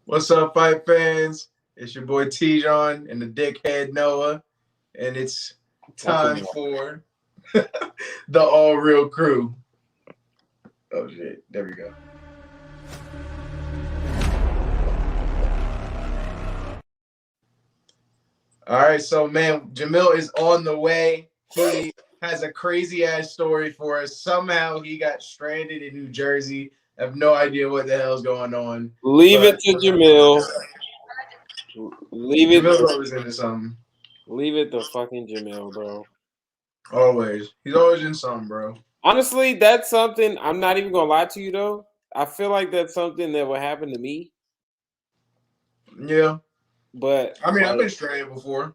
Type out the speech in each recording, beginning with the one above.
What's up, fight fans? It's your boy T-John and the dickhead Noah, and it's time for the All Real Crew. Oh shit, there we go. All right, so man, Jamil is on the way. He has a crazy ass story for us. Somehow he got stranded in New Jersey. I have no idea what the hell's going on. Leave it to Jamil. Leave it. Jamil's always into something. Leave it to fucking Jamil, bro. Always. He's always in something, bro. Honestly, that's something. I'm not even gonna lie to you though. I feel like that's something that would happen to me. Yeah. But I mean, I've been stranded before.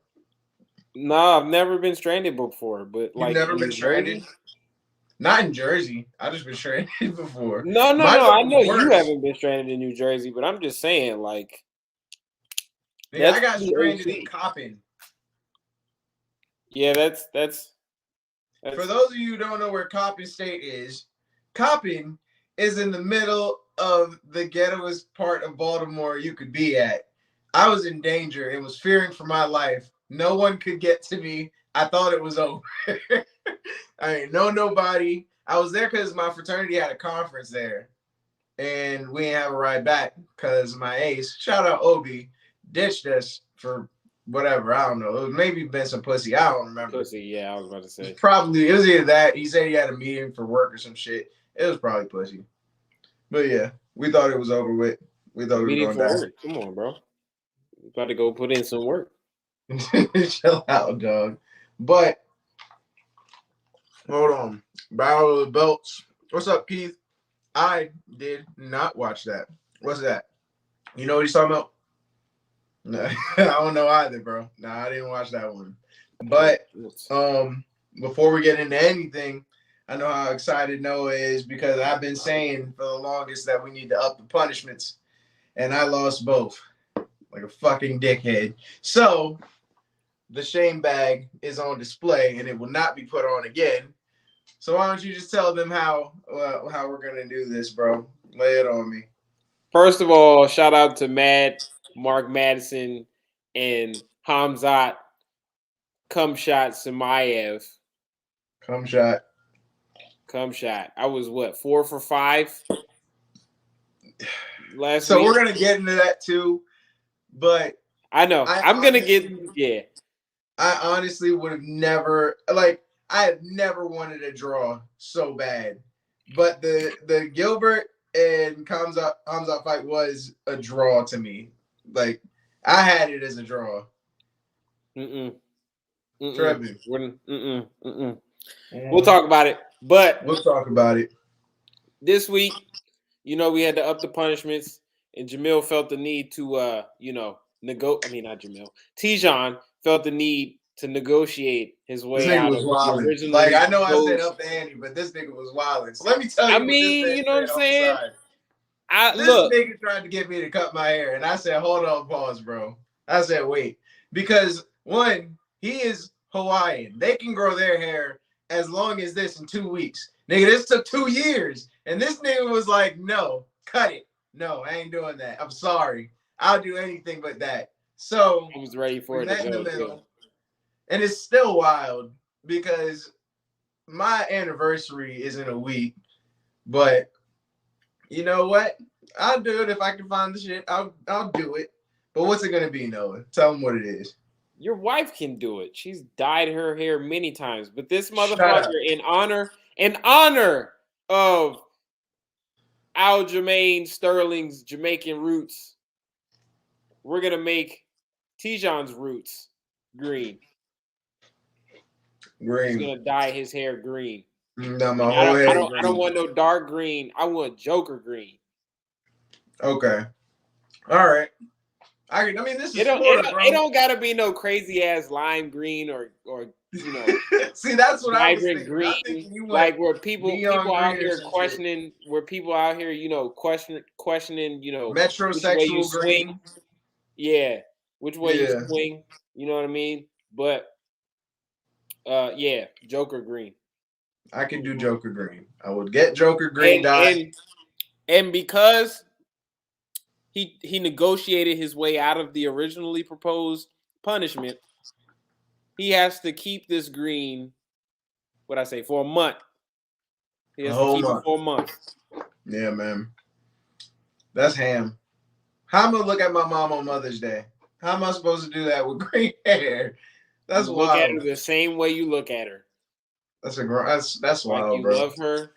No, I've never been stranded before. But You've never been stranded? Not in Jersey. I've just been stranded before. No. I know you haven't been stranded in New Jersey, but I'm just saying, like, I got stranded in Coppin. Yeah, that's. For those of you who don't know where Coppin State is, Coppin is in the middle of the ghettoest part of Baltimore you could be at. I was in danger and was fearing for my life. No one could get to me. I thought it was over. I didn't know nobody. I was there because my fraternity had a conference there. And we didn't have a ride back because my ace, shout out Obi, ditched us for whatever. I don't know. It was maybe been some pussy. I don't remember. Pussy, yeah, I was about to say. It was either that. He said he had a meeting for work or some shit. It was probably pussy. But yeah, we thought it was over with. We thought we were going down. Come on, bro. You got to go put in some work. Chill out, dog. But hold on. Battle of the Belts. What's up, Keith? I did not watch that. What's that? You know what he's talking about? No, I don't know either, bro. No, I didn't watch that one. But before we get into anything, I know how excited Noah is because I've been saying for the longest that we need to up the punishments, and I lost both like a fucking dickhead. So the shame bag is on display, and it will not be put on again. So why don't you just tell them how we're gonna do this, bro? Lay it on me. First of all, shout out to Mark Madison, and Hamzat Cumshot Samayev. Cumshot. I was 4 for 5 last week. We're gonna get into that too, but I know I'm gonna get. Yeah, I honestly would have never I have never wanted a draw so bad, but the Gilbert and Hamzat fight was a draw to me. Like, I had it as a draw. We'll talk about it. But we'll talk about it. This week, we had to up the punishments, and Jamil felt the need to, Tijon felt the need to negotiate his way out of originally. Like, I know I said up the ante, but this nigga was wilding. So let me tell you. You know what I'm saying? This nigga tried to get me to cut my hair, and I said, hold on, pause, bro. I said, wait. Because, one, he is Hawaiian. They can grow their hair as long as this in 2 weeks. Nigga, this took 2 years. And this nigga was like, no, cut it. No, I ain't doing that. I'm sorry. I'll do anything but that. So, I was ready for it to go. In the middle. And it's still wild because my anniversary is in a week, but you know what? I'll do it if I can find the shit. I'll do it. But what's it gonna be, Noah? Tell them what it is. Your wife can do it. She's dyed her hair many times. But this motherfucker, in honor of Aljamain Sterling's Jamaican roots, we're gonna make Tijon's roots green. He's gonna dye his hair green. No, my whole hair. I don't want no dark green. I want Joker green. Okay. All right. I mean, this is it don't gotta be no crazy ass lime green or See, that's what I was thinking. Green, like where people out here questioning, questioning, metrosexual green. Yeah, which way you swing? You know what I mean? But Joker green. I can do Joker green. I would get Joker green and because he negotiated his way out of the originally proposed punishment. He has to keep this green, for a month. He has to keep it for a month. Yeah, man. That's ham. How am I gonna look at my mom on Mother's Day? How am I supposed to do that with green hair? That's you wild. Look at her the same way you look at her. That's wild, like you bro. love her,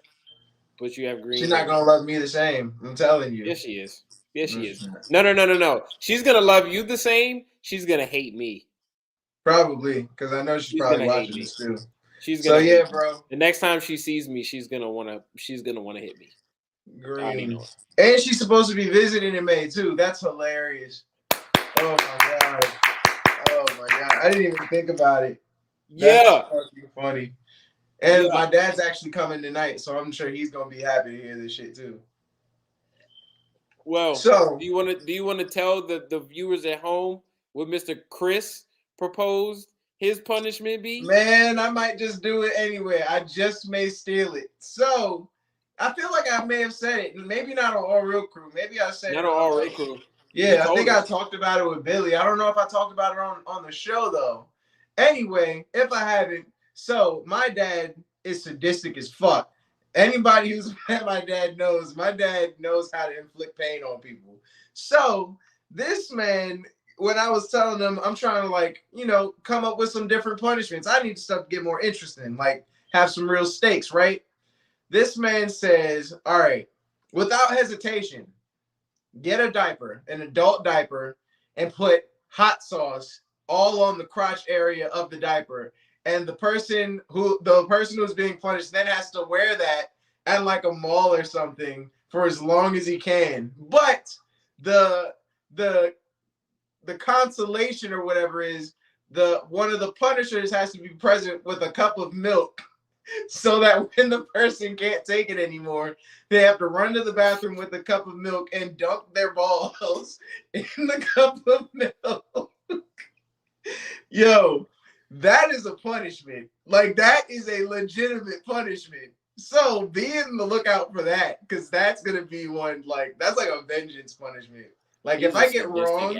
but you have green. She's not gonna love me the same. I'm telling you. Yes, she is. Yes, she is. No. She's gonna love you the same. She's gonna hate me. Probably, because I know she's probably watching this too. She's gonna. So yeah, bro. The next time she sees me, she's gonna wanna hit me. Green. And she's supposed to be visiting in May too. That's hilarious. Oh my god. I didn't even think about it. That's fucking funny. And my dad's actually coming tonight, so I'm sure he's gonna be happy to hear this shit too. Well, so do you want to tell the viewers at home what Mr. Chris proposed his punishment be? Man, I might just do it anyway. I just may steal it. So I feel like I may have said it. Maybe not on All Real Crew. Maybe I said not on All Real Crew. Yeah, I think I talked about it with Billy. I don't know if I talked about it on the show though. Anyway, if I haven't, so my dad is sadistic as fuck. Anybody who's met my dad knows how to inflict pain on people. So this man, when I was telling him, I'm trying to come up with some different punishments. I need stuff to get more interesting, like have some real stakes, right? This man says, all right, without hesitation, get a diaper, an adult diaper, and put hot sauce all on the crotch area of the diaper. And the person who's being punished then has to wear that at like a mall or something for as long as he can. But the consolation or whatever is one of the punishers has to be present with a cup of milk, so that when the person can't take it anymore, they have to run to the bathroom with a cup of milk and dunk their balls in the cup of milk. Yo, that is a punishment. Like, that is a legitimate punishment. So be on the lookout for that, because that's going to be one, that's like a vengeance punishment. Like, if I get wrong...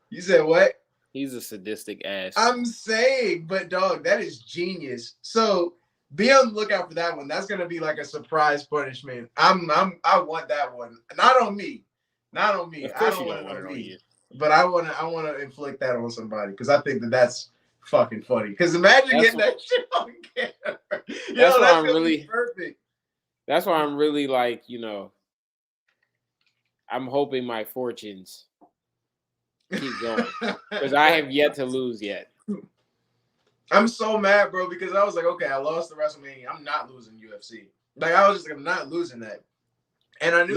You said what? He's a sadistic ass. I'm saying, but dog, that is genius. So be on the lookout for that one. That's gonna be like a surprise punishment. I want that one. Not on me. Of course, I don't want it on me. But I wanna inflict that on somebody, because I think that's fucking funny. Because imagine getting that shit on camera. That's why I'm really perfect. That's why I'm really I'm hoping my fortunes keep going, because I have yet to lose yet. I'm so mad, bro, because I was like, okay, I lost the WrestleMania. I'm not losing UFC. Like, I was just like, I'm not losing that. And I knew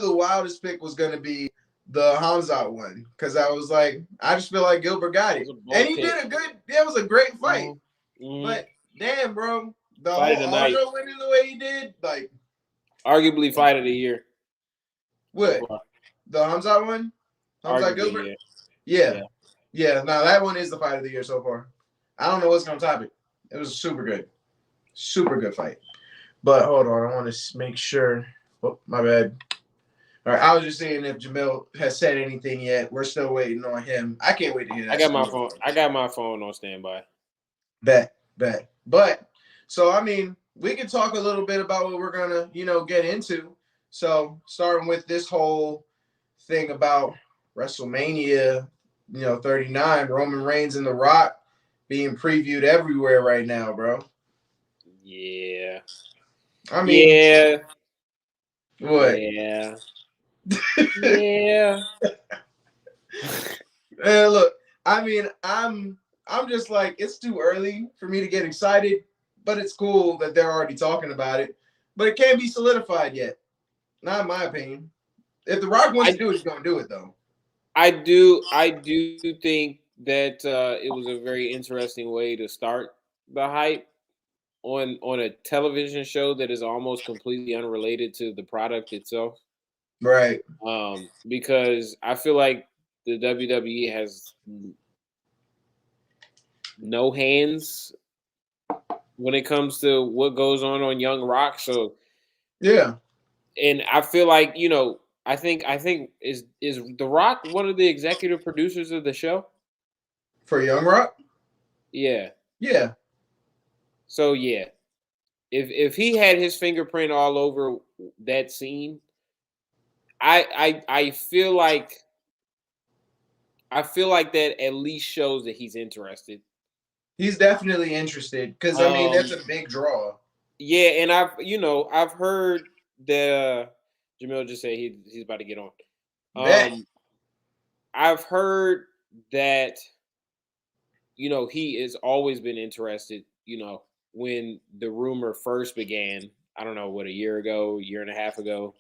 the wildest pick was gonna be the Hamzat one, because I was like, I just feel like Gilbert got it, and he did it was a great fight. Mm-hmm. But damn, bro, the whole Aldo winning the way he did, like, arguably fight of the year. What? The Hamzat one? Hamzat Gilbert? Yeah. No, that one is the fight of the year so far. I don't know what's going to top it. It was super good. Super good fight. But hold on. I want to make sure. Oh, my bad. All right. I was just saying if Jamil has said anything yet. We're still waiting on him. I can't wait to hear that. I got my phone on standby. Bet. But, so, I mean, we can talk a little bit about what we're going to, get into. So, starting with this whole thing about WrestleMania, 39, Roman Reigns and The Rock being previewed everywhere right now, bro. Yeah. I mean, yeah. What? Yeah. Yeah. Man, look, I mean, I'm just like, it's too early for me to get excited, but it's cool that they're already talking about it. But it can't be solidified yet. Not in my opinion. If The Rock wants to do it, he's gonna do it though. I do think that it was a very interesting way to start the hype on a television show that is almost completely unrelated to the product itself. Right. Because I feel like the WWE has no hands when it comes to what goes on Young Rock. So yeah. and I feel like, you know, I think is The Rock one of the executive producers of the show? For Young Rock? Yeah. Yeah. So yeah, if he had his fingerprint all over that scene, I feel like that at least shows that he's interested. He's definitely interested because I mean that's a big draw. Yeah, and I've heard that Jamil just said he's about to get on. Bet. I've heard that, you know, he has always been interested, you know, when the rumor first began, I don't know what, a year ago, year and a half ago.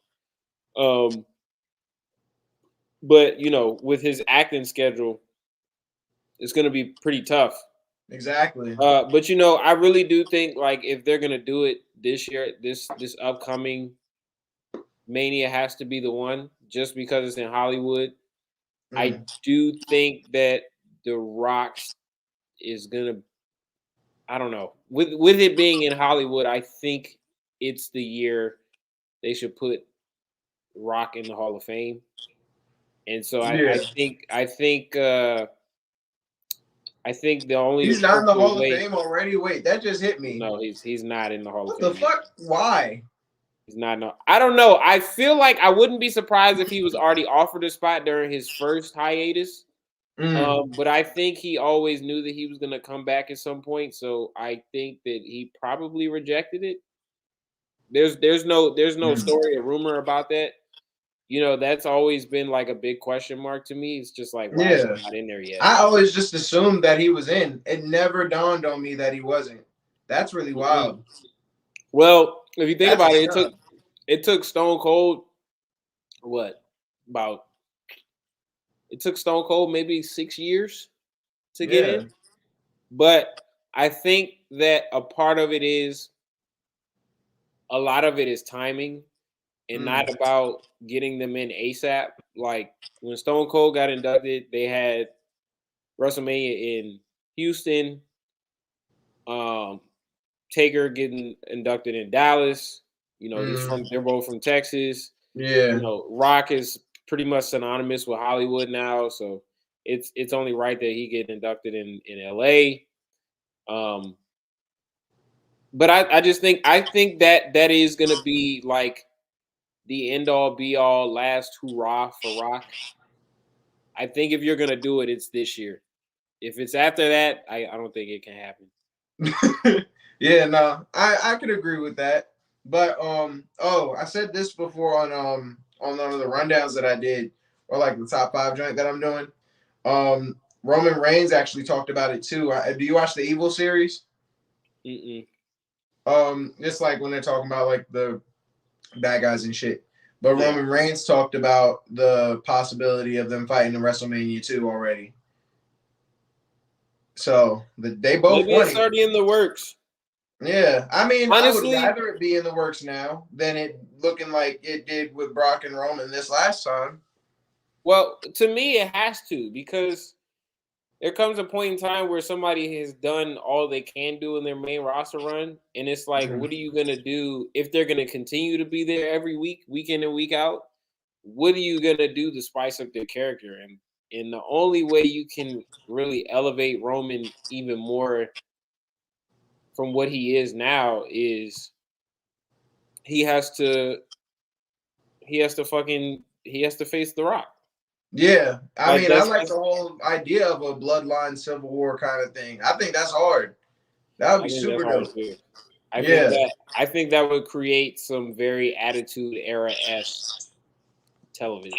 But you know, with his acting schedule, it's going to be pretty tough. Exactly. But you know, I really do think, like, if they're going to do it this year, this upcoming Mania has to be the one, just because it's in Hollywood. I do think that The Rock is going to, I don't know, with it being in Hollywood, I think it's the year they should put Rock in the Hall of Fame. And so Yeah. I think the only He's not in the appropriate Hall of way. Fame already. Wait, that just hit me. No, he's not in the Hall of What Fame. the fuck? Why? He's not. No, I don't know. I feel like I wouldn't be surprised if he was already offered a spot during his first hiatus. But I think he always knew that he was going to come back at some point. So I think that he probably rejected it. There's no story or rumor about that. You know, that's always been like a big question mark to me. It's just like, why is he not in there yet? I always just assumed that he was in. It never dawned on me that he wasn't. That's really wild. Well, if you think about it, it took Stone Cold it took Stone Cold maybe 6 years to get in. But I think that a lot of it is timing and not about getting them in ASAP. Like when Stone Cold got inducted, they had WrestleMania in Houston, Taker getting inducted in Dallas. You know, they're both from Texas. Yeah. You know, Rock is pretty much synonymous with Hollywood now, so it's only right that he get inducted in LA. But I think that is gonna be like the end all be all last hurrah for Rock. I think if you're gonna do it, it's this year. If it's after that, I don't think it can happen. Yeah, no, I could agree with that. But I said this before on one of the rundowns that I did, or like the top 5 joint that I'm doing. Roman Reigns actually talked about it too. Do you watch the Evil series? It's like when they're talking about like the bad guys and shit. But yeah. Roman Reigns talked about the possibility of them fighting in WrestleMania 2 already. So they both maybe it's already in the works. Yeah, I mean, honestly, I would rather it be in the works now than it looking like it did with Brock and Roman this last time. Well, to me, it has to, because there comes a point in time where somebody has done all they can do in their main roster run, and it's like, what are you gonna do if they're gonna continue to be there every week, week in and week out? What are you gonna do to spice up their character? And the only way you can really elevate Roman even more from what he is now is he has to face The Rock. Yeah, I mean, I like the whole idea of a bloodline civil war kind of thing. I think that's hard. That would be super dope. I think that would create some very Attitude Era-esque television.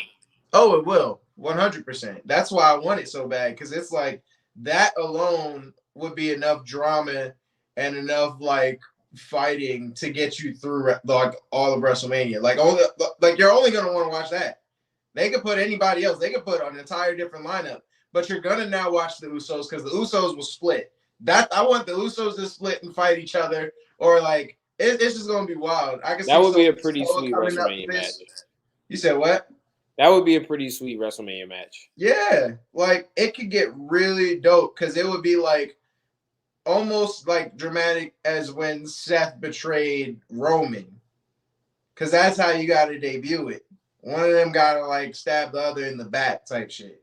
Oh, it will, 100%. That's why I want it so bad, because it's like that alone would be enough drama and enough like fighting to get you through like all of WrestleMania. Like you're only gonna want to watch that. They could put anybody else. They could put an entire different lineup, but you're gonna now watch the Usos because the Usos will split. I want the Usos to split and fight each other, or like it's just gonna be wild. That would be a pretty sweet WrestleMania match. You said what? That would be a pretty sweet WrestleMania match. Yeah, like it could get really dope because it would be like almost like dramatic as when Seth betrayed Roman. Because that's how you got to debut it. One of them got to like stab the other in the back type shit.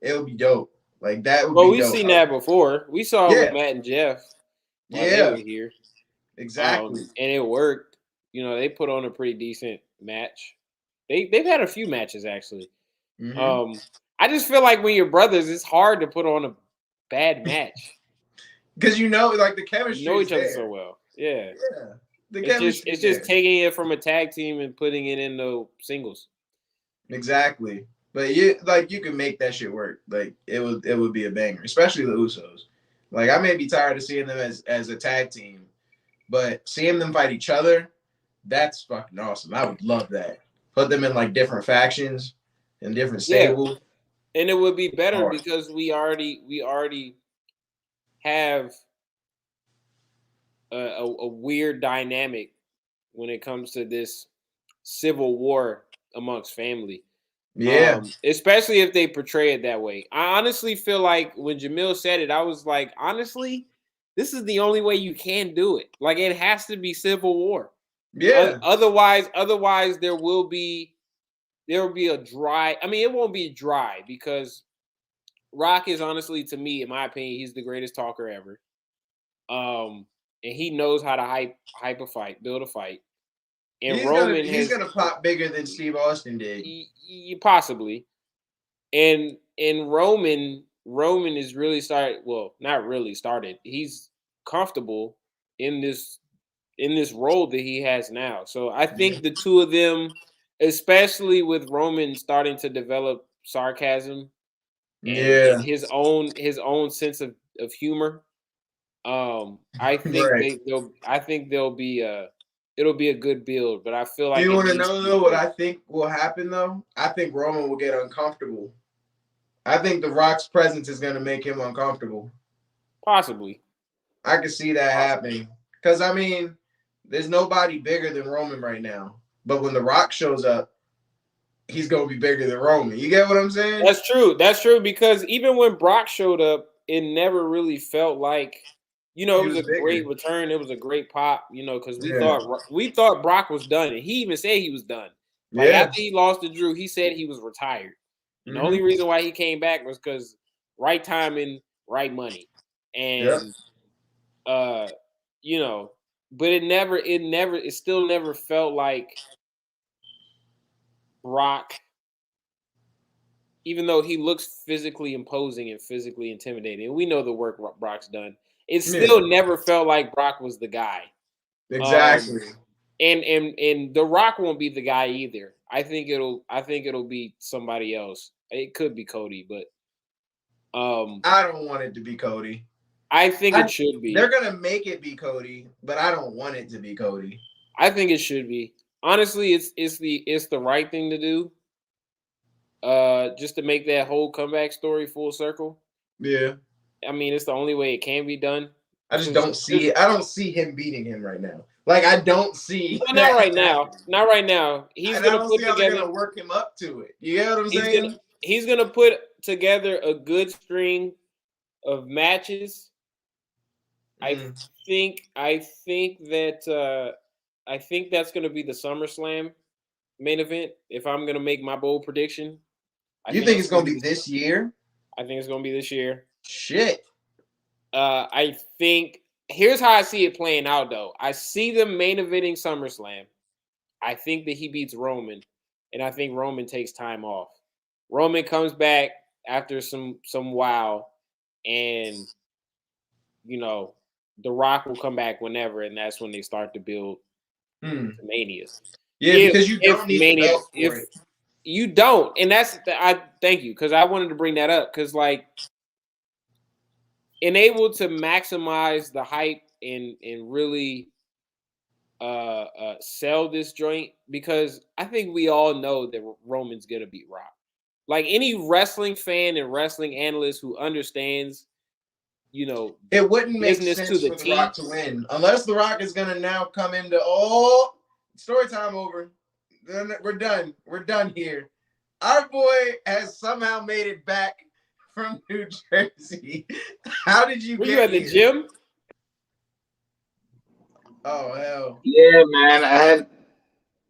It would be dope. Like that would Well, be we've dope. seen that before. We saw it with Yeah. Matt and Jeff while they Yeah. were here. Exactly. And it worked. You know, they put on a pretty decent match. They've had a few matches actually. Mm-hmm. I just feel like when you're brothers, it's hard to put on a bad match. Because you know, like the chemistry. You know each other so well. Yeah. Yeah. The chemistry. It's just taking it from a tag team and putting it into singles. Exactly. But you can make that shit work. Like it would be a banger, especially the Usos. Like I may be tired of seeing them as a tag team, but seeing them fight each other, that's fucking awesome. I would love that. Put them in like different factions and different stables. Yeah. And it would be better because we already have a weird dynamic when it comes to this civil war amongst family. Yeah. Especially if they portray it that way. I honestly feel like when Jamil said it, I was like, honestly, this is the only way you can do it. Like it has to be civil war. Yeah. Otherwise there will be a dry. I mean, it won't be dry because Rock is honestly, to me, in my opinion, he's the greatest talker ever. And he knows how to hype a fight, build a fight. And he's gonna pop bigger than Steve Austin did. Possibly. And Roman is really started. Well, not really started. He's comfortable in this role that he has now. So I think the two of them, especially with Roman starting to develop sarcasm and his own sense of humor, I think it'll be a good build. But I feel like you want to know though what I think will happen though? I think Roman will get uncomfortable. I think The Rock's presence is going to make him uncomfortable. Possibly. I can see that happening. Because, I mean, there's nobody bigger than Roman right now. But when The Rock shows up, he's going to be bigger than Roman. You get what I'm saying? That's true. That's true. Because even when Brock showed up, it never really felt like, it was a great return. It was a great pop, because we thought Brock was done. And he even said he was done. Like after he lost to Drew, he said he was retired. And the only reason why he came back was because right timing, right money. And but it still never felt like Brock, even though he looks physically imposing and physically intimidating. And we know the work Brock's done. It still never felt like Brock was the guy. Exactly. And The Rock won't be the guy either. I think it'll be somebody else. It could be Cody, but I don't want it to be Cody. I think it should be. They're gonna make it be Cody, but I don't want it to be Cody. I think it should be. Honestly, it's the right thing to do. Just to make that whole comeback story full circle. Yeah. I mean, it's the only way it can be done. I just don't see it. I don't see him beating him right now. Like I don't see. Well, not right now. Not right now. He's gonna put together. They're gonna work him up to it. You get what I'm saying? He's gonna put together a good string of matches. I think that's gonna be the SummerSlam main event. If I'm gonna make my bold prediction, you think it's gonna be this year? I think it's gonna be this year. Shit. I think here's how I see it playing out though. I see them main eventing SummerSlam. I think that he beats Roman, and I think Roman takes time off. Roman comes back after some while, and The Rock will come back whenever, and that's when they start to build Mania. Yeah, because you don't need the belt for it. You don't, and I thank you because I wanted to bring that up because able to maximize the hype and really sell this joint because I think we all know that Roman's gonna beat Rock. Like any wrestling fan and wrestling analyst who understands, it wouldn't make sense for The Rock to win unless The Rock is gonna now come into story time over. Then we're done. We're done here. Our boy has somehow made it back from New Jersey. How did you Were get you at the gym? Oh hell. Yeah, man.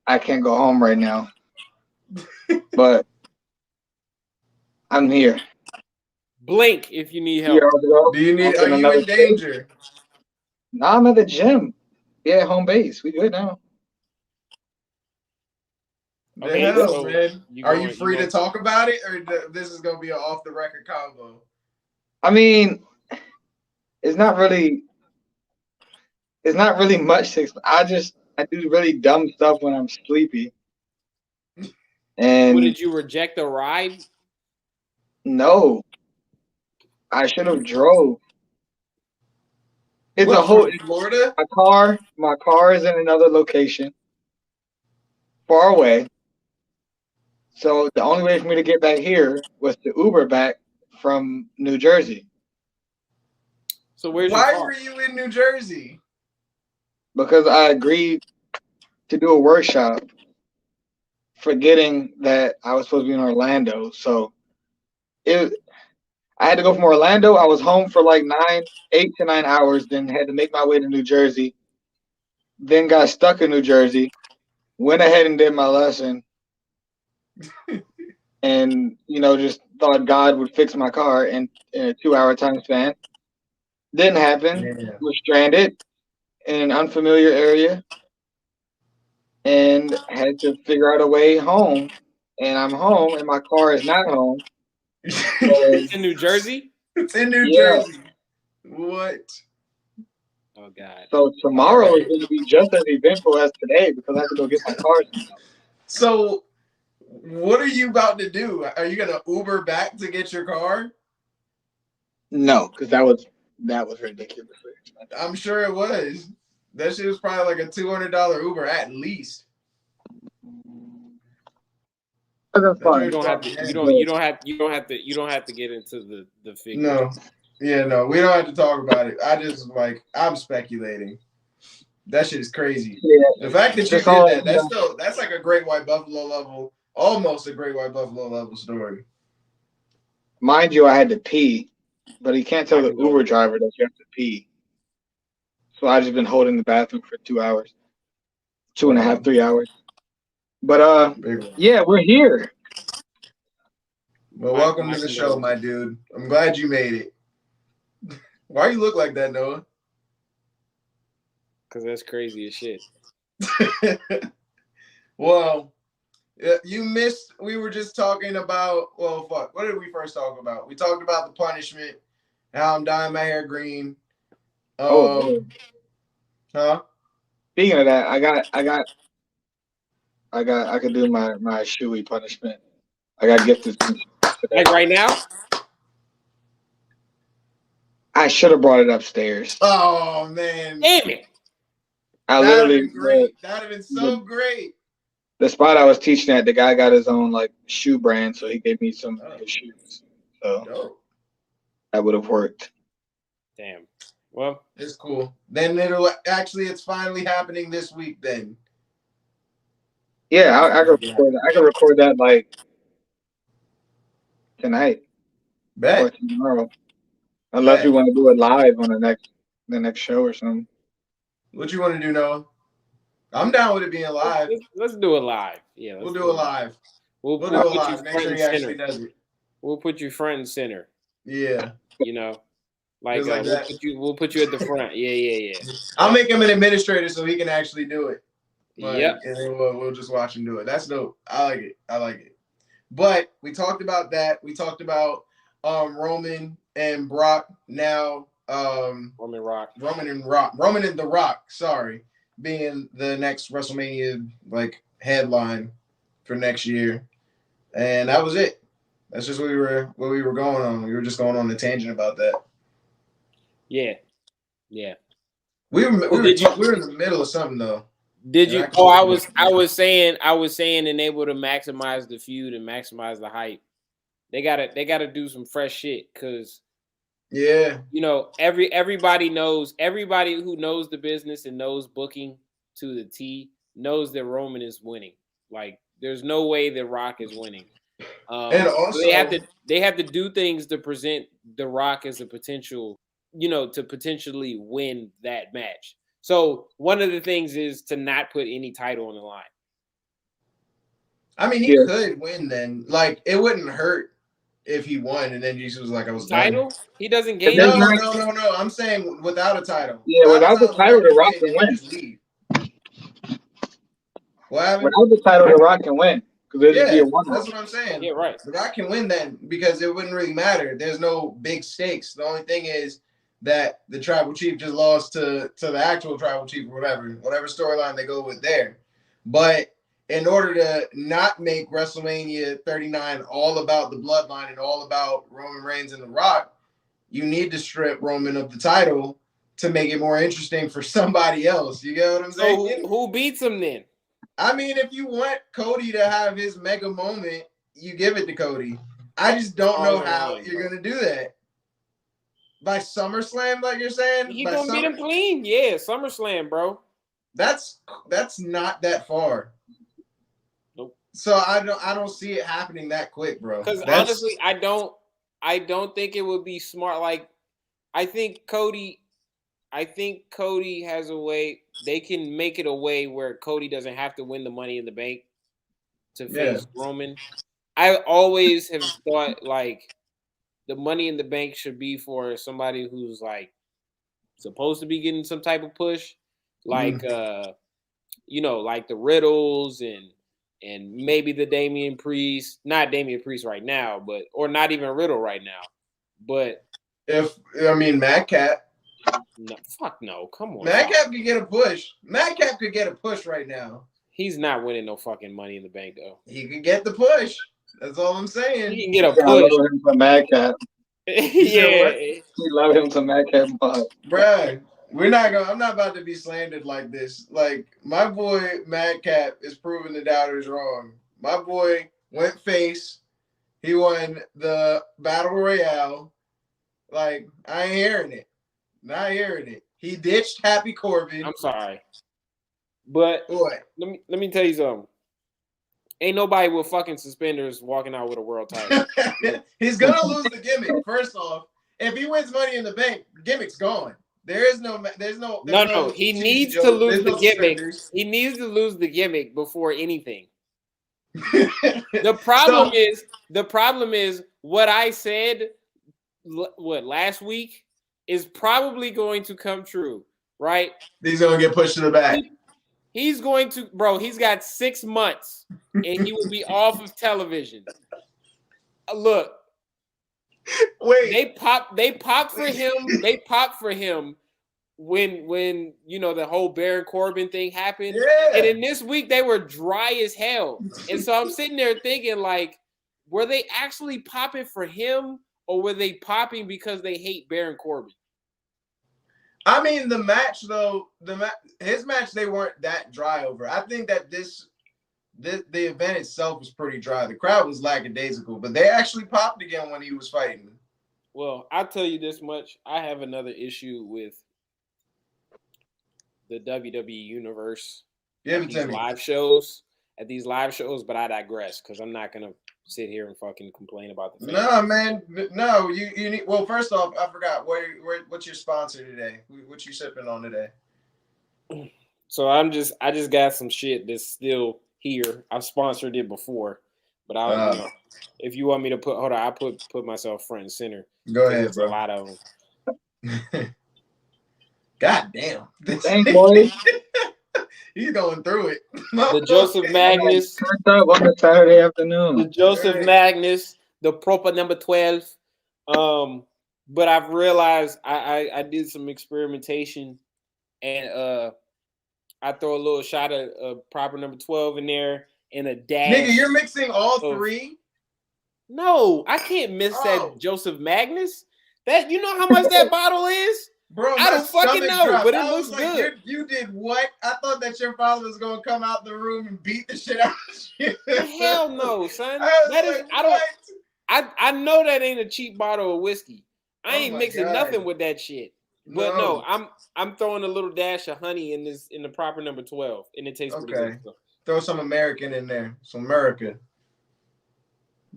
I can't go home right now, but I'm here. Blink if you need 2 help. hours ago, Do you need? up Are in you another in state. danger? Nah, I'm at the gym. Yeah, home base. We good now. The Okay, hell, so man. you Are you going? free to talk about it, or this is gonna be an off the record combo? I mean, it's not really much to explain. I do really dumb stuff when I'm sleepy. What And did you reject the ride? no, I should have drove. It's a What, whole from Florida? my car is in another location, far away. So the only way for me to get back here was to Uber back from New Jersey So where's your Why car? were you in New Jersey? because I agreed to do a workshop, forgetting that I was supposed to be in Orlando. So it I had to go from Orlando. I was home for like 8 to 9 hours, then had to make my way to New Jersey, then got stuck in New Jersey, went ahead and did my lesson, and just thought God would fix my car in a 2 hour time span. Didn't happen. Yeah. Was stranded in an unfamiliar area and had to figure out a way home. And I'm home, and my car is not home. So, It's in New Jersey. It's in New yeah. Jersey. What? Oh God. So All tomorrow is right. going to be just as eventful as today because I have to go get my car. So, what are you about to do? Are you gonna Uber back to get your car? No, because that was ridiculous. I'm sure it was. That shit was probably like a $200 Uber at least. That's That's fine. You don't have to. You don't have to get into the figures. No. Yeah, no, we don't have to talk about it. I just I'm speculating. That shit is crazy. Yeah. The fact that you Just did all, that, that's like a Great White Buffalo level, almost a Great White Buffalo level story. mind you, I had to pee, but he can't tell I the can go. Uber driver that you have to pee. So I just been holding the bathroom for 2 hours, 2.5, 3 hours. But Big one. yeah, we're here. Well, welcome to the show, my dude. I'm glad you made it. Why you look like that, Noah? Because that's crazy as shit. Well, you missed. We were just talking about. Well, fuck. What did we first talk about? We talked about the punishment. How I'm dyeing my hair green. Oh, Huh? speaking of that, I could do my shoey punishment. I got gifted some today. Like right now. I should have brought it upstairs. Oh man! Damn it! That'd have been great. That'd have been so great. The spot I was teaching at, the guy got his own like shoe brand, so he gave me some of his shoes. So dope. That would have worked. Damn. Well, it's cool. Then it's finally happening this week. Then. Yeah, I could record that like tonight or tomorrow, unless we want to do it live on the next show or something. What you want to do, Noah? I'm down with it being live. Let's do it live. Yeah, we'll do it live. We'll do it live. Make sure he actually does it. We'll put you front and center. Yeah. Like we'll put you at the front. Yeah. I'll make him an administrator so he can actually do it. Yep. And then we'll just watch him do it. That's dope. I like it. But we talked about that. We talked about Roman and Brock now. Roman and The Rock, sorry, being the next WrestleMania headline for next year. And that was it. That's just what we were going on. We were just going on a tangent about that. Yeah. We were in the middle of something though. Did you? I was saying and able to maximize the feud and maximize the hype. They gotta do some fresh shit because everybody who knows the business and knows booking to the T knows that Roman is winning. Like there's no way that Rock is winning. And also so they have to do things to present The Rock as a potential, to potentially win that match. So one of the things is to not put any title on the line. I mean, he Yeah. could win then. Like, it wouldn't hurt if he won, and then Jesus was like, I was Title? done. He doesn't If gain there's No, it. not, no, no, no. I'm saying without a title. yeah, Without a without the title, The title, Rock The can Rock win, can and then win. just leave. What happened? Without the title, The Rock can win because it'd just be Yeah, a one-off. that's what I'm saying. Yeah, right. The Rock can win then because it wouldn't really matter. There's no big stakes. The only thing is that the tribal chief just lost to the actual tribal chief or whatever storyline they go with there. But in order to not make WrestleMania 39 all about the bloodline and all about Roman Reigns and The Rock, you need to strip Roman of the title to make it more interesting for somebody else. You get what I'm saying? So who beats him then? I mean, if you want Cody to have his mega moment, you give it to Cody. I just don't know how you're going to do that. By SummerSlam, like you're saying? He gonna beat him clean. Yeah, SummerSlam, bro. That's not that far. Nope. So I don't see it happening that quick, bro. Because honestly, I don't think it would be smart. Like, I think Cody has a way. They can make it a way where Cody doesn't have to win the Money in the Bank to face Roman. I always have thought like the Money in the Bank should be for somebody who's like supposed to be getting some type of push, like you know, like the Riddles and maybe the Damian Priest, not Damian Priest right now, but or not even Riddle right now. But Madcap. No, fuck no, come on. Madcap could get a push. Madcap could get a push right now. He's not winning no fucking Money in the Bank though. He could get the push. That's all I'm saying. He can get a push. I love him for Madcap. Yeah. We love him to Madcap. Bruh, I'm not about to be slandered like this. Like, my boy Madcap is proving the doubters wrong. My boy went face. He won the Battle Royale. Like, I ain't hearing it. Not hearing it. He ditched Happy Corbin. I'm sorry. But what? Let me tell you something. Ain't nobody with fucking suspenders walking out with a world title. He's gonna lose the gimmick. First off, if he wins Money in the Bank, the gimmick's gone. There's no. He needs to lose the gimmick. He needs to lose the gimmick before anything. The problem is what I said. What last week is probably going to come true, right? He's gonna get pushed to the back. He's going to, bro. He's got 6 months, and he will be off of television. Look, wait. They pop for him. They pop for him when you know the whole Baron Corbin thing happened. Yeah. And in this week they were dry as hell. And so I'm sitting there thinking, like, were they actually popping for him, or were they popping because they hate Baron Corbin? I mean, the match though, his match, they weren't that dry over. I think that the event itself was pretty dry. The crowd was lackadaisical, but they actually popped again when he was fighting. Well, I'll tell you this much. I have another issue with the WWE universe at these live shows, but I digress because I'm not going to sit here and fucking complain about the fans. No, man. No, you need. Well, first off, I forgot. What's your sponsor today? What you sipping on today? So I just got some shit that's still here. I've sponsored it before, but if you want me to I put myself front and center. Go ahead, bro. A lot of them. God damn. Thanks, boy. He's going through it. The Joseph Magnus. Up on a Saturday afternoon. The Joseph Magnus, the proper number 12. But I've realized I did some experimentation, and I throw a little shot of proper number 12 in there and a dash. Nigga, you're mixing all three? No, I can't miss that Joseph Magnus. That, you know how much that bottle is? Bro, I don't fucking know, but it looks good. You did what? I thought that your father was gonna come out the room and beat the shit out of you. Hell no, son. I know that ain't a cheap bottle of whiskey. I ain't mixing nothing with that shit. But no, I'm throwing a little dash of honey in the proper number 12, and it tastes pretty good. Throw some American in there. Some America.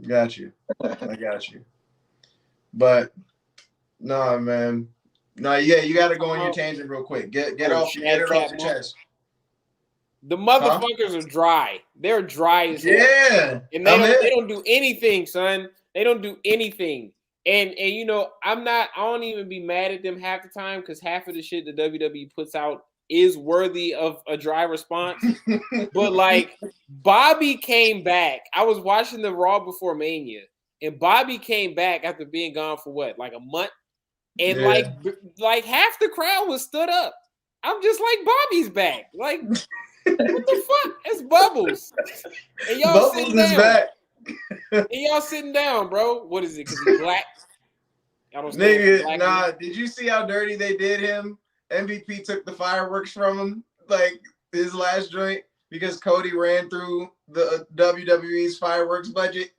Got you. I got you. But no, man. No, yeah, you got to go on your tangent real quick. Get off your chest. The motherfuckers are dry. They're dry as hell. Yeah. And they don't do anything, son. They don't do anything. And you know, I don't even be mad at them half the time because half of the shit the WWE puts out is worthy of a dry response. But like Bobby came back. I was watching the Raw before Mania, and Bobby came back after being gone for what, like a month? And like half the crowd was stood up. I'm just like, Bobby's back. Like, what the fuck? It's Bubbles. And y'all Bubbles sitting is down. back. And y'all sitting down, bro. What is it? Because he's black? I don't Nigga, nah. Did you see how dirty they did him? MVP took the fireworks from him, like his last joint, because Cody ran through the WWE's fireworks budget.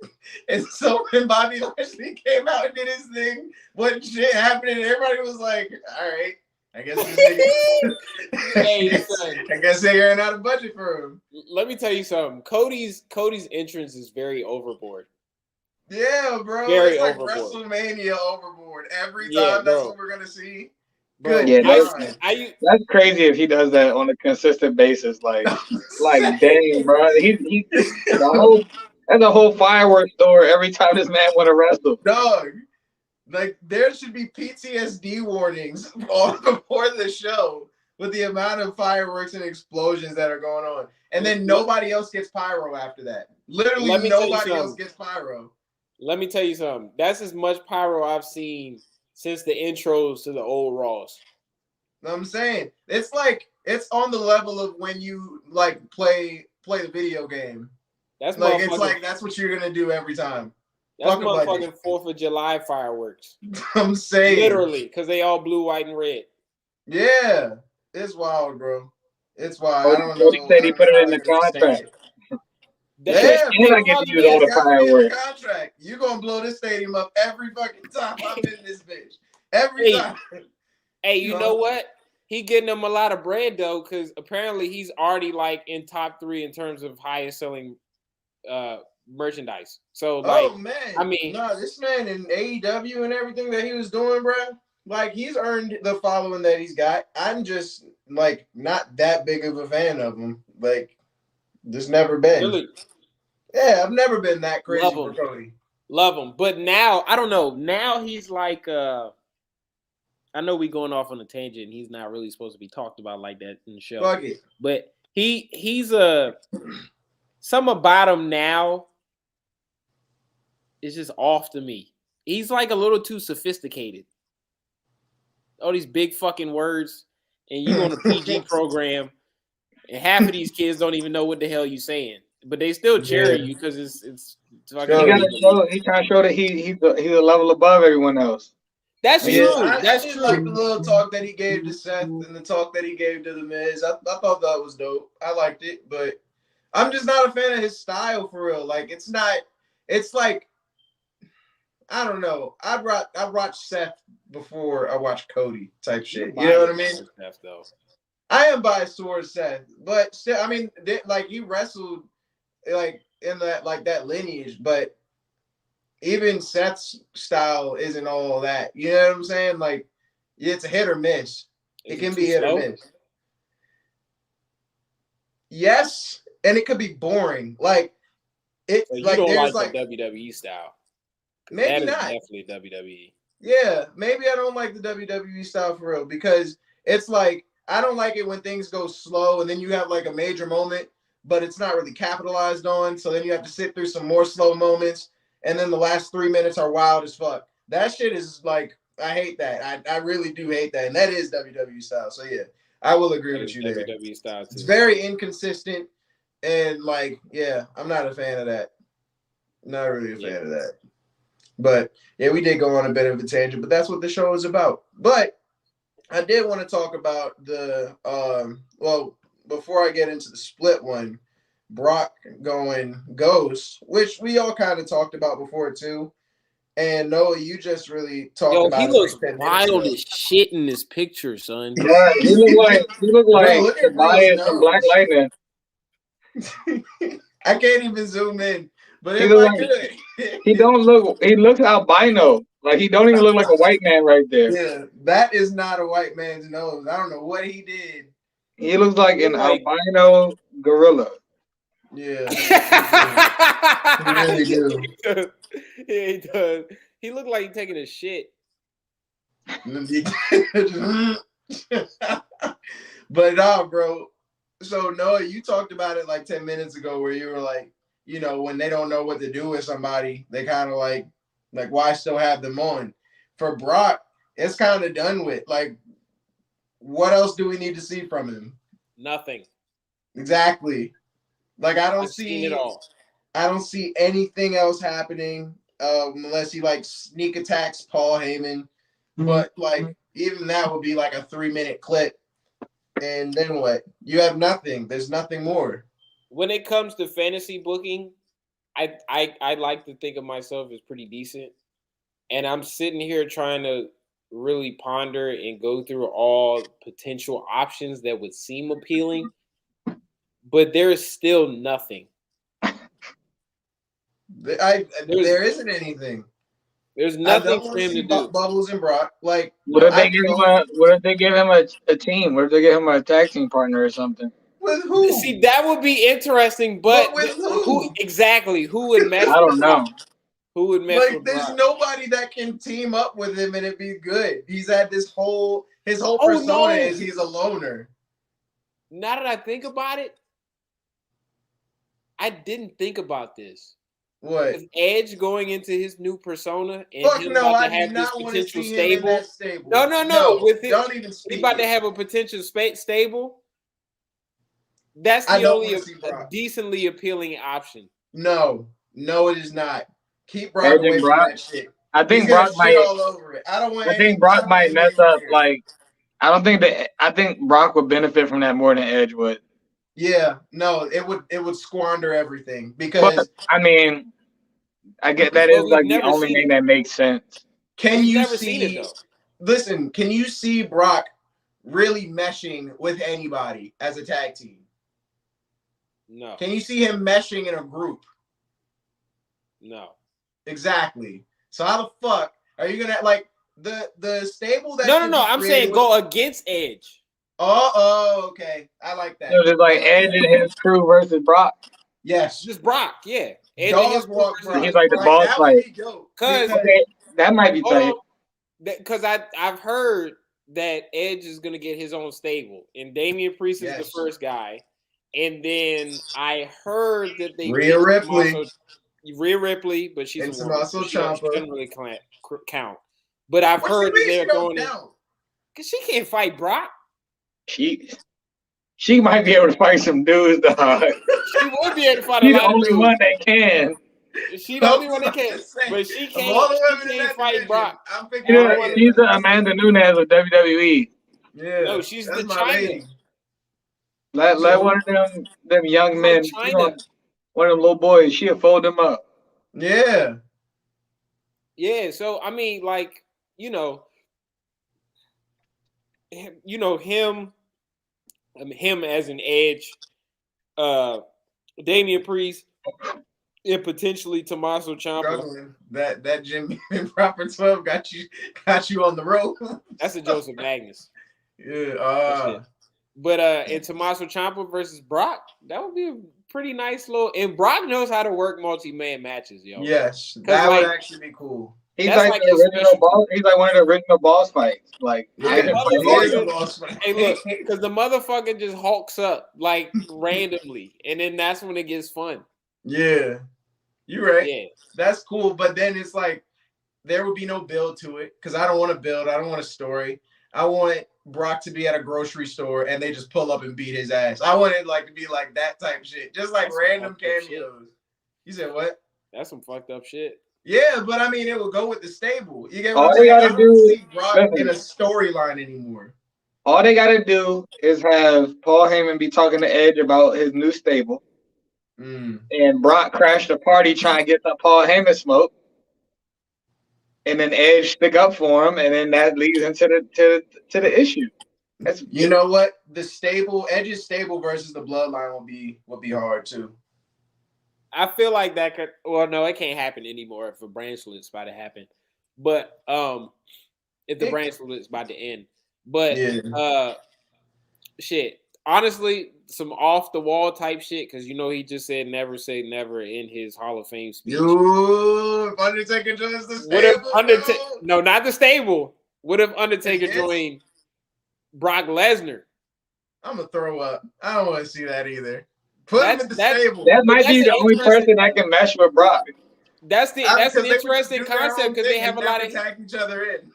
And so when Bobby Lashley came out and did his thing, what shit happened? And everybody was like, all right. I guess I guess they ran out of budget for him. Let me tell you something. Cody's entrance is very overboard. Yeah, bro. Very it's like overboard. WrestleMania overboard. Every time that's what we're gonna see. Bro, yeah, that's crazy if he does that on a consistent basis. Like dang, bro. That's a whole fireworks store every time this man want to wrestle. Dog. Like, there should be PTSD warnings before the show with the amount of fireworks and explosions that are going on. And then nobody else gets pyro after that. Literally nobody else gets pyro. Let me tell you something. That's as much pyro I've seen since the intros to the old Raws. Know what I'm saying? It's like, it's on the level of when you, like, play the video game. That's like, it's like, that's what you're going to do every time. That's motherfucking 4th of July fireworks. I'm saying. Literally, because they all blue, white, and red. Yeah. It's wild, bro. It's wild. I don't know. He said he put it in the contract. Yeah, I get to use all the fireworks. Contract. You're going to blow this stadium up every fucking time I'm in this bitch. Every time. Hey, you know what? He getting them a lot of bread, though, because apparently he's already, like, in top 3 in terms of highest selling merchandise. So, like, man, I mean, this man in AEW and everything that he was doing, bro, like, he's earned the following that he's got. I'm just, like, not that big of a fan of him. Like, just never been. Really? Yeah, I've never been that crazy for Cody. Love him. But now, I don't know. Now he's like, I know we going off on a tangent and he's not really supposed to be talked about like that in the show. Fuck it. But he's some about him now. It's just off to me. He's like a little too sophisticated. All these big fucking words, and you on a PG program, and half of these kids don't even know what the hell you saying, but they still cheering you because it's fucking. He's trying to show that he's a level above everyone else. That's true. That's true. Like the little talk that he gave to Seth and the talk that he gave to the Miz. I thought that was dope. I liked it, but I'm just not a fan of his style for real. Like it's not. It's like. I don't know. I've watched Seth before I watched Cody type shit. You know what I mean? Seth, though. I am biased towards Seth, but still, I mean, like he wrestled like in that lineage, but even Seth's style isn't all that. You know what I'm saying? Like it's a hit or miss. It can be hit or miss. Yes, and it could be boring. Like it. So you like don't there's like the WWE style. Maybe not. Definitely WWE. Yeah, maybe I don't like the WWE style for real because it's like I don't like it when things go slow and then you have like a major moment, but it's not really capitalized on. So then you have to sit through some more slow moments, and then the last 3 minutes are wild as fuck. That shit is like I hate that. I really do hate that, and that is WWE style. So yeah, I will agree with you there. WWE style too. It's very inconsistent, and like yeah, I'm not a fan of that. Not really a fan of that. But yeah, we did go on a bit of a tangent, but that's what the show is about. But I did want to talk about the before I get into the split one, Brock going Ghost, which we all kind of talked about before too. And Noah, you just really talked about. He looks wild as shit in this picture, son. Yeah, he look like Tobias from Black Lightning. I can't even zoom in. But he looks albino. Like he don't even look like a white man right there. Yeah, that is not a white man's nose. I don't know what he did. He looks like an albino gorilla. Yeah. He really do. Yeah, he does. He looked like he's taking a shit. But nah, bro. So Noah, you talked about it like 10 minutes ago where you were like, you know, when they don't know what to do with somebody, they kind of like why still have them on? For Brock, it's kind of done with. Like, what else do we need to see from him? Nothing. Exactly. Like I've seen it all. I don't see anything else happening unless he like sneak attacks Paul Heyman. But like even that would be like a 3-minute clip. And then what? You have nothing. There's nothing more. When it comes to fantasy booking, I like to think of myself as pretty decent. And I'm sitting here trying to really ponder and go through all potential options that would seem appealing. But there is still nothing. There isn't anything. There's nothing for him to do. Bubbles and Brock. Like, what if they give him a team? What if they give him a tag team partner or something? With who? See, that would be interesting, but with who? Exactly? Who would mess? I don't know. Who would mess like, with there's Brock? nobody that can team up with him and it be good. He's had his whole persona is he's a loner. Now that I think about it, I didn't think about this. What? Is Edge going into his new persona and Fuck him no, about to I have do this not want to potential see him in that stable. No. With it, don't even speak. He about to have a potential stable. That's the only decently appealing option. No, it is not. Keep Brock away from that shit. I think Brock might all over it. I think Brock might mess up. Like, I think Brock would benefit from that more than Edge would. Yeah, no, it would squander everything because. But, I mean, I get that is like the only thing that makes sense. Can you never see? Seen it, though. Listen, can you see Brock really meshing with anybody as a tag team? No. Can you see him meshing in a group? No. Exactly. So how the fuck are you gonna like the stable that? No. I'm saying go against Edge. Oh, okay. I like that. So just like Edge and his crew versus Brock. Yes. Just Brock, yeah. Edge Dog walk Brock. He's like the boss fight. Because that might be tight. Because I've heard that Edge is gonna get his own stable, and Damian Priest is the first guy, and then I heard that they Rhea Ripley, but she's a woman. So she doesn't really count. But I've heard that they're going because she can't fight Brock. She might be able to fight some dudes, dog. She would be able to fight She's a lot the only of dudes. one that can. She's the only one that can. But she can't fight Brock. She's the Amanda Nunes of WWE. Yeah. No, she's the China. Let one of them young men, one of them little boys, she'll fold them up. Yeah. Yeah. So I mean, like, him as an Edge, Damian Priest, and potentially Tommaso Ciampa. That Jimmy Proper 12 got you on the road. That's a Joseph Magnus. Yeah. But and Tommaso Ciampa versus Brock, that would be a pretty nice little. And Brock knows how to work multi-man matches, yo. Yes, that would actually be cool. He's like the original boss. He's like one of the original boss fights. Like, hey, look, because the motherfucker just hulks up like randomly, and then that's when it gets fun. Yeah, you're right. Yeah, that's cool. But then it's like there would be no build to it because I don't want to build. I don't want a story. I want Brock to be at a grocery store and they just pull up and beat his ass. I want it to be like that type shit, just like random cameos. You said what? That's some fucked up shit. Yeah, but I mean, it will go with the stable. You get what I'm saying? I don't see Brock in a storyline anymore. All they got to do is have Paul Heyman be talking to Edge about his new stable, and Brock crash the party trying to get the Paul Heyman smoke, and then Edge stick up for him, and then that leads into the issue. You know what? The stable, Edge's stable versus the Bloodline will be hard too. I feel like that could. Well, no, it can't happen anymore if a brand split's about to happen. But if the brand split's about to end, but shit, honestly, some off the wall type shit, because he just said never say never in his Hall of Fame speech. Yo, if Undertaker joins the stable, no, not the stable. What if Undertaker joined Brock Lesnar? I'm gonna throw up. I don't want to see that either. Put him in the stable. That might be the only person that can mesh with Brock. That's an interesting concept because they have a lot of tag each other in.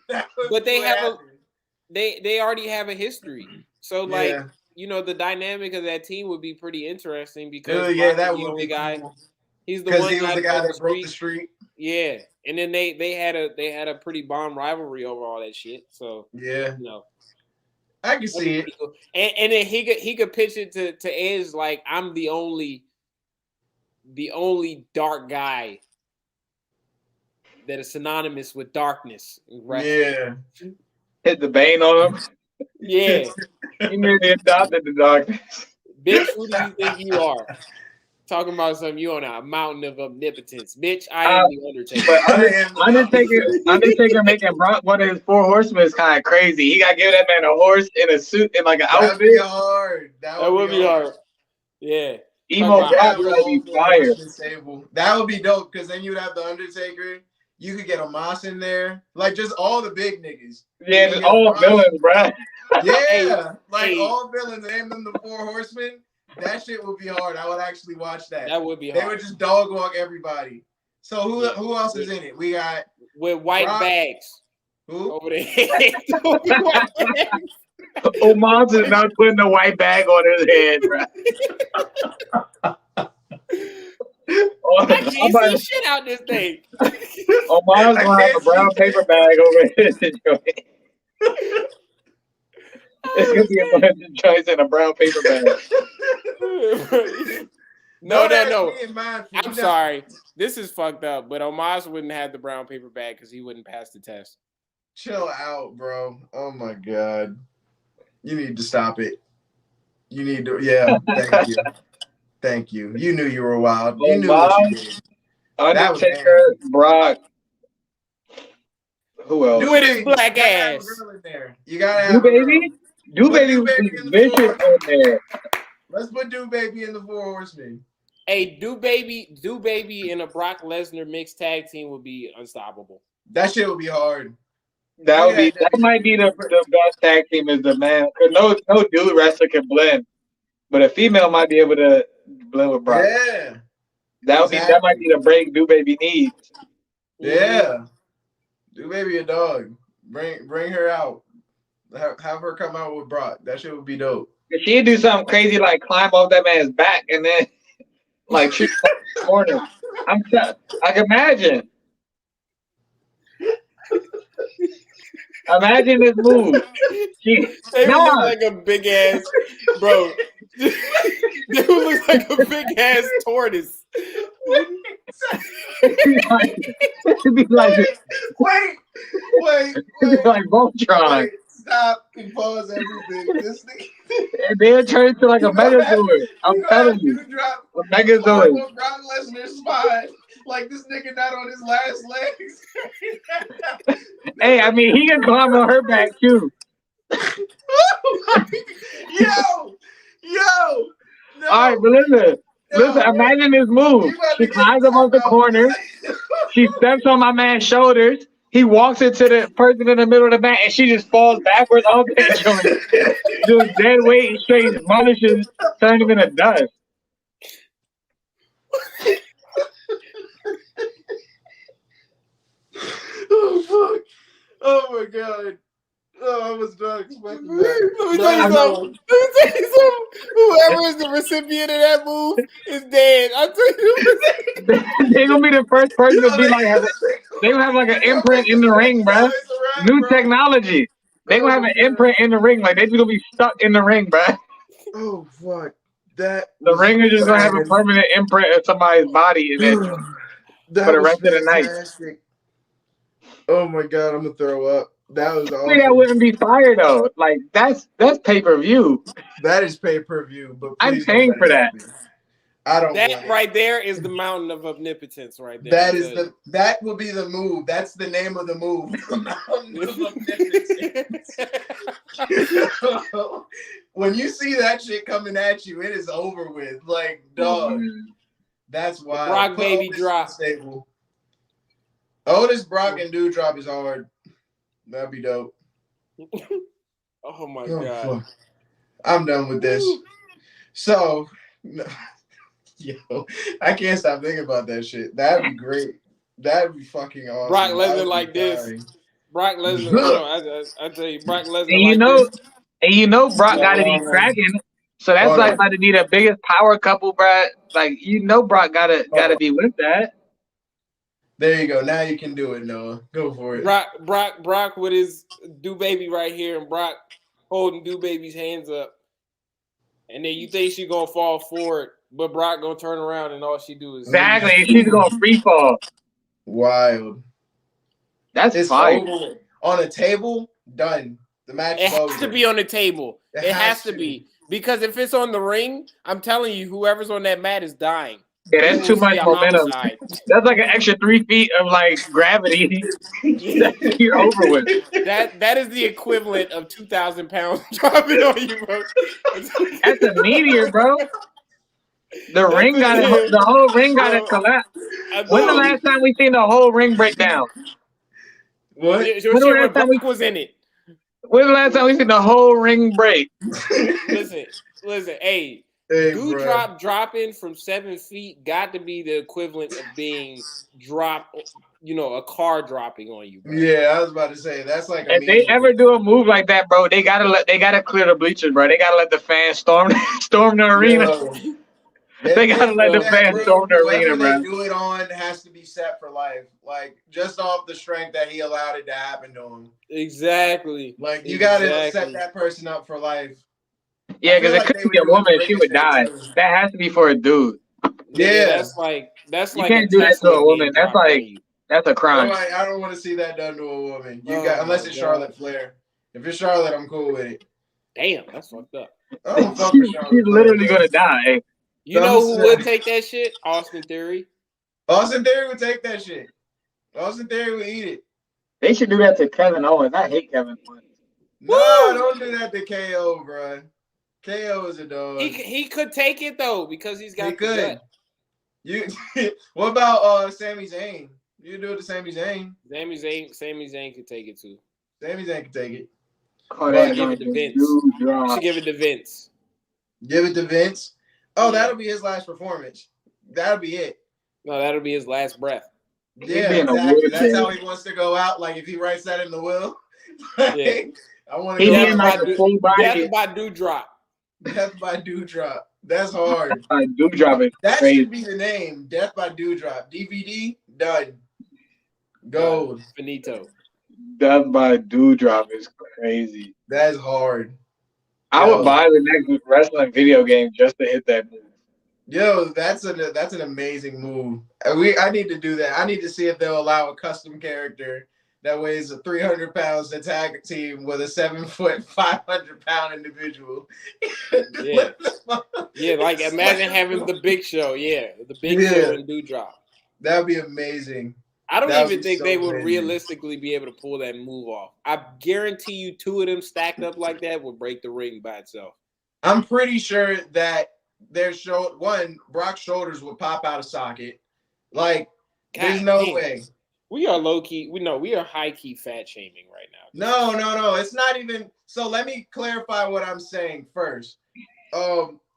But they already have a history. So the dynamic of that team would be pretty interesting because that would be guy. Cool. He's the one he was the guy that broke the streak. Yeah, and then they had a pretty bomb rivalry over all that shit. So I can see it. Cool. And then he could pitch it to Edge like I'm the only dark guy that is synonymous with darkness. Yeah. Hit the Bane on him. Yeah. He nearly adopted the darkness. Bitch, who do you think you are? Talking about something you on a mountain of omnipotence. Bitch, I am the Undertaker. But Undertaker making Brock one of his 4 horsemen is kind of crazy. He got to give that man a horse in a suit and like an outfit. That would be hard. That would be hard. Yeah. Emo Brock would be fire. That would be dope because then you'd have the Undertaker. You could get Omos in there. Like just all the big niggas. Yeah, just all villains, bro. Yeah. All villains, name them the 4 horsemen. That shit would be hard. I would actually watch that. That would be hard. They would just dog walk everybody. So who else is in it? We got with white bags. Who? Over there. Omos is not putting a white bag on his head, bro. I can't see shit out this thing. Omos will have a brown paper bag over his joint. It's gonna be a bunch of joints in a brown paper bag. No. I'm sorry. This is fucked up, but Omos wouldn't have the brown paper bag because he wouldn't pass the test. Chill out, bro. Oh my god. You need to stop it. You need to thank you. Thank you. You knew you were wild. You knew what you did. Undertaker, Brock. Who else? Do it his black ass. You gotta have Baby. Do Baby was vicious on there. Let's put Do Baby in the 4 horsemen. Hey, Do Baby in a Brock Lesnar mixed tag team would be unstoppable. That shit would be hard. That might be the best tag team is the man. Cause no dude wrestler can blend, but a female might be able to blend with Brock. Yeah, that might be the break Do Baby needs. Yeah, Do Baby a dog. Bring her out. Have her come out with Brock. That shit would be dope. She'd do something crazy like climb off that man's back and then like shoot the corner. I can imagine. Imagine this move. They look like a big ass, bro. They look like a big ass tortoise. It'd be like wait. Like Voltron. Stop and pause everything. This thing. And then turn into like a Megazord. I'm telling you. A Megazord. Brock Lesnar's spine. Like this nigga not on his last legs. Hey, I mean, he can climb on her back too. Yo. No. All right, but listen, imagine this move. She climbs up off the corner. She steps on my man's shoulders. He walks into the person in the middle of the mat, and she just falls backwards off that joint. Just dead weight and straight demolishes, turn him into dust. Oh, fuck. Oh, my God. Oh, I was not expecting that. Let me tell you something. Whoever is the recipient of that move is dead. I'll tell you. They're going to be the first person to be like, they will have like an imprint in the ring, bro. New technology. They will have an imprint in the ring. Like, they're going to be stuck in the ring, bro. Oh, fuck. The ring is just going to have a permanent imprint of somebody's body in it for the rest of the night. Oh, my God. I'm going to throw up. That was awesome. That wouldn't be fire though. Like that's pay-per-view. That is pay-per-view, but I'm paying for that. I don't. That right there is the mountain of omnipotence, right there. That will be the move. That's the name of the move. The mountain of omnipotence. when you see that shit coming at you, it is over with. Like, dog, that's wild. Brock baby drop. Otis, Brock, and Doudrop is hard. That'd be dope. Oh my god. Fuck. I'm done with this. So, yo, I can't stop thinking about that shit. That'd be great. That'd be fucking awesome. Brock Lesnar like this. Brock Lesnar. I tell you, Brock Lesnar and like this. And you know Brock got to be cracking. So that's like about to be the biggest power couple, bro. Like Brock gotta be with that. There you go. Now you can do it, Noah. Go for it. Brock with his do baby right here, and Brock holding do baby's hands up, and then you think she's gonna fall forward, but Brock gonna turn around and all she do is exactly. She's gonna free fall. Wild. That's fire. On a table, done. The match. It has to be on the table. It has to be. Because if it's on the ring, I'm telling you, whoever's on that mat is dying. Yeah, that's too much momentum. That's like an extra 3 feet of like gravity. You're over with. That is the equivalent of 2,000 pounds dropping on you, bro. That's a meteor, bro. The whole ring got to collapse. When's the last time we seen the whole ring break down? What? Brock was in it. When's the last time we seen the whole ring break? Listen. Hey, Doudrop dropping from 7 feet got to be the equivalent of being dropped, a car dropping on you, bro. Yeah, I was about to say that's like. If they ever do a move like that, bro, they gotta clear the bleachers, bro. They gotta let the fans storm the arena. They gotta let the fans storm the arena, bro. They do it on has to be set for life, like just off the strength that he allowed it to happen to him. Exactly. Like you gotta set that person up for life. Yeah, because it couldn't be a woman; she would die. That has to be for a dude. Yeah, that's like you can't do that to a woman. That's a crime. I don't want to see that done to a woman. Unless it's Charlotte Flair. If it's Charlotte, I'm cool with it. Damn, that's fucked up. I don't fuck with Charlotte. She's literally gonna die. You know who would take that shit? Austin Theory. Austin Theory would take that shit. Austin Theory would eat it. They should do that to Kevin Owens. I hate Kevin Owens. No, don't do that to KO, bro. KO is a dog. He could take it though because he's got. He could. What about Sami Zayn? You do it to Sami Zayn. Sami Zayn could take it too. Sami Zayn could take it. Give it to Vince. Should give it to Vince. Give it to Vince. Oh, that'll be his last performance. That'll be it. No, that'll be his last breath. Yeah, exactly. That's how he wants to go out. Like if he writes that in the will. Yeah. I want to go out by full body. Death by Doudrop. Death by Doudrop. That's hard. Death by Doudrop is that crazy. Should be the name. Death by Doudrop. DVD done. Gold. Finito. Death by Doudrop is crazy. That's hard. I would buy the next wrestling video game just to hit that move. Yo, that's an amazing move. I need to do that. I need to see if they'll allow a custom character that weighs 300 pounds to tag a team with a 7 foot, 500 pound individual. Yeah, like imagine having the Big Show. Yeah, the Big Show and Doudrop. That'd be amazing. I don't even think they would realistically be able to pull that move off. I guarantee you 2 of them stacked up like that would break the ring by itself. I'm pretty sure that Brock's shoulders would pop out of socket. Like, there's no way. We are low key. We are high key fat shaming right now. No. It's not even. So let me clarify what I'm saying first.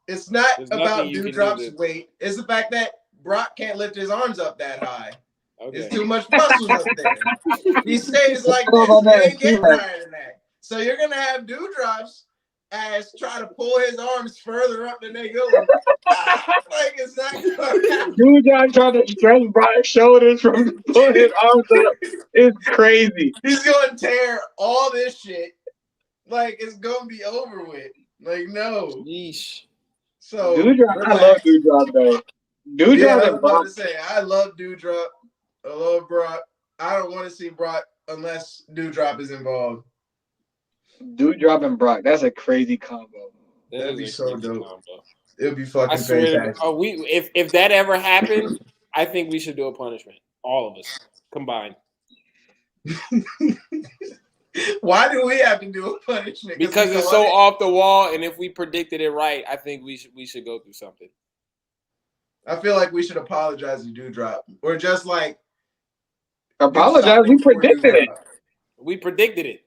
It's not about Doudrop's weight. It's the fact that Brock can't lift his arms up that high. Okay. It's too much muscles up there. He stays like this. He ain't getting higher than that. So you're gonna have Doudrop's ass try to pull his arms further up than they go. Like it's not gonna happen. Doudrop trying to stretch Brock's shoulders from pulling his arms up. It's crazy. He's gonna tear all this shit. Like it's gonna be over with. Like no. Yeesh. So Doudrop, I love Doudrop though. I was about to say I love Doudrop. I love Brock. I don't want to see Brock unless Doudrop is involved. Doudrop and Brock, that's a crazy combo. That'd be so dope. It would be fucking fantastic. If that ever happened, I think we should do a punishment. All of us combined. Why do we have to do a punishment? Because it's so off the wall, and if we predicted it right, I think we should go through something. I feel like we should apologize to Doudrop, or just like apologize. We predicted it. We predicted it.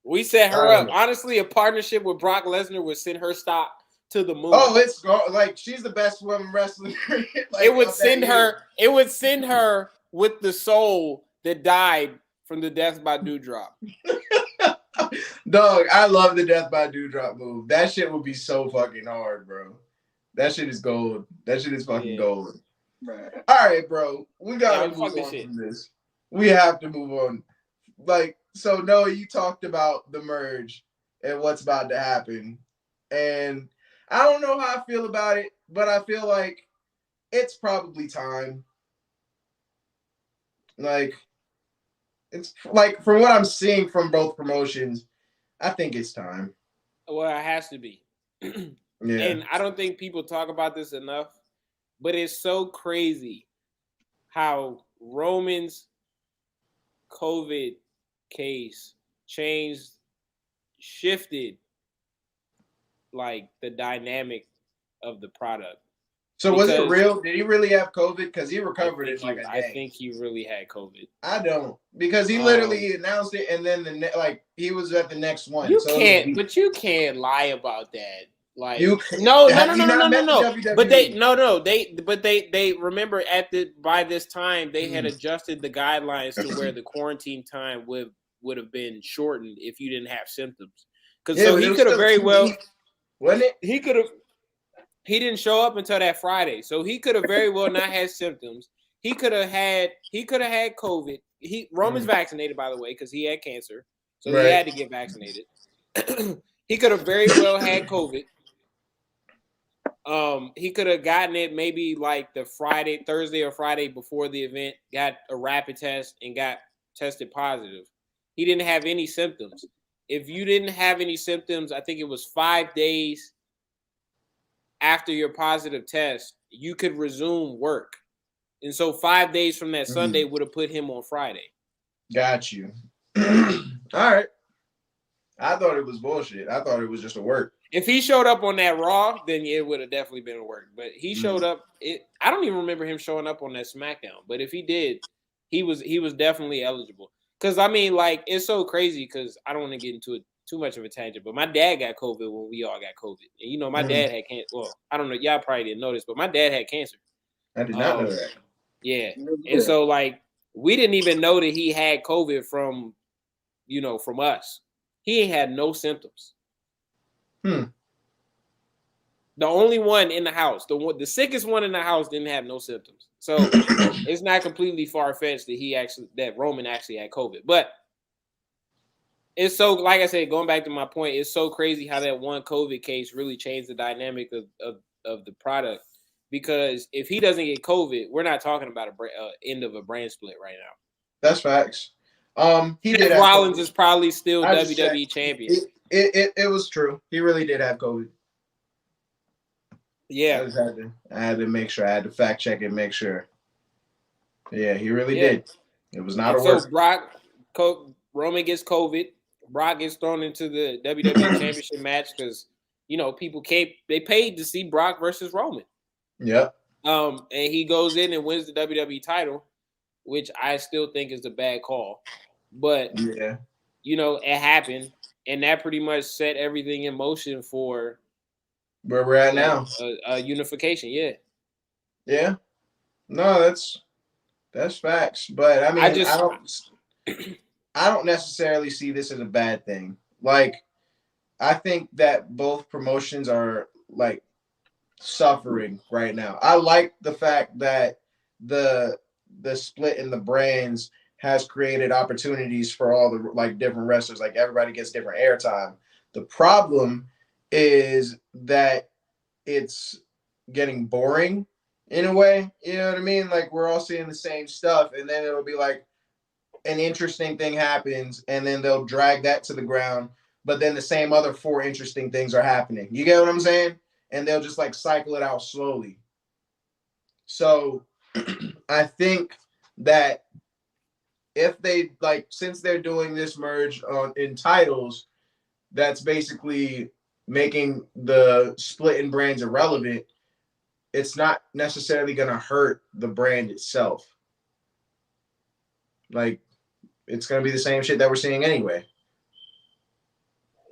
We set her up. Honestly, a partnership with Brock Lesnar would send her stock to the moon. Oh, it's like she's the best woman wrestler. Like, it would send her. It would send her with the soul that died from the death by Doudrop. Dog, I love the death by Doudrop move. That shit would be so fucking hard, bro. That shit is gold. That shit is fucking gold. Right. All right, bro. We gotta move on from this. We have to move on. Like, so Noah, you talked about the merge and what's about to happen. And I don't know how I feel about it, but I feel like it's probably time. Like, it's like from what I'm seeing from both promotions, I think it's time. Well, it has to be. Yeah. And I don't think people talk about this enough, but it's so crazy how Roman's COVID case shifted like the dynamic of the product. So was it real? Did he really have COVID? Because he recovered in like a day. I think he really had COVID. I don't, because he literally announced it, and then he was at the next one. You can't lie about that. Like no. But they remember by this time they had adjusted the guidelines to where the quarantine time would have been shortened if you didn't have symptoms. Because he could have very well, wasn't it? He could have. He didn't show up until that Friday, so he could have very well not had symptoms. He could have had COVID. Roman's vaccinated, by the way, because he had cancer, so he had to get vaccinated. He could have very well had COVID. He could have gotten it maybe like the Thursday or Friday before the event, got a rapid test and got tested positive. He didn't have any symptoms. If you didn't have any symptoms, I think it was 5 days after your positive test, you could resume work. And so 5 days from that Sunday would have put him on Friday. Got you. All right. I thought it was bullshit. I thought it was just a work. If he showed up on that Raw, then it would have definitely been a work. But he showed up. I don't even remember him showing up on that SmackDown. But if he did, he was definitely eligible. Because, I mean, like, it's so crazy because I don't want to get into it too much of a tangent. But my dad got COVID when we all got COVID. And, you know, my dad had cancer. Well, I don't know. Y'all probably didn't know this, but my dad had cancer. I did not know that. Yeah. And so, like, we didn't even know that he had COVID from us. He ain't had no symptoms. The only one in the house, the sickest one in the house, didn't have no symptoms. So it's not completely far-fetched that Roman actually had COVID. But it's so, like I said, going back to my point, it's so crazy how that one COVID case really changed the dynamic of the product. Because if he doesn't get COVID, we're not talking about end of a brand split right now. That's facts. Seth Rollins is probably still WWE champion. It was true. He really did have COVID. Yeah. I had to make sure. I had to fact check and make sure. Yeah, he really did. It was not a work. So Roman gets COVID. Brock gets thrown into the WWE Championship match because, people they paid to see Brock versus Roman. Yep. And he goes in and wins the WWE title, which I still think is a bad call. But, yeah, it happened. And that pretty much set everything in motion for where we're at now. Unification, yeah. Yeah. No, that's facts. But I mean, I don't necessarily see this as a bad thing. Like, I think that both promotions are like suffering right now. I like the fact that the split in the brands has created opportunities for all the like different wrestlers. Like everybody gets different airtime. The problem is that it's getting boring in a way. You know what I mean? Like we're all seeing the same stuff, and then it'll be like an interesting thing happens, and then they'll drag that to the ground. But then the same other 4 interesting things are happening. You get what I'm saying? And they'll just like cycle it out slowly. So I think that if they like, since they're doing this merge in titles, that's basically making the split in brands irrelevant. It's not necessarily going to hurt the brand itself. Like, it's going to be the same shit that we're seeing anyway.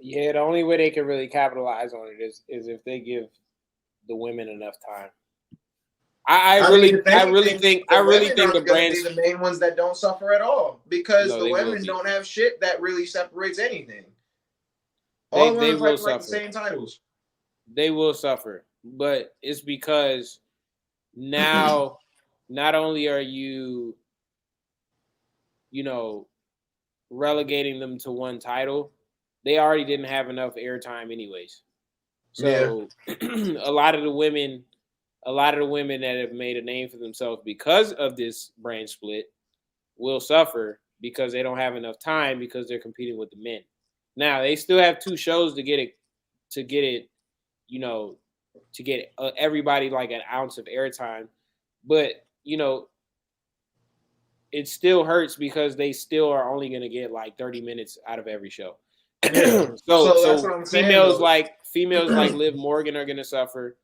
Yeah, the only way they can really capitalize on it is if they give the women enough time. I really think the brands be the main ones that don't suffer at all, because No, the women don't have shit that really separates anything. All they women will fight like suffer. the same titles. They will suffer, but it's because now not only are you relegating them to one title, they already didn't have enough airtime anyways. So a lot of the women that have made a name for themselves because of this brand split will suffer because they don't have enough time because they're competing with the men. Now they still have 2 shows to get everybody like an ounce of airtime, but it still hurts because they still are only going to get like 30 minutes out of every show. Yeah. So that's what I'm saying, females like Liv Morgan are going to suffer.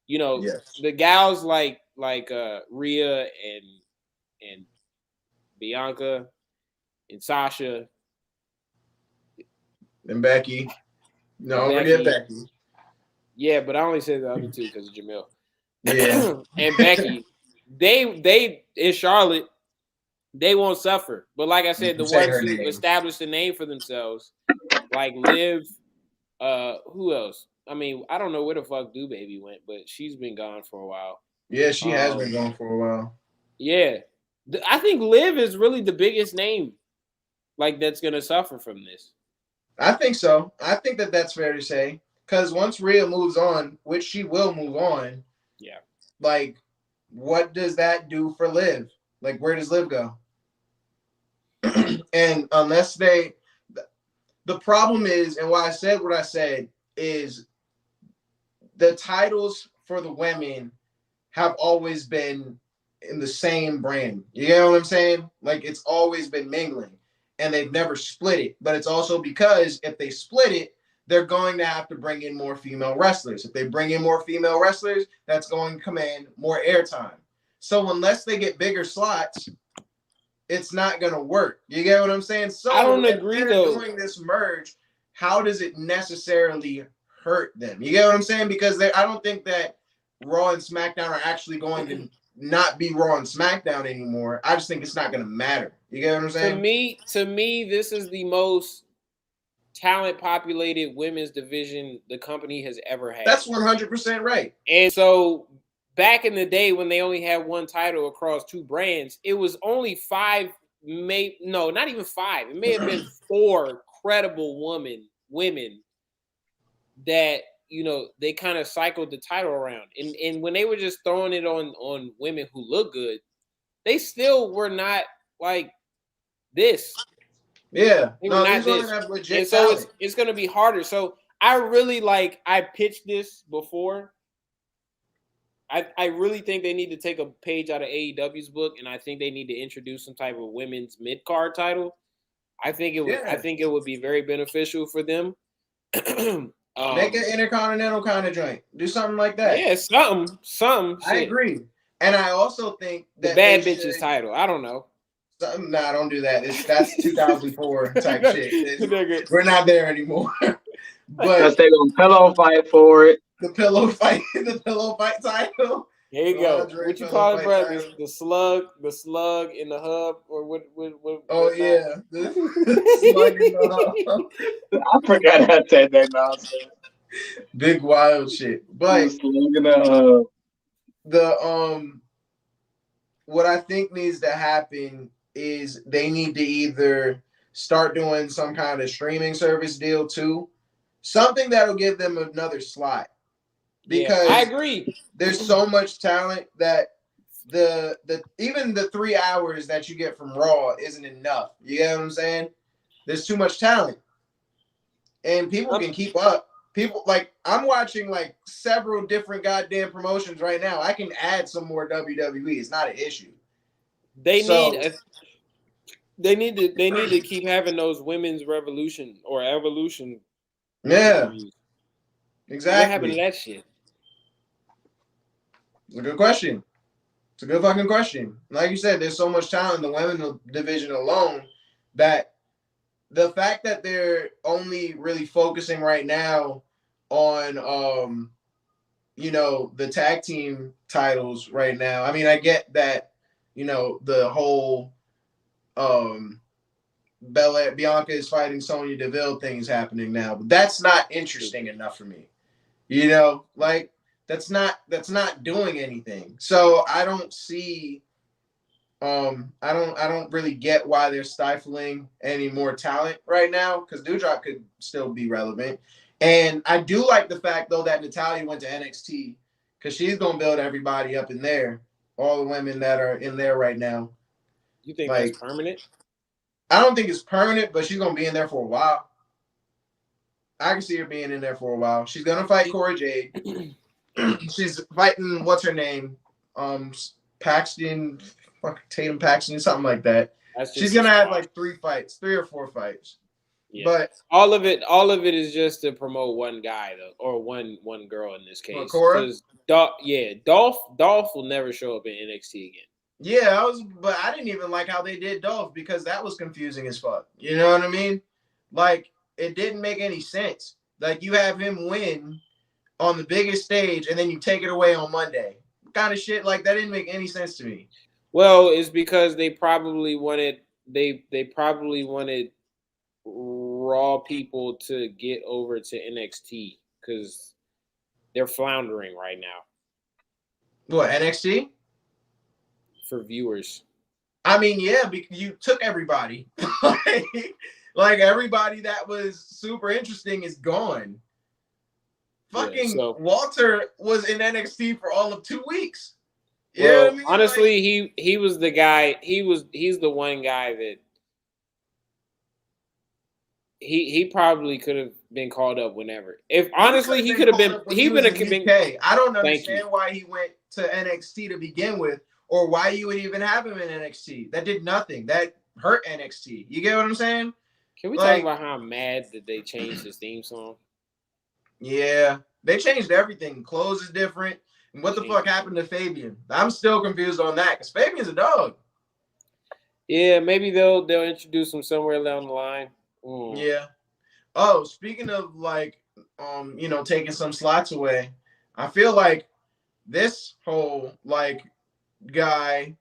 Yes. The gals like Rhea and Bianca and Sasha and Becky. No, forget Becky. Yeah, but I only said the other 2 because of Jamil. Yeah. And Becky, they in Charlotte, they won't suffer. But like I said, the ones who established a name for themselves, like Liv, who else? I mean, I don't know where the fuck Do Baby went, but she's been gone for a while. Yeah, she has been gone for a while. Yeah. I think Liv is really the biggest name that's going to suffer from this. I think so. I think that's fair to say. Because once Rhea moves on, which she will move on, like, what does that do for Liv? Like, where does Liv go? And unless the problem is, and why I said what I said, is the titles for the women have always been in the same brand. You know what I'm saying? Like, it's always been mingling, and they've never split it. But it's also because if they split it, they're going to have to bring in more female wrestlers. If they bring in more female wrestlers, that's going to command more airtime. So unless they get bigger slots, it's not going to work. You get what I'm saying? So I don't agree, though. Doing this merge, how does it necessarily hurt them? You get what I'm saying? Because I don't think that Raw and SmackDown are actually going to not be Raw and SmackDown anymore. I just think it's not going to matter. You get what I'm saying? To me, this is the most talent-populated women's division the company has ever had. That's 100% right. And so back in the day when they only had one title across 2 brands, it was only 5, not even 5. It may have been 4 credible women that, they kind of cycled the title around. And when they were just throwing it on women who look good, they still were not like this. Yeah. They were not this. Have legit and so talent. it's going to be harder. So I really I pitched this before. I really think they need to take a page out of AEW's book, and I think they need to introduce some type of women's mid-card title. I think it would be very beneficial for them. Make an intercontinental kind of joint. Do something like that. Yeah, something. I agree. And I also think that the bad bitches title. I don't know. Nah, don't do that. That's 2004 type shit. We're not there anymore. But they're gonna pillow fight for it. The pillow fight title. There you go. What you call it, bro? The slug in the hub, or what? Oh yeah, the slug in the hub. I forgot I said that nonsense. Big wild shit. But what I think needs to happen is they need to either start doing some kind of streaming service deal too, something that'll give them another slot. Because I agree. There's so much talent that even the 3 hours that you get from Raw isn't enough. You get what I'm saying? There's too much talent, and people can keep up. People I'm watching several different goddamn promotions right now. I can add some more WWE. It's not an issue. They need to keep having those women's revolution or evolution. Yeah, interviews. exactly. What happened to that shit? It's a good question. It's a good fucking question. Like you said, there's so much talent in the women's division alone that the fact that they're only really focusing right now on the tag team titles right now. I mean, I get that, the whole Bianca is fighting Sonya Deville thing is happening now, but that's not interesting enough for me. Like that's not doing anything. So I don't see I don't really get why they're stifling any more talent right now, because Doudrop could still be relevant. And I do like the fact though that Natalya went to NXT, because she's gonna build everybody up in there, all the women that are in there right now. You think that's permanent? I don't think it's permanent, but she's gonna be in there for a while. I can see her being in there for a while. She's gonna fight Cora Jade. She's fighting what's her name, Paxton, Tatum Paxton, something like that. She's gonna have like 3 or 4 fights. Yeah. But all of it is just to promote one guy though, or one girl in this case. Cora? Dolph will never show up in NXT again. Yeah, but I didn't even like how they did Dolph, because that was confusing as fuck. You know what I mean? Like, it didn't make any sense. Like, you have him win on the biggest stage and then you take it away on Monday. Kind of shit, like, that didn't make any sense to me. Well, it's because they probably wanted Raw people to get over to NXT because they're floundering right now. What, NXT? For viewers. I mean, yeah, because you took everybody. like everybody that was super interesting is gone. Fucking Walter was in NXT for all of 2 weeks. You know what I mean? Honestly, he was the guy. He's the one guy that he probably could have been called up whenever. If honestly, he could have been. He would have been. I don't understand why he went to NXT to begin with, or why you would even have him in NXT. That did nothing. That hurt NXT. You get what I'm saying? Can we talk about how I'm mad that they changed his theme song? Yeah, they changed everything. Clothes is different. And what the fuck happened to Fabian? I'm still confused on that, because Fabian's a dog. Yeah, maybe they'll introduce him somewhere down the line. Yeah. Oh, speaking of like, taking some slots away, I feel like this whole like guy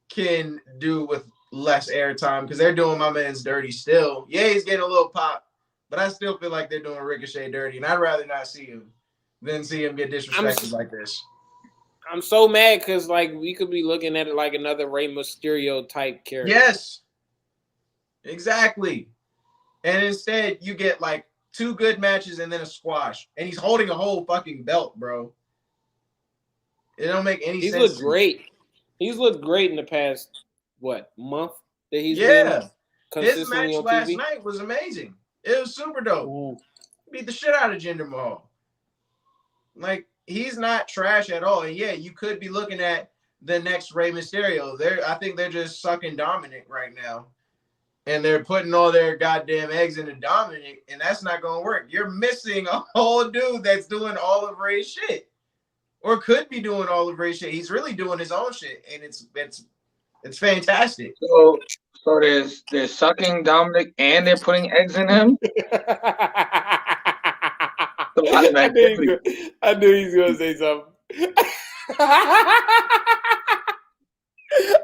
can do with less airtime, because they're doing my man's dirty still. Yeah, he's getting a little pop, but I still feel like they're doing Ricochet dirty, and I'd rather not see him than see him get disrespected like this. I'm so mad because like we could be looking at it like another Rey Mysterio type character. Yes, exactly. And instead, you get like 2 good matches and then a squash, and he's holding a whole fucking belt, bro. It don't make any sense. He's looked great. He's looked great in the past month that he's been consistently his match on last TV? night was amazing. It was super dope. Ooh. Beat the shit out of Jinder Mahal. Like, he's not trash at all. And yeah, you could be looking at the next Rey Mysterio. I think they're just sucking Dominic right now. And they're putting all their goddamn eggs into Dominic, and that's not gonna work. You're missing a whole dude that's doing all of Rey's shit. Or could be doing all of Rey's shit. He's really doing his own shit, and it's fantastic. So they're sucking Dominic and they're putting eggs in him. I knew he was gonna say something.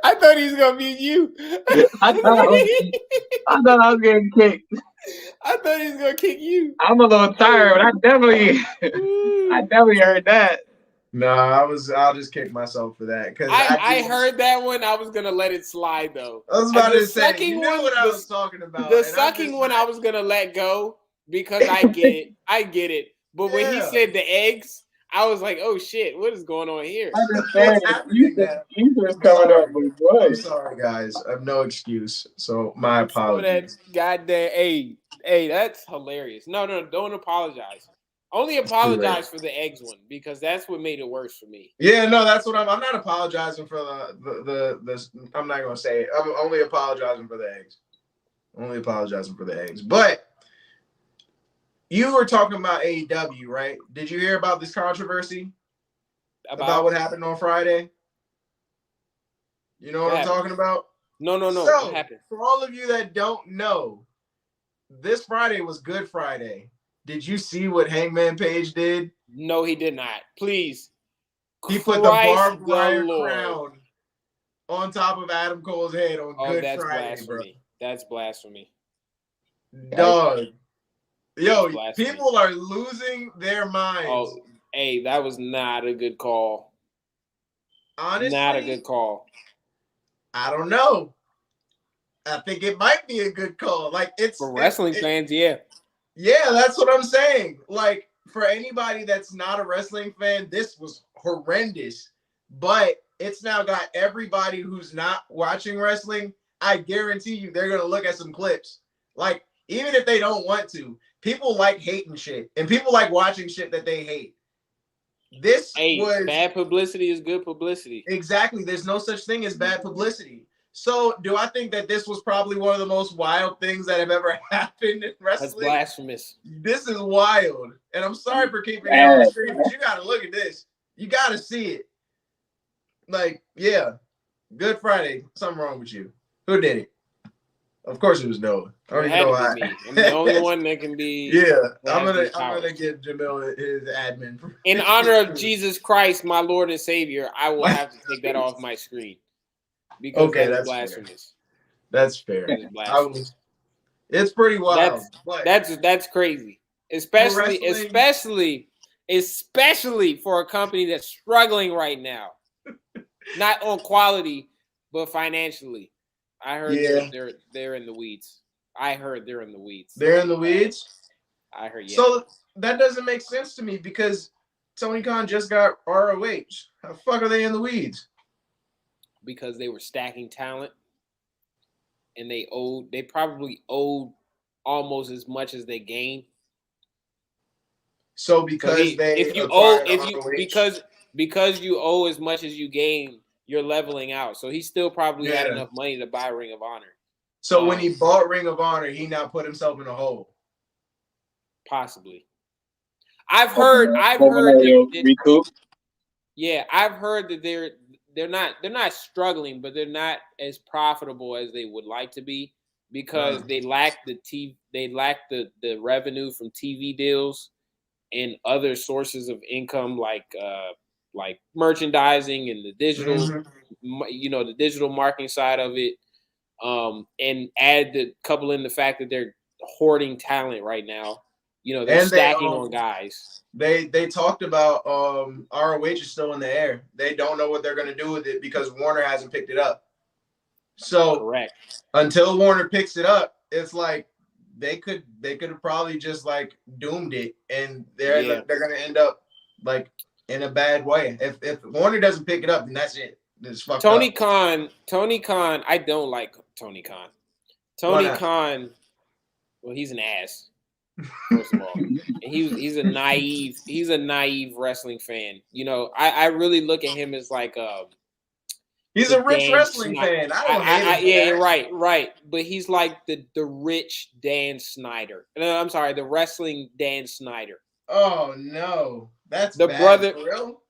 I thought he was gonna be you. I thought I was getting kicked. I thought he was gonna kick you. I'm a little tired, but I definitely heard that. No, I'll just kick myself for that, because I heard that one. I was gonna let it slide though. I was about to say, you knew what I was talking about. The sucking one I was gonna let go because I get it. But when he said the eggs, I was like, oh shit, what is going on here? I understand. You just coming up with what? I'm sorry, guys. I have no excuse. So my apologies. That goddamn hey, that's hilarious. No, don't apologize. Only apologize for the eggs one because that's what made it worse for me. Yeah, no, that's what I'm not apologizing for the I'm not gonna say it. I'm only apologizing for the eggs. Only apologizing for the eggs. But you were talking about AEW, right? Did you hear about this controversy about what happened on Friday? You know what I'm talking about? No. So, what happened? For all of you that don't know, this Friday was Good Friday. Did you see what Hangman Page did? No, he did not. Please. He put the barbed wire crown on top of Adam Cole's head on Good that's Friday, blasphemy. bro. That's blasphemy. Dog. Yo, people are losing their minds. Oh, hey, that was not a good call. Honestly, not a good call. I don't know. I think it might be a good call. Like for wrestling fans, yeah. Yeah, that's what I'm saying. Like for anybody that's not a wrestling fan, this was horrendous. But it's now got everybody who's not watching wrestling. I guarantee you they're going to look at some clips. Like even if they don't want to, people like hating shit and people like watching shit that they hate. This was bad publicity is good publicity. Exactly. There's no such thing as bad publicity. So do I think that this was probably one of the most wild things that have ever happened in wrestling? That's blasphemous. This is wild. And I'm sorry for keeping it on the screen, but you got to look at this. You got to see it. Like, yeah, Good Friday. Something wrong with you. Who did it? Of course it was Noah. It had to be me. I'm the only one that can be. Yeah, I'm gonna give Jamil his admin. In honor of Jesus Christ, my Lord and Savior, I will have to take that off my screen because that's blasphemous. Fair. That's fair. It's pretty wild. That's crazy, especially for a company that's struggling right now, not on quality but financially. I heard they're in the weeds. I heard they're in the weeds. They're in the weeds? I heard, yeah. So that doesn't make sense to me because Tony Khan just got ROH. How the fuck are they in the weeds? Because they were stacking talent and they probably owed almost as much as they gained. So because because you owe as much as you gain, you're leveling out. So he still probably had enough money to buy Ring of Honor. So when he bought Ring of Honor, he now put himself in a hole. Possibly. I've heard that they're not struggling, but they're not as profitable as they would like to be because they lack the revenue from TV deals and other sources of income like merchandising and the digital, the digital marketing side of it, and couple in the fact that they're hoarding talent right now. They're stacking on guys. They talked about ROH is still in the air. They don't know what they're going to do with it because Warner hasn't picked it up. So correct. Until Warner picks it up, it's like they could have probably just like doomed it, and they're going to end up like in a bad way. If Warner doesn't pick it up, then that's it. It's fucked Tony up. Khan, I don't like Tony Khan. Tony Khan, well, he's an ass. First of all, and he's a naive wrestling fan. I really look at him as like he's a rich wrestling fan. I don't hate him. Right. But he's like the rich Dan Snyder. No, I'm sorry, the wrestling Dan Snyder. Oh no, that's the bad, brother. For real?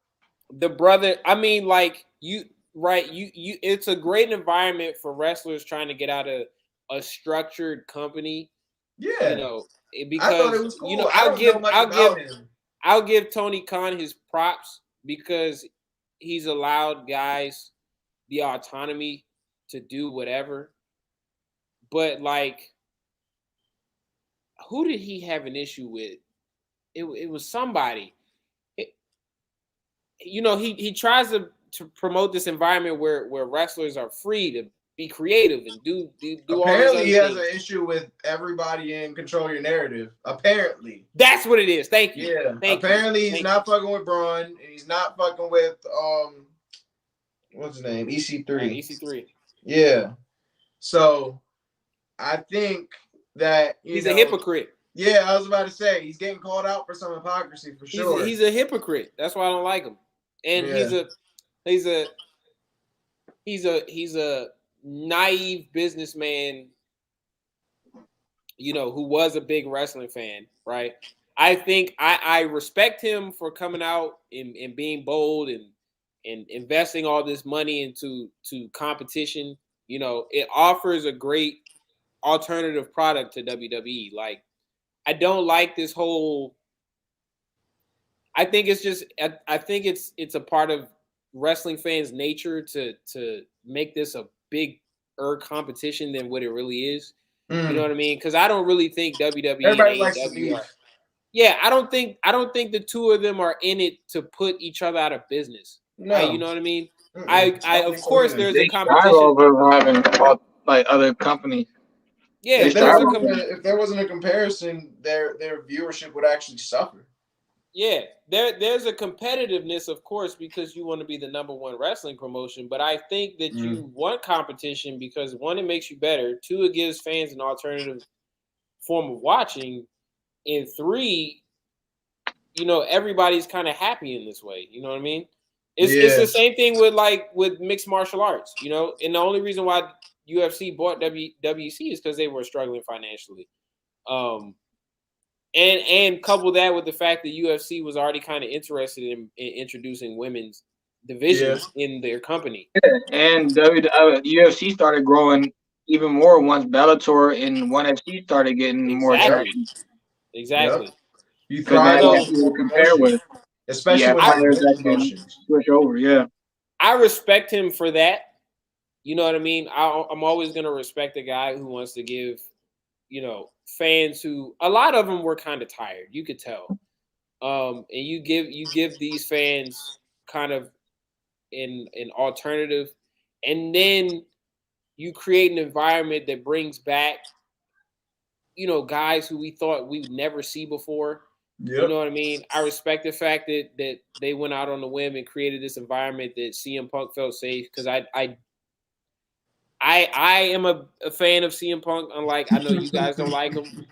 The brother. I mean, like you. Right, you. It's a great environment for wrestlers trying to get out of a structured company. Yeah, because I thought it was cool. I'll give Tony Khan his props because he's allowed guys the autonomy to do whatever. But like, who did he have an issue with? It was somebody. He tries to promote this environment where wrestlers are free to be creative and do apparently he has an issue with everybody in Control Your Narrative. Apparently. That's what it is. Thank you. Yeah. Apparently he's not fucking with Braun and he's not fucking with what's his name? EC3. EC3. Yeah. So I think that he's a hypocrite. Yeah, I was about to say he's getting called out for some hypocrisy for sure. He's a hypocrite. That's why I don't like him. And he's a naive businessman, who was a big wrestling fan, right? I think I respect him for coming out and being bold and investing all this money into competition. It offers a great alternative product to WWE. Like, I don't like this whole. I think it's just. I think it's a part of wrestling fans' nature to make this a bigger competition than what it really is. You know what I mean? Because I don't really think WWE Everybody and likes the AEW beef. Yeah, I don't think the two of them are in it to put each other out of business. No. You know what I mean? Mm-mm. I of course there's They a strive competition. over having other companies. Yeah, If there wasn't a comparison, their viewership would actually suffer. Yeah, there's a competitiveness, of course, because you want to be the number one wrestling promotion. But I think that you want competition because, one, it makes you better. Two, it gives fans an alternative form of watching. And three, everybody's kind of happy in this way. You know what I mean? It's the same thing with mixed martial arts, and the only reason why UFC bought WC is because they were struggling financially. And couple that with the fact that UFC was already kind of interested in introducing women's divisions in their company. And UFC started growing even more once Bellator and ONE FC started getting more traction. Exactly. Yep. You Because thrive now on you have people to compare with. especially with players that can promotions. switch over. Yeah. I respect him for that. You know what I mean? I'm always going to respect a guy who wants to give, fans who, a lot of them were kind of tired. You could tell. And you give these fans kind of an alternative, and then you create an environment that brings back, guys who we thought we would never see before. Yep. You know what I mean? I respect the fact that they went out on a whim and created this environment that CM Punk felt safe, because I am a fan of CM Punk. Unlike, I know you guys don't like him.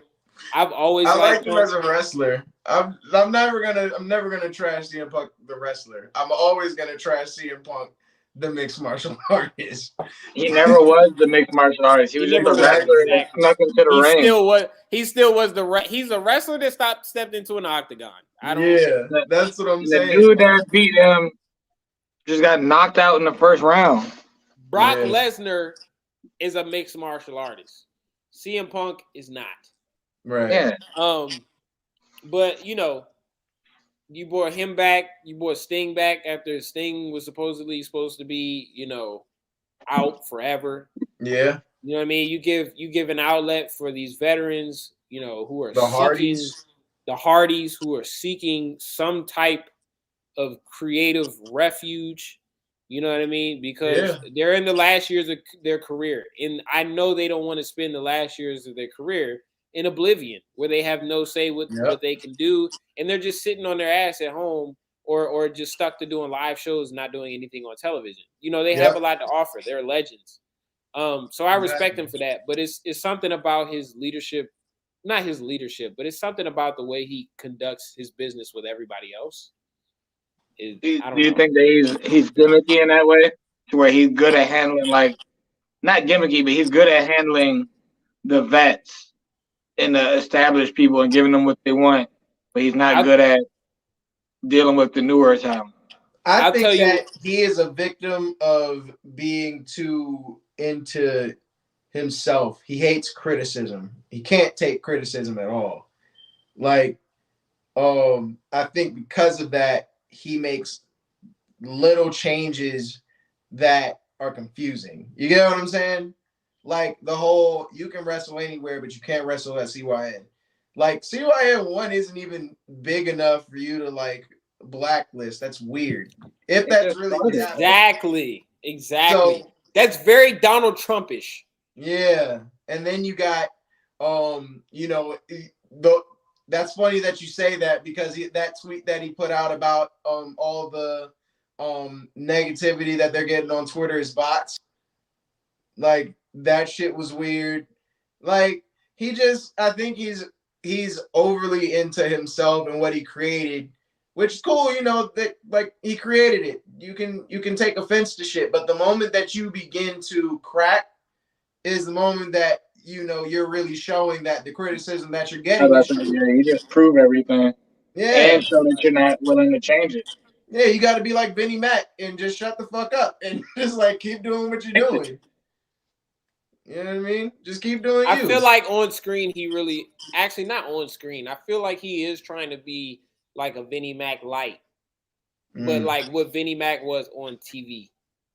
I've always liked him as a wrestler. I'm never gonna trash CM Punk the wrestler. I'm always gonna trash CM Punk the mixed martial artist. He never was the mixed martial artist. He was just a wrestler that snuck into the ring. He still was he's a wrestler that stepped into an octagon. That's what I'm saying. The dude that beat him just got knocked out in the first round. Brock Lesnar is a mixed martial artist. CM Punk is not. Right. Yeah. But you brought him back. You brought Sting back after Sting was supposed to be, out forever. Yeah. You know what I mean? You give an outlet for these veterans, who are the Hardys who are seeking some type of creative refuge. You know what I mean? Because they're in the last years of their career. And I know they don't want to spend the last years of their career in oblivion, where they have no say with what they can do. And they're just sitting on their ass at home or just stuck to doing live shows, not doing anything on television. They have a lot to offer. They're legends. So I respect him for that. But it's something about his leadership, not his leadership, but it's something about the way he conducts his business with everybody else. Do you think that he's gimmicky in that way, to where he's good at handling, not gimmicky, but he's good at handling the vets and the established people and giving them what they want, but he's not good at dealing with the newer talent? I think that he is a victim of being too into himself. He hates criticism. He can't take criticism at all. I think because of that, he makes little changes that are confusing. You get what I'm saying? Like the whole, you can wrestle anywhere, but you can't wrestle at CYN. CYN 1 isn't even big enough for you to blacklist. That's weird. If that's really exactly. So, that's very Donald Trumpish. Yeah. And then you got that's funny that you say that, because that tweet that he put out about all the negativity that they're getting on Twitter is bots. That shit was weird. I think he's overly into himself and what he created, which is cool, you know, that like he created it. You can take offense to shit, but the moment that you begin to crack is the moment that you know you're really showing that the criticism that you're getting is true. Yeah, you just prove everything and show that you're not willing to change it. Yeah, you got to be like Vinnie Mac and just shut the fuck up and just like keep doing what you're doing. You know what I mean? Just keep doing I feel like on screen he really, actually not on screen. I feel like he is trying to be like a Vinnie Mac light, but like what Vinnie Mac was on TV.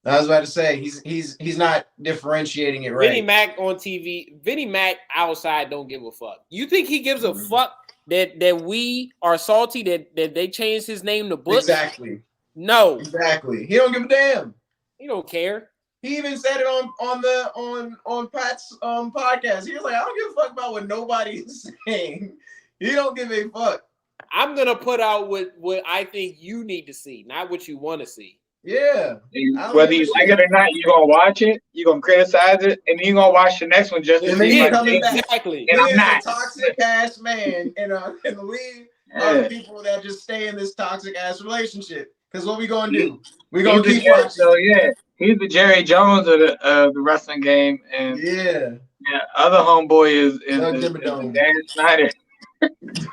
I was about to say he's not differentiating it right. Vinnie Mac on TV, Vinnie Mac outside don't give a fuck. You think he gives a fuck that we are salty that they changed his name to Butch? Exactly. No. Exactly. He don't give a damn. He don't care. He even said it on Pat's podcast. He was like, I don't give a fuck about what nobody is saying. He don't give a fuck. I'm gonna put out what I think you need to see, not what you want to see. Yeah. Whether you like it or not, you're gonna watch it, you're gonna criticize it, and then you're gonna watch the next one just to see like exactly. And I'm not a toxic ass man in the league are the people that just stay in this toxic ass relationship. Because what we gonna do? We gonna keep watching. So yeah, he's the Jerry Jones of the wrestling game, and other homeboy is Dan Snyder.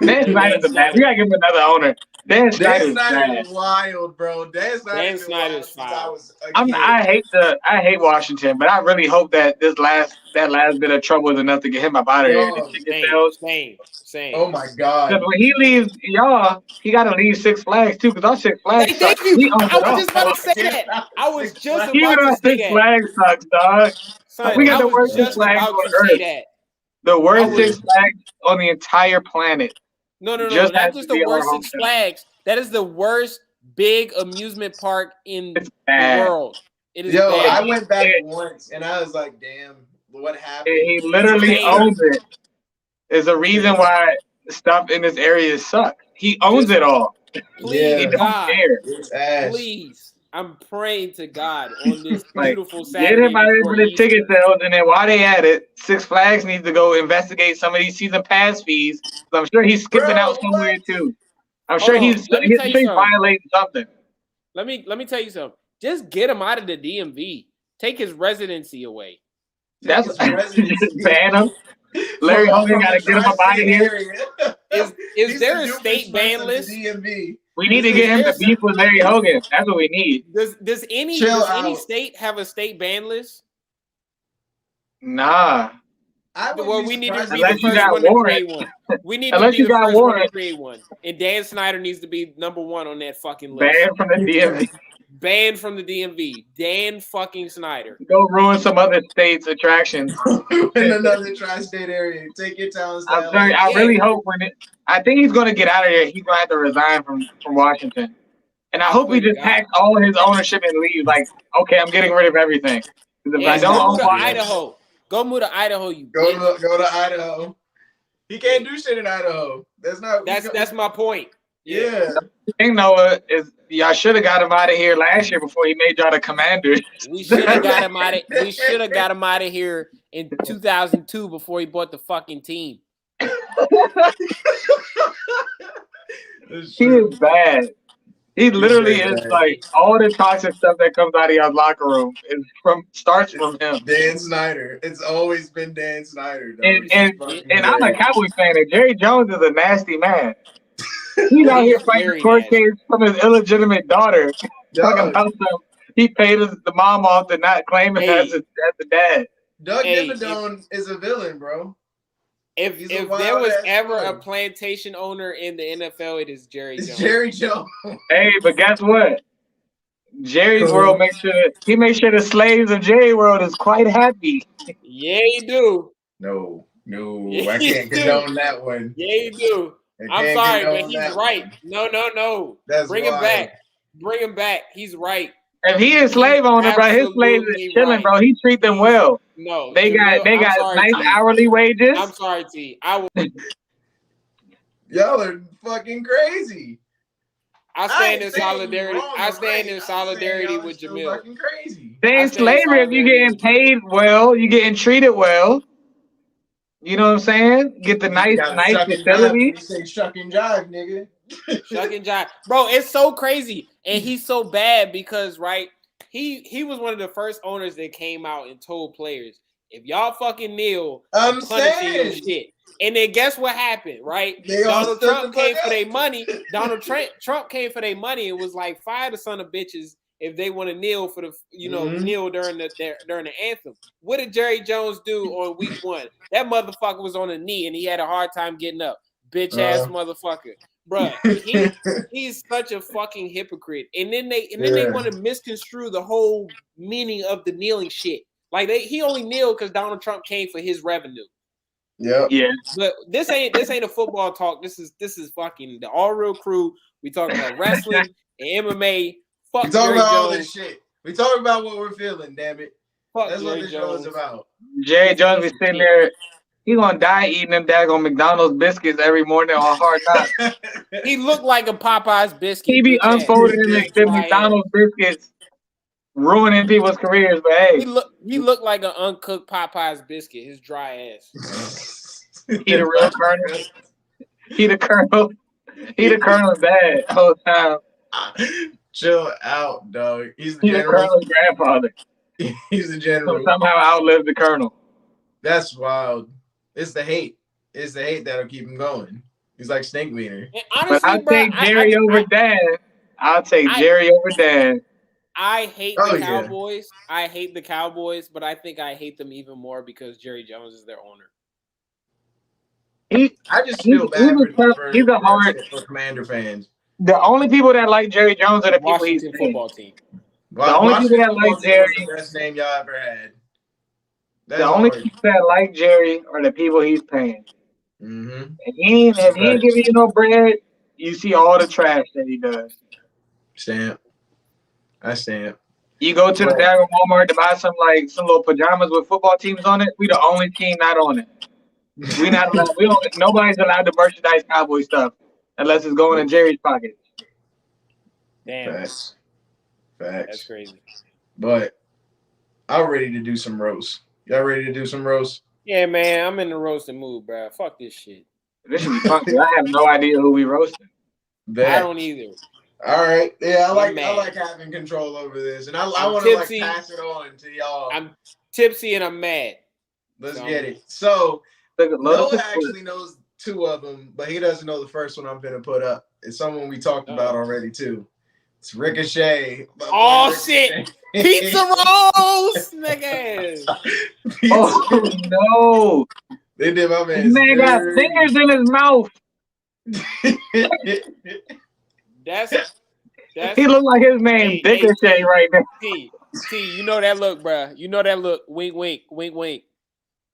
Dan Snyder's the bad. We gotta give him another owner. Dan Snyder is wild, bro. Dan Snyder's fine. I hate Washington, but I really hope that that last bit of trouble is enough to get him up out of here. Same. Oh my god. Because when he leaves y'all, he gotta leave Six Flags too. Because our Six Flags. Hey, thank you. I was just about to say that. I was just about to say that. Six Flags sucks, dog. Son, we got the worst Six Flags on Earth. The worst Six Flags on the entire planet. No. That's just the worst Six Flags. That is the worst big amusement park in the world. It is bad. I went back once and I was like, damn, what happened? He literally owns it. There's a reason why stuff in this area sucks. He owns it all. Please, he don't care. Please. I'm praying to God on this beautiful Saturday. Get him out of the ticket sales, and then while they at it, Six Flags needs to go investigate some of these season pass fees. So I'm sure he's skipping out somewhere too. I'm sure he's violating something. Let me tell you something. Just get him out of the DMV. Take his residency away. That's just ban him. Larry Hogan got to get him up out of here. Is there a state ban list? We need to get him to beef with Larry Hogan. That's what we need. Does any state have a state ban list? Nah. Well, we need to be the first one to create one. We need to be the first one to create one. And Dan Snyder needs to be number one on that fucking list. Banned from the DMV. Banned from the DMV. Dan fucking Snyder. Go ruin some other states' attractions. In another tri-state area. Take your talents. I'm sorry. I really hope I think he's going to get out of there. He's going to have to resign from Washington. And I hope he just packs all his ownership and leaves. Like, okay, I'm getting rid of everything. If I don't move to Idaho. Go move to Idaho, you bitch. Go to Idaho. He can't do shit in Idaho. That's my point. Yeah. The thing, Noah, is y'all should have got him out of here last year before he made y'all the Commanders. We should have got him out of. We should have got him out of here in 2002 before he bought the fucking team. He is bad. He literally is like all the toxic stuff that comes out of y'all's locker room starts from him. Dan Snyder. It's always been Dan Snyder. And I'm a Cowboys fan. And Jerry Jones is a nasty man. He's out here fighting court case from his illegitimate daughter. Talking about he paid the mom off to not claim it as the dad. Doug Dimmadome is a villain, bro. If there was ever a plantation owner in the NFL, it is Jerry Jones. Jerry Jones. Hey, but guess what? Jerry's World makes sure the slaves of Jerry World is quite happy. Yeah, you do. No, I can't condone that one. Yeah, you do. I'm sorry, but he's right. No. Bring him back. He's right. If he is slave owner, bro, his slaves is chilling, bro. He treat them well. No, they got nice hourly wages. I'm sorry, T. Y'all are fucking crazy. I stand in solidarity. I stand in solidarity with Jamil. Fucking crazy. Saying slavery, if you're getting paid well, you're getting treated well. You know what I'm saying? Get the nice facility. You say shuck and jive, nigga. Shuck and jive, bro. It's so crazy, and he's so bad because he was one of the first owners that came out and told players, if y'all fucking kneel, I'm punishing your shit. And then guess what happened, right? Donald Trump came for their money. Donald Trump came for their money and was like, fire the son of bitches if they want to kneel for the, kneel during the anthem. What did Jerry Jones do on week 1? That motherfucker was on a knee and he had a hard time getting up. Bitch ass motherfucker. Bruh, he's such a fucking hypocrite. And then they want to misconstrue the whole meaning of the kneeling shit. Like he only kneeled because Donald Trump came for his revenue. Yeah. But this ain't a football talk. This is fucking the All Real Crew. We talking about wrestling and MMA. Fuck we talking Jerry about Jones. all this shit. We talking about what we're feeling, damn it. Fuck That's Jerry what the show is about. Jerry Jones be sitting there. He gonna die eating them daggone McDonald's biscuits every morning on Hard Knocks. He looked like a Popeyes biscuit. He be unfolding the McDonald's biscuits, ruining people's careers. But hey, he looked like an uncooked Popeyes biscuit. His dry ass. He the real Colonel. He the Colonel. He the Colonel bad the whole time. Chill out, dog. He's the Colonel's grandfather. He's the general. So somehow outlived the Colonel. That's wild. It's the hate. It's the hate that'll keep him going. He's like Snake Wiener. Honestly, but I'll take Jerry over Dad. I'll take Jerry over Dad. I hate the Cowboys. Yeah. I hate the Cowboys, but I think I hate them even more because Jerry Jones is their owner. I just feel bad for Commander fans. The only people that like Jerry Jones are the people he's football team. The only people that like Jerry is the best name y'all ever had. The only people that like Jerry are the people he's paying. Mm-hmm. If he ain't giving you no bread, you see all the trash that he does. Stamp. I stamp. You go to the daggone Walmart to buy some little pajamas with football teams on it. We the only team not on it. We not allowed. Nobody's allowed to merchandise Cowboy stuff unless it's going in Jerry's pocket. Damn. Facts. That's crazy. But I'm ready to do some roast. Y'all ready to do some roast? Yeah, man. I'm in the roasting mood, bro. Fuck this shit. This should be fun. I have no idea who we roasting. I don't either. All right. Yeah, I like having control over this, and I want to pass it on to y'all. I'm tipsy and I'm mad. Let's get it. So Noah actually knows 2 of them, but he doesn't know the first one I'm gonna put up. It's someone we talked about already too. It's Ricochet. Oh shit! Pizza rolls, nigga. Oh no! They did my man. This man got fingers in his mouth. That's he look like his name Ricochet right now. T, you know that look, bro. You know that look. Wink, wink, wink, wink.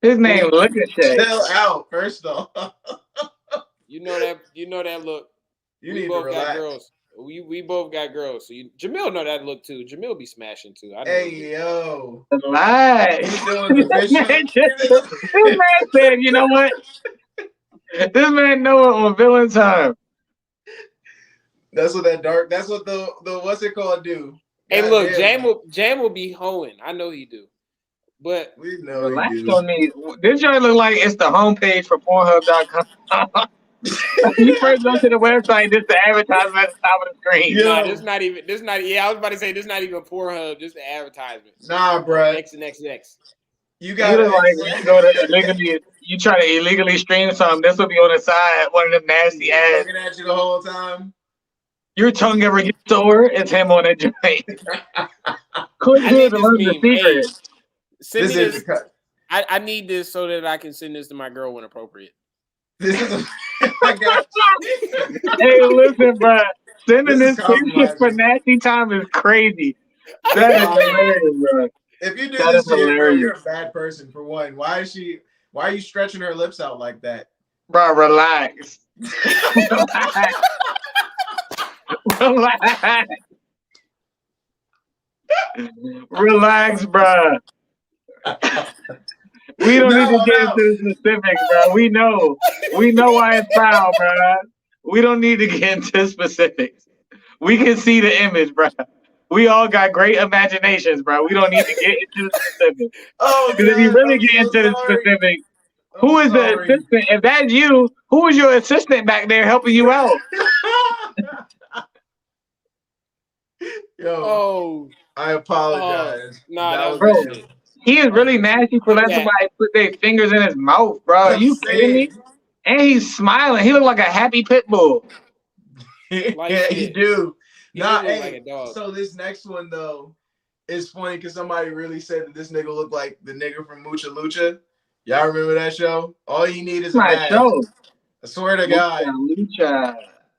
His name Ricochet. Chill out, first off. You know that look. You need to relax. Got girls. We both got girls. So Jamil know that look too. Jamil be smashing too. Yo. Relax. This man said, you know what? This man know it on villain time. That's what the what's it called do. Hey, God look, Jam will be hoeing. I know he do. But we know relax on me. This joint look like it's the homepage for Pornhub.com. You first go to the website, just the advertisement at the top of the screen. Yeah, nah, this not even. Yeah, I was about to say this not even Pornhub, just the advertisement. Nah, bro. Next. You got you try to illegally stream something. This will be on the side. One of them nasty ads. Looking at you the whole time. Your tongue ever gets sore? It's him on that joint. Click here to learn the secret. Send me this. I need this so that I can send this to my girl when appropriate. This is I got you. Hey, listen, bro. Sending this picture for nasty time is crazy. That is hilarious, bro. If you do this to your girl, you're a bad person for one. Why are you stretching her lips out like that? Bro, relax. Relax. Relax, bro. We don't need to get into the specifics, bro. We know why it's foul, bro. We don't need to get into specifics. We can see the image, bro. We all got great imaginations, bro. We don't need to get into the specifics. Oh, because if you really get into the specifics, Who is the assistant? If that's you, who is your assistant back there helping you out? Yo, I apologize. That was bro. bullshit. He is really nasty for letting somebody put their fingers in his mouth, bro. Are you kidding me? And he's smiling. He looked like a happy pit bull. Yeah, he do. Hey, like a dog. So this next one though is funny because somebody really said that this nigga looked like the nigga from Mucha Lucha. Y'all remember that show? All you need is a mask. Show. I swear to God. Lucha.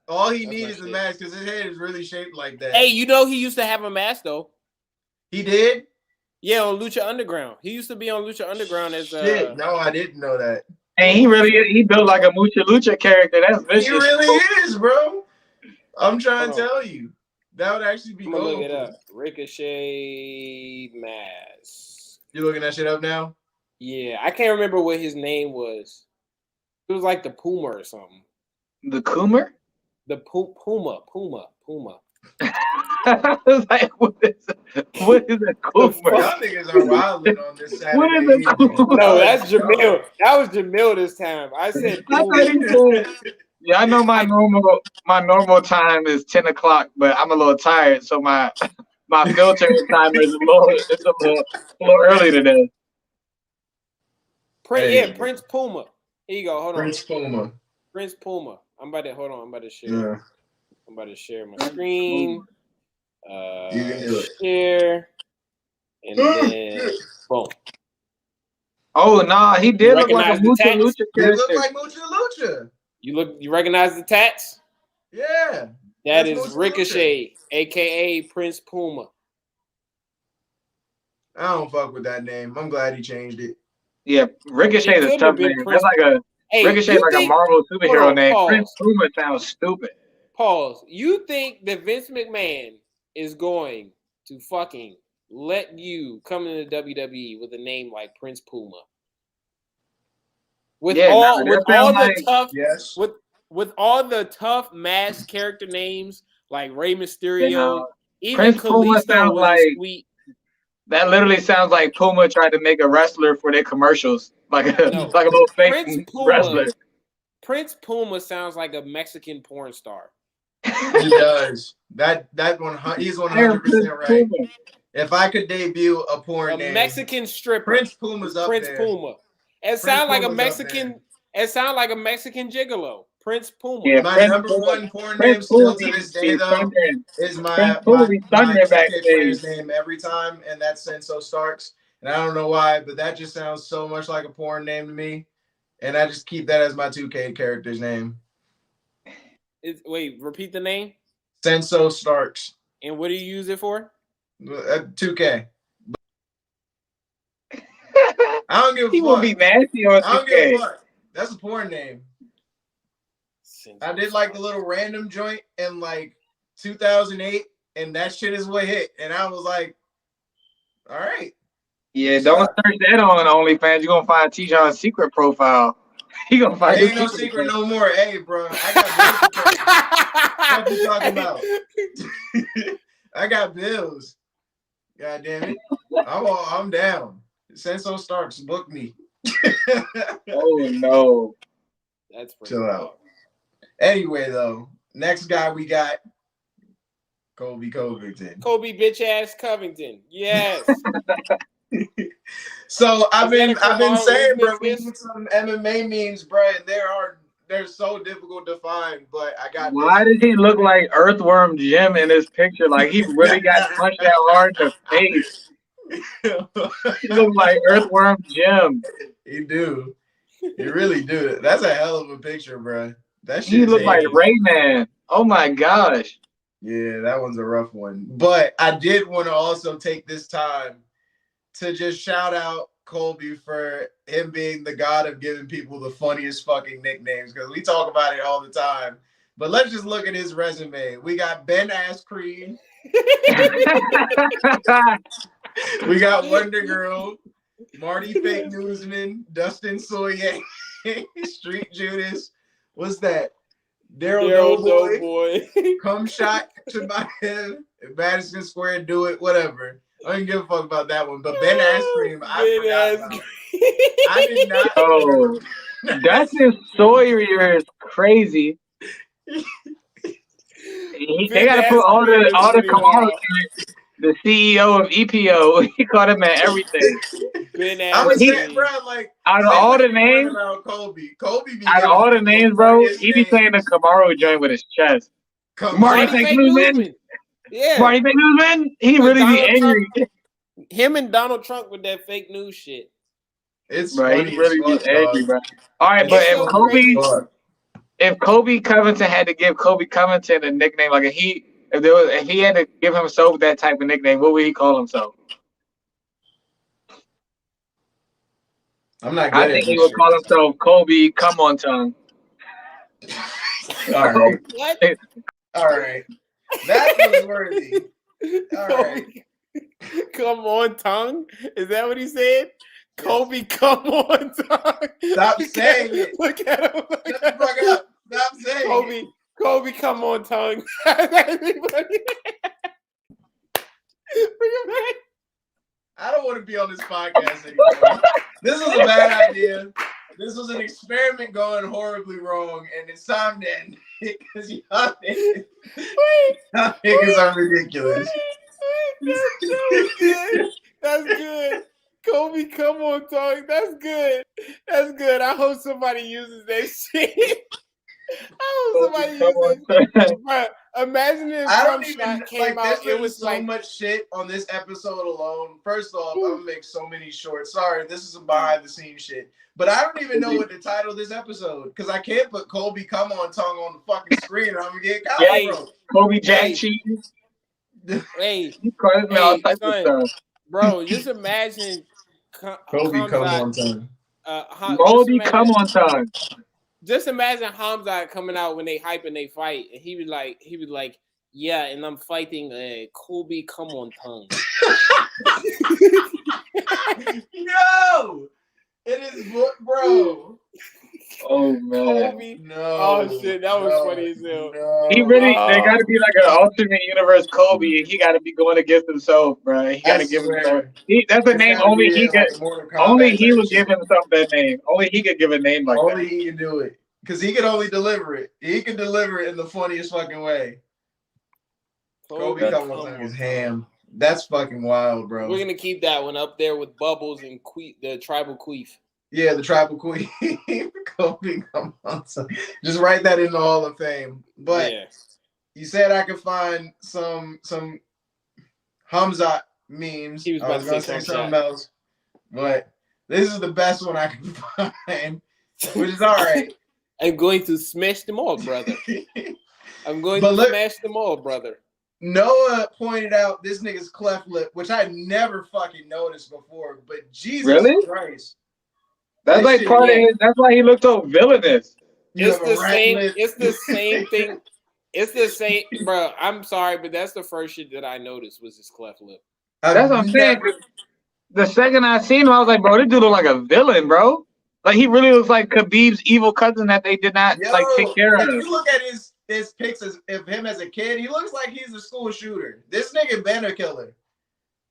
All he needs is a mask because his head is really shaped like that. Hey, you know he used to have a mask though. He did? Yeah, on Lucha Underground. He used to be on Lucha Underground as Shit, no, I didn't know that. And he built like a Mucha Lucha character. That's vicious. He really is, bro. I'm trying to tell you. That would actually be cool. Look it up. Ricochet mask. You looking that shit up now? Yeah, I can't remember what his name was. It was like the Puma or something. The Coomer? The Puma. I was like, what is a Coomer? Y'all niggas are wilding on this Saturday. What is a Coomer? No, that's Jamil. That was Jamil this time. I said Puma. Yeah, I know my normal time is 10 o'clock, but I'm a little tired, so my filter timer is a little early today. Prince Puma. Here you go. Hold on. Prince Puma. I'm about to share. Yeah. I'm about to share my screen. Share. And then boom. Oh nah, he did look like a Mucha Lucha character. He looked like Mucha Lucha. You recognize the tats? Yeah. That is Ricochet, aka Prince Puma. I don't fuck with that name. I'm glad he changed it. Yeah, Ricochet is a tough name. That's like Ricochet like a Marvel superhero name. Prince Puma sounds stupid. Pause. You think that Vince McMahon is going to fucking let you come into WWE with a name like Prince Puma? With all the tough mask character names like Rey Mysterio, even Prince Puma sounds like sweet. That literally sounds like Puma tried to make a wrestler for their commercials, like a little fake wrestler. Prince Puma sounds like a Mexican porn star. He does. That one. He's 100% right. If I could debut a porn name, Mexican stripper, Prince Puma's up Prince there. Puma. It sounds like a Mexican. It sounds like a Mexican gigolo. Prince Puma. Yeah, my number one porn name still to this day though is my player's name every time, and that's Senso Starks. And I don't know why, but that just sounds so much like a porn name to me, and I just keep that as my 2K character's name. Wait, repeat the name. Senso Starks. And what do you use it for? 2K. I don't give a fuck. He will be nasty on 2K. I don't give a fuck. That's a porn name. I did like the little random joint in like 2008, and that shit is what hit. And I was like, all right. Yeah, don't search that on OnlyFans. You're gonna find T-John's secret profile. He gonna find ain't no secret no more. Hey, bro, I got bills. What you talking about? I got bills. God damn it. I'm down. Senso Starks, book me. Oh no. That's pretty chill out. Anyway, though, next guy we got Colby Covington. Colby bitch ass Covington. Yes. So I've been saying, bro, we need some MMA memes, bro, and they're so difficult to find, but I got Why does he look like Earthworm Jim in this picture? Like he really got punched that hard in the face. He look like Earthworm Jim. He do. He really do. That's a hell of a picture, bro. That shit. He look like Rayman. Oh my gosh. Yeah, that one's a rough one. But I did want to also take this time to just shout out Colby for him being the god of giving people the funniest fucking nicknames, because we talk about it all the time. But let's just look at his resume. We got Ben Ass Cream. We got Wonder Girl, Marty Fake Newsman, Dustin Soye, Street Judas. What's that? Daryl Doughboy. Come shot to my head. Madison Square, do it, whatever. I didn't give a fuck about that one. But Ben Askren, I forgot about. I did not. Oh, Dustin Sawyer is crazy. They got to put all the Kamaru, the CEO of EPO. He called him at everything. I was saying, bro, like out of all the names, Kobe be out of all the names, bro, he be saying the Kamaru joint with his chest. Marty Fake Newsman. Yeah, Marty Fake Newsman. He really Donald be angry. Trump, him and Donald Trump with that fake news shit. It's bro, funny he really be angry, bro. All right, but if Kobe Covington had to give Kobe Covington a nickname, like if he had to give himself that type of nickname, what would he call himself? I'm not good I think he would call himself Kobe Come On Tongue. All right. What? All right. That was worthy. All right. Come on, tongue. Is that what he said? Yes. Kobe, come on, tongue. Stop saying it. Look at him. Shut the fuck up. Stop saying it. Kobe, come on, tongue. I don't want to be on this podcast anymore. This was a bad idea. This was an experiment going horribly wrong, and it's time to end it because y'all niggas are ridiculous. That's good. Kobe, come on, tongue. That's good. That's good. I hope somebody uses that shit. I hope somebody uses that shit. Imagine if Trump shot came out. It was so much shit on this episode alone. First off, I'm gonna make so many shorts. Sorry, this is some behind the scenes shit. But I don't even know what to title this episode because I can't put Kobe come on tongue on the fucking screen or I'm gonna get copyright. Kobe Jack Cheese. Hey, son, bro, just imagine Kobe come on tongue. Moldy come on tongue. Just imagine Hamzat coming out when they hype and they fight, and he was like, yeah, and I'm fighting Kobe come on tongue. Yo, it is, bro. Oh man, Kobe. No. Oh shit, that was funny as hell. No. He really, they got to be like an alternate universe Kobe, and he got to be going against himself, bro. He got to give himself. That's a name only he could. Only he would give himself that name. Only he could give a name like that. Only he can do it. Because he can only deliver it. He can deliver it in the funniest fucking way. Kobe come on tongue is ham. That's fucking wild, bro. We're gonna keep that one up there with Bubbles and the tribal queef. Yeah, the tribal queef. Kobe come on tongue. Just write that in the Hall of Fame. But you said I could find some Hamzat memes. He was about to say something else. But this is the best one I can find, which is all right. I'm going to smash them all, brother. I'm going to smash them all, brother. Noah pointed out this nigga's cleft lip, which I never fucking noticed before, but Jesus Christ. That's like part of his, that's why he looked so villainous. It's the same. It's the same thing. It's the same, bro. I'm sorry, but that's the first shit that I noticed was his cleft lip. That's what I'm saying. The second I seen him, I was like, bro, this dude look like a villain, bro. Like he really looks like Khabib's evil cousin that they did not take care of. If you look at his pics of him as a kid, he looks like he's a school shooter. This nigga been a killer.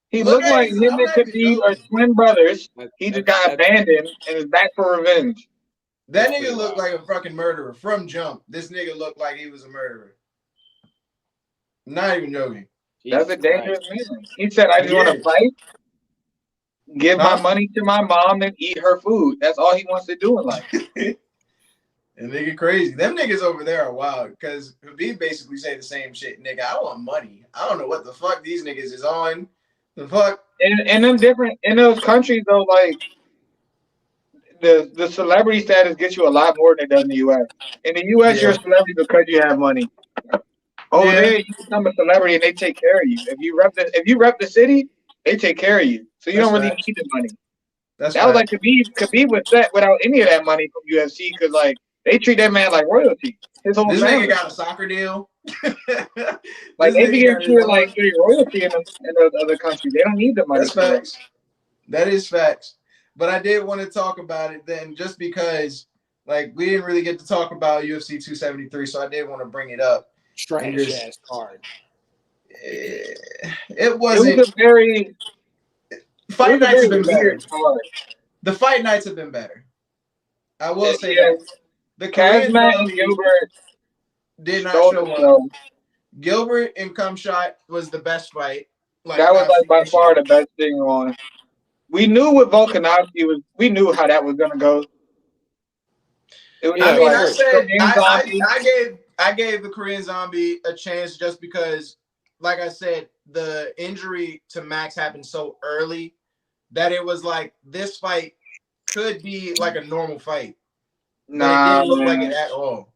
He looked like him and Khabib are twin brothers. He just got abandoned and is back for revenge. That nigga looked like a fucking murderer from jump. This nigga looked like he was a murderer. Not even joking. That's a dangerous man. He said, I just want to fight, give my money to my mom, and eat her food. That's all he wants to do in life. And nigga crazy. Them niggas over there are wild because Khabib basically say the same shit. Nigga, I want money. I don't know what the fuck these niggas is on. The fuck? And them different, in those countries, though, like, the celebrity status gets you a lot more than it does in the U.S. In the U.S., you're a celebrity because you have money. Over there, you become a celebrity and they take care of you. If you rep the city, they take care of you. So you don't really need the money. That was like Khabib was set without any of that money from UFC because like they treat that man like royalty. His whole family. Nigga got a soccer deal. Like they begin treated like royalty in those other countries. They don't need the money. That's facts. That is facts. But I did want to talk about it then just because like we didn't really get to talk about UFC 273, so I did want to bring it up. Strange ass card. it wasn't. It was a very Fight nights have been better. weird card. The fight nights have been better. I will say Yeah. that. The Korean Kazmat and Gilbert did not stole show the up. show. Gilbert and Cumshot was the best fight. Like, That was like by far the best thing on. We knew what Volkanovski was. We knew how that was gonna go. It was I mean, like I said Zombie. I gave the Korean Zombie a chance just because, like I said, the injury to Max happened so early that it was like this fight could be like a normal fight. But it didn't look like it at all.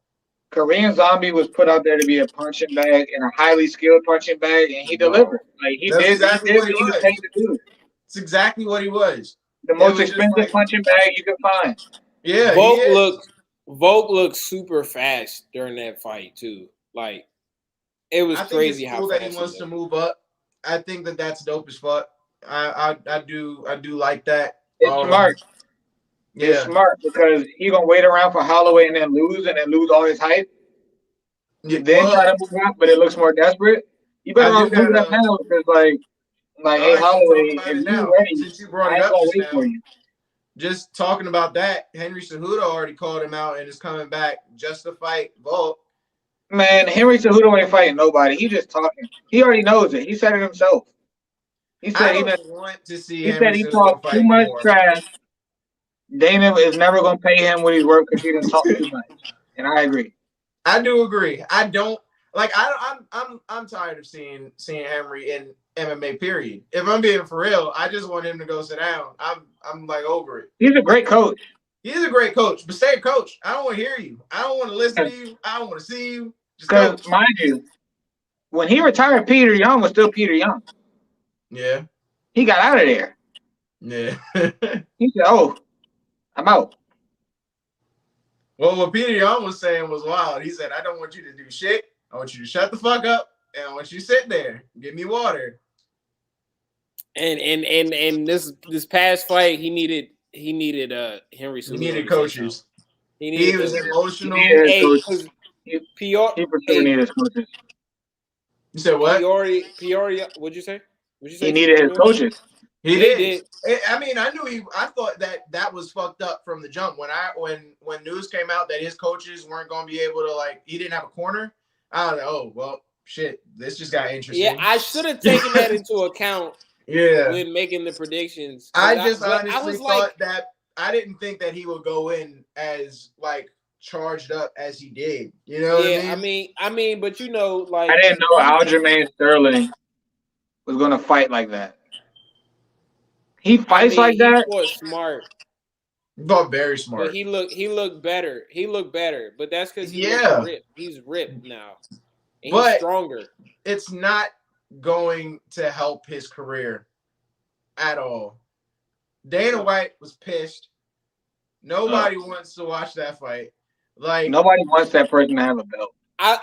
Korean Zombie was put out there to be a punching bag and a highly skilled punching bag, and he delivered. Like he did what he was paid to do. It's exactly what he was. The most expensive punching bag you could find. Yeah, Volk looked super fast during that fight too. Like it was crazy how cool that he wants to move up. I think that that's dope as fuck. I do like that. It's smart. Yeah. It's smart because he gonna wait around for Holloway and then lose all his hype. Yeah, then try to move up, but it looks more desperate. You better move that now because like hey Holloway, if you're ready, since you brought it up just now, just talking about that, Henry Cejudo already called him out and is coming back just to fight Volk. Man, Henry Cejudo ain't fighting nobody. He just talking. He already knows it. He said it himself. He said he talked too much trash. Dana is never gonna pay him what he's worth because he didn't talk too much. And I agree. I do agree. I don't like. I'm tired of seeing Henry in MMA. Period. If I'm being for real, I just want him to go sit down. I'm like over it. He's a great coach. He's a great coach, but stay a coach. I don't want to hear you. I don't want to listen to you. I don't want to see you. Because mind you, when he retired, Peter Young was still Peter Young. Yeah. He got out of there. Yeah. He said, "Oh, I'm out." Well, what Peter Young was saying was wild. He said, "I don't want you to do shit. I want you to shut the fuck up, and I want you to sit there, give me water." And this past fight, he needed Henry Cejudo. He needed coaches. He was emotional. He needed his coaches. You said what? Peoria. What'd you say? He needed his coaches. He did. I mean, I thought that was fucked up from the jump. When news came out that his coaches weren't going to be able to, he didn't have a corner, I was like, oh, well, shit, this just got interesting. Yeah, I should have taken that into account when making the predictions. I honestly thought that I didn't think that he would go in as, charged up as he did. You know what I mean? I mean, but I didn't know Aljamain Sterling was going to fight like that. He fights like that. He was smart. But very smart. But he looked better. But that's because he's ripped now. And he's stronger. It's not going to help his career at all. Dana White was pissed. Nobody wants to watch that fight. Nobody wants that person to have a belt.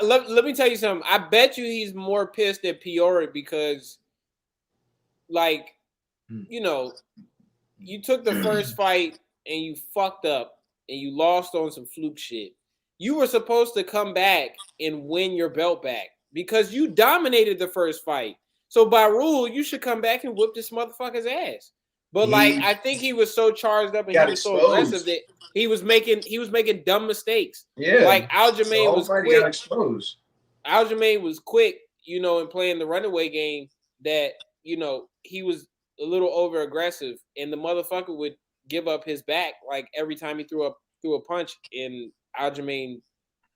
Let me tell you something. I bet you he's more pissed at Peoria because, you took the first fight and you fucked up and you lost on some fluke shit. You were supposed to come back and win your belt back because you dominated the first fight. So by rule, you should come back and whoop this motherfucker's ass. But I think he was so charged up and he was so aggressive that he was making dumb mistakes. Yeah. Aljamain was quick. Got exposed. Aljamain was quick, in playing the runaway game that, he was a little over aggressive and the motherfucker would give up his back every time he threw a punch and Aljamain,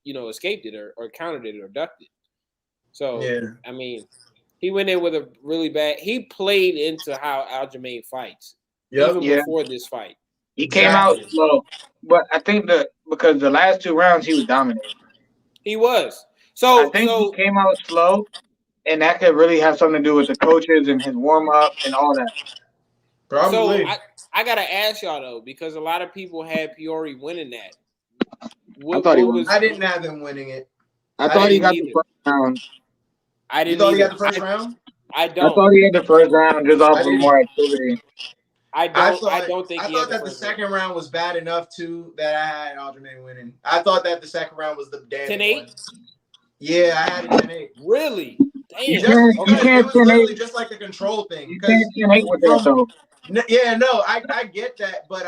escaped it or countered it or ducked it. So I mean, he went in with a really bad. He played into how Aljamain fights even before this fight. He came out slow, but I think because the last 2 rounds he was dominating. He was. So I think he came out slow, and that could really have something to do with the coaches and his warm up and all that. Probably. So I gotta ask y'all though, because a lot of people had Peoria winning that. I thought he was. I didn't have him winning it. I thought he got the first round. I didn't. You thought he got the first round? I don't. I thought he had the first round just off of more activity. I don't think. I thought that the second round was bad enough too that I had Aljamain winning. I thought that the second round was the damn 10-8. one. Yeah, I had it 10-8. Really? You Damn. can't, you Okay. It can't was 10-8. literally just like a control thing. You can't 10-8 with that, From though. I get that, but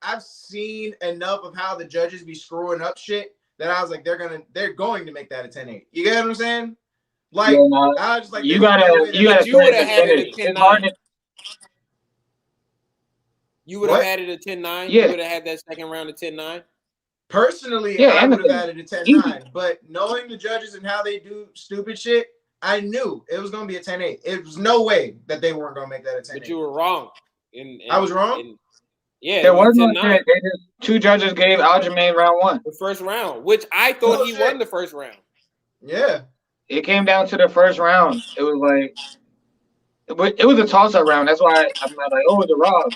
I've seen enough of how the judges be screwing up shit that I was like, they're going to make that a 10-8. You get what I'm saying? Like, Yeah, nah, I was just like, you there's no way gotta that you would have finish. had it a It's hard 10-9. to, You would have What? had it a 10-9. Yeah. You would have had that second round a 10-9. Personally, Yeah, I would have anything. had it a 10-9, but knowing the judges and how they do stupid shit, I knew it was going to be a 10-8. It was no way that they weren't going to make that a 10-8. But you were wrong. I was wrong? Yeah, There it was was no 10-9. 10. They just, 2 judges gave Aljamain round 1. The first round, which I thought he won the first round. Yeah. It came down to the first round. It was like, it was a toss-up round. That's why I'm not like, oh, it's a rob.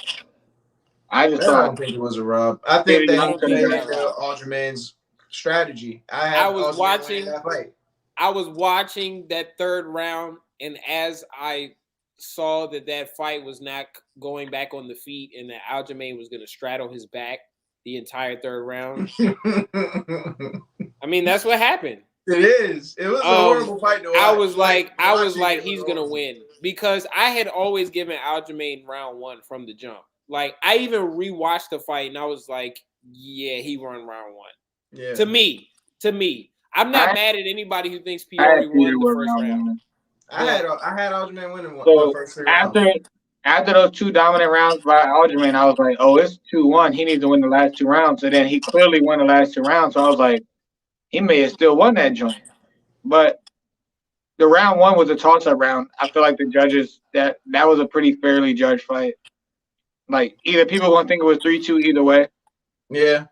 I just I thought. don't think it was a rub. I Peter think that Young he could have played got into robbed. Aljamain's strategy. I was Aljamain watching- winning that fight. I was watching that third round, and as I saw that fight was not going back on the feet and that Aljamain was going to straddle his back the entire third round. I mean, that's what happened. It is. It was a horrible fight to watch. I was like, watching he's going to win because I had always given Aljamain round 1 from the jump. Like, I even rewatched the fight, and I was like, yeah, he won round 1. Yeah. To me. I'm not mad at anybody who thinks Peter won the first round. I had Aljamain winning So the first 3 rounds. after those 2 dominant rounds by Aljamain, I was like, oh, it's 2-1. He needs to win the last 2 rounds. So then he clearly won the last 2 rounds. So I was like, he may have still won that joint. But the round 1 was a toss-up round. I feel like the judges, that was a pretty fairly judged fight. Like, either people going to think it was 3-2 either way. Yeah.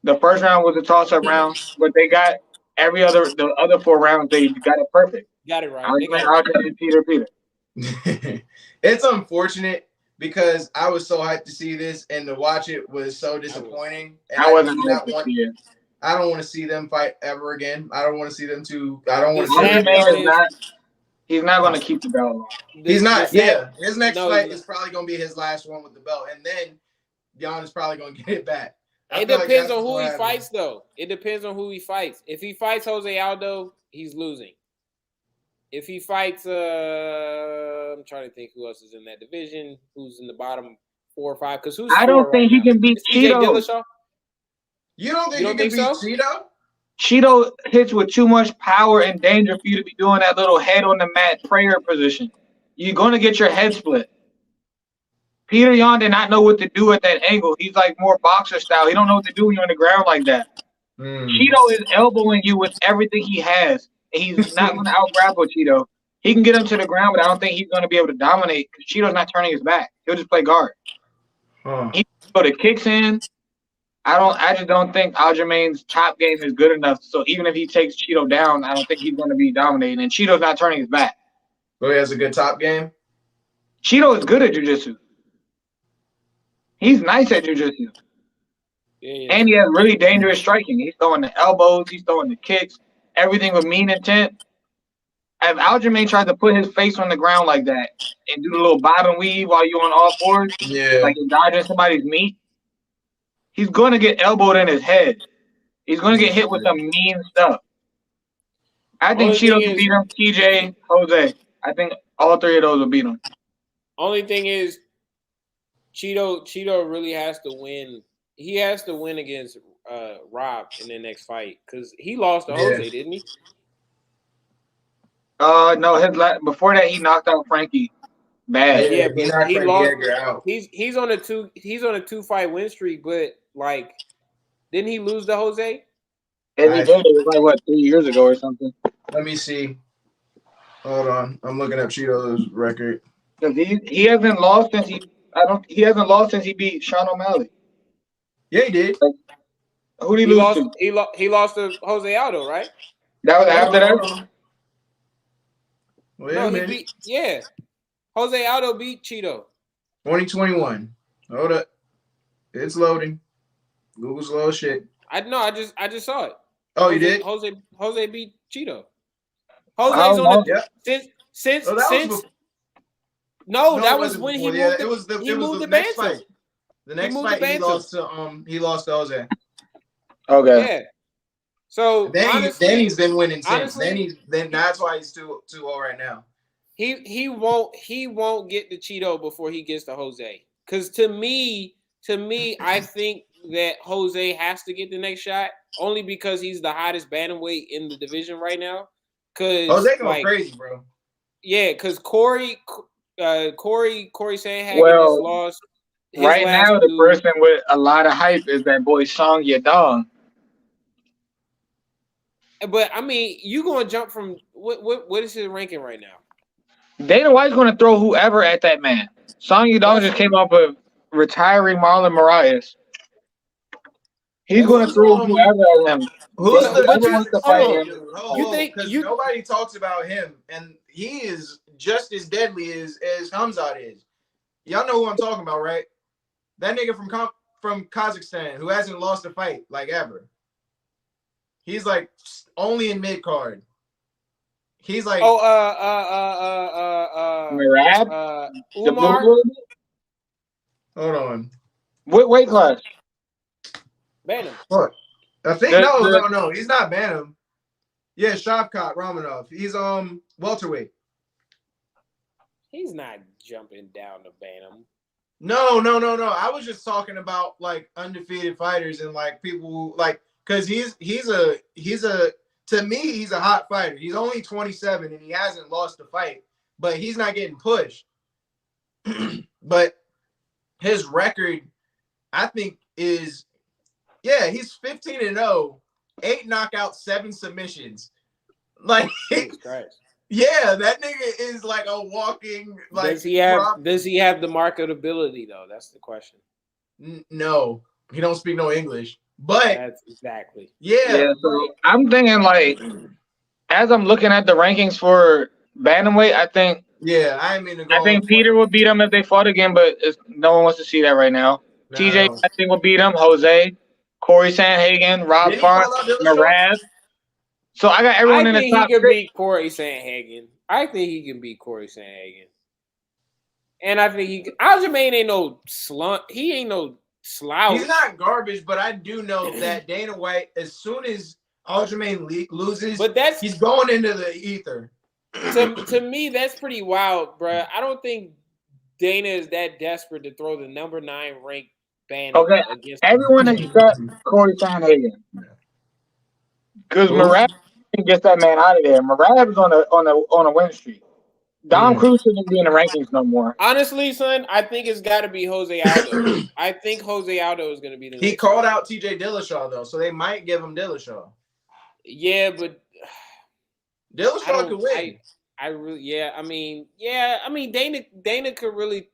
The first round was a toss-up round, but they got the other 4 rounds, they got it perfect. Got it right. Aljamain, Peter. It's unfortunate because I was so hyped to see this, and to watch it was so disappointing. And I wasn't do not hyped to want. see it. I don't want to see them fight ever again. I don't want to see them two. I don't want to see sad them. part is- He's not going to keep the belt long. He's not. The Yeah, his next No, fight he's is probably going to be his last one with the belt, and then Jan is probably going to get it back. I It feel like depends that's on who what he happened. fights, though. It depends on who he fights. If he fights Jose Aldo, he's losing. If he fights, I'm trying to think who else is in that division, who's in the bottom 4 or 5. Because who's I 4 don't think right he now? can beat Is TJ Cheeto. Dillashaw? You don't think You he don't can think beat Cheeto? Cheeto hits with too much power and danger for you to be doing that little head on the mat prayer position. You're going to get your head split. Peter Yan did not know what to do at that angle. He's like more boxer style. He don't know what to do when you're on the ground like that. Cheeto is elbowing you with everything he has. And he's not going to out-grapple Cheeto. He can get him to the ground, but I don't think he's going to be able to dominate because Cheeto's not turning his back. He'll just play guard. He put the kicks in. I just don't think Aljamain's top game is good enough. So even if he takes Cheeto down, I don't think he's going to be dominating. And Cheeto's not turning his back. So he has a good top game? Cheeto is good at jiu-jitsu. He's nice at jiu-jitsu. Yeah. And he has really dangerous striking. He's throwing the elbows. He's throwing the kicks. Everything with mean intent. If Aljamain tried to put his face on the ground like that and do the little bottom weave while you're on all fours, like you're dodging somebody's meat, he's going to get elbowed in his head. He's going to get hit with some mean stuff. I think Cheeto can beat him, TJ, Jose. I think all 3 of those will beat him. Only thing is, Cheeto really has to win. He has to win against Rob in the next fight because he lost to Jose, didn't he? No, before that he knocked out Frankie bad. Yeah, but he lost. Out. He's on a 2-fight win streak, but like, didn't he lose to Jose? And he did. It was like what 3 years ago or something. Let me see. Hold on, I'm looking up Cheeto's record. Because he hasn't lost since he beat Sean O'Malley. Yeah, he did. Who did he lose to? He lost to Jose Aldo, right? That was after that. Wait a minute. He beat Jose Aldo beat Cheeto. 2021. Hold up. It's loading. Google's slow as shit. I just saw it. Oh, you did? Jose beat Cheeto. Jose's on the since that was when he moved. It was the next fight. The next fight he lost to Jose. Okay. Yeah. So then he's been winning since. Honestly, Then that's why he's 2-0 right now. He won't get the Cheeto before he gets to Jose. Because to me, I think that Jose has to get the next shot only because he's the hottest bantamweight in the division right now. Cause Jose going crazy, bro. Yeah, because Corey Sandhagen Well, has lost. Right now, the person with a lot of hype is that boy Song Yadong. But I mean, you going to jump from what is his ranking right now? Dana White's going to throw whoever at that man. Song Yadong just came off of retiring Marlon Moraes. He's going to throw whoever at him. Who's You think nobody talks about him, and he is just as deadly as Hamzat is. Y'all know who I'm talking about, right? That nigga from Kazakhstan who hasn't lost a fight like ever. He's like only in mid card. He's like Merab? Umar. Hold on. What weight class? Bantam. What? I think no. He's not Bantam. Yeah, Shavkat Romanov. He's welterweight. He's not jumping down to Bantam. No. I was just talking about like undefeated fighters and like people who like because he's to me he's a hot fighter. He's only 27 and he hasn't lost a fight, but he's not getting pushed. But his record, I think, is he's 15-0, 8 knockouts, 7 submissions. Like yeah, that nigga is like a walking like. Does he have the marketability though? That's the question. No, he don't speak no English. But that's exactly. Yeah. So I'm thinking like, as I'm looking at the rankings for bantamweight, I think. Yeah, I think Peter would beat him if they fought again, but no one wants to see that right now. No. TJ, I think, will beat him. Jose, Corey Sandhagen, Rob Font, Merab. So I got everyone in the top. I think he can beat Corey Sandhagen. I think he can beat Corey Sandhagen. And I think Aljamain ain't no slump. He ain't no slouch. He's not garbage, but I do know that Dana White, as soon as Aljamain loses, he's going into the ether. To me, that's pretty wild, bro. I don't think Dana is that desperate to throw the number 9 ranked band against everyone except Corey Sandhagen. Because Merab gets that man out of there. Merab is on a win streak. Dom Cruz shouldn't be in the rankings no more. Honestly, son, I think it's got to be Jose Aldo. I think Jose Aldo is going to be the next. He called out TJ Dillashaw though, so they might give him Dillashaw. Yeah, but Dillashaw could win. I mean, Dana could really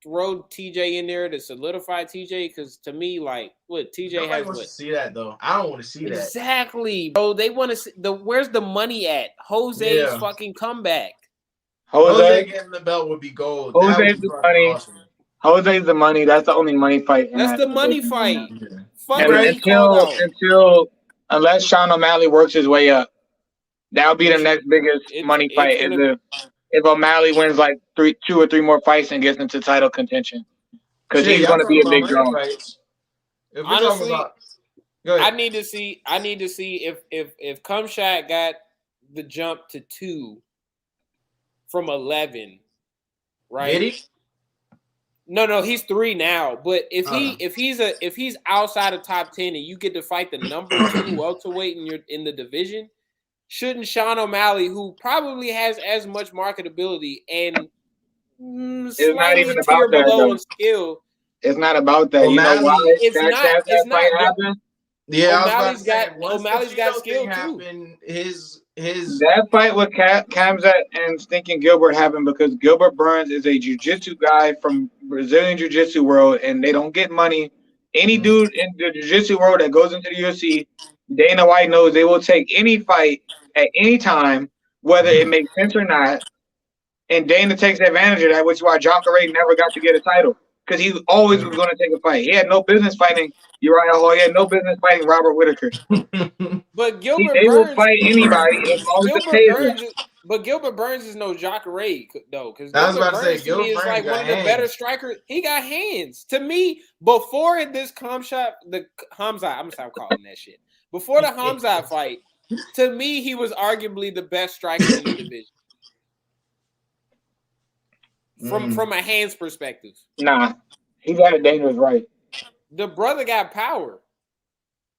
throw TJ in there to solidify TJ because to me, like, what TJ Nobody has. Wants to see that though. I don't want to see that. Exactly, bro. They want to see where's the money at? Jose's fucking comeback. Jose getting the belt would be gold. Jose's the money. Awesome. Jose's the money. That's the only money fight. That's the money fight. Until unless Sean O'Malley works his way up, that'll be the next biggest money fight. If O'Malley wins like 2 or 3 more fights and gets into title contention, because he's going to be a big draw. Honestly, I need to see if Cumshot got the jump to 2 from 11, right? Did he? No, he's 3 now. But if he's outside of top 10 and you get to fight the number 2 welterweight in the division, shouldn't Sean O'Malley, who probably has as much marketability and slightly a tier below in skill, it's not about that. You know why? It's not. Yeah, O'Malley's got skill too. His that fight with Khamzat and Stinking Gilbert happened because Gilbert Burns is a jiu-jitsu guy from Brazilian jiu-jitsu world, and they don't get money. Any dude in the jiu-jitsu world that goes into the UFC, Dana White knows they will take any fight at any time, whether it makes sense or not. And Dana takes advantage of that, which is why Jacare never got to get a title. Because he always was going to take a fight. He had no business fighting Uriah Hall. He had no business fighting Robert Whitaker. But Gilbert Burns will fight anybody as long as it pays him. But Gilbert Burns is no Jacare though, because I was Gilbert about to say, Burns to me is Gilbert like Burns one of the got better hands. strikers. He got hands. To me, before this Hamzat, I'm gonna stop calling that shit. Before the Hamzat fight, to me, he was arguably the best striker in the division. From a hands perspective. Nah, he got a dangerous right. The brother got power.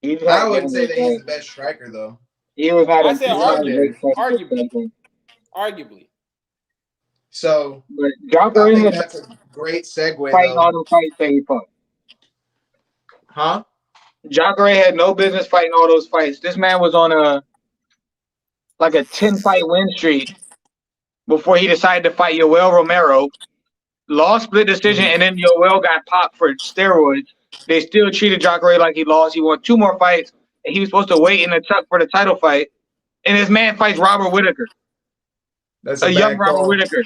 I wouldn't say that he's the best striker though. He was not. I said arguably. Arguably. So, but I think Jacare that's a great segue fighting though. all the fights that he fought. Huh? Jacare had no business fighting all those fights. This man was on a 10-fight win streak before he decided to fight Yoel Romero. Lost split decision, and then Yoel got popped for steroids. They still treated Jacare like he lost. He won 2 more fights, and he was supposed to wait in the tuck for the title fight. And this man fights Robert Whitaker. That's a young bad Robert call. Whitaker.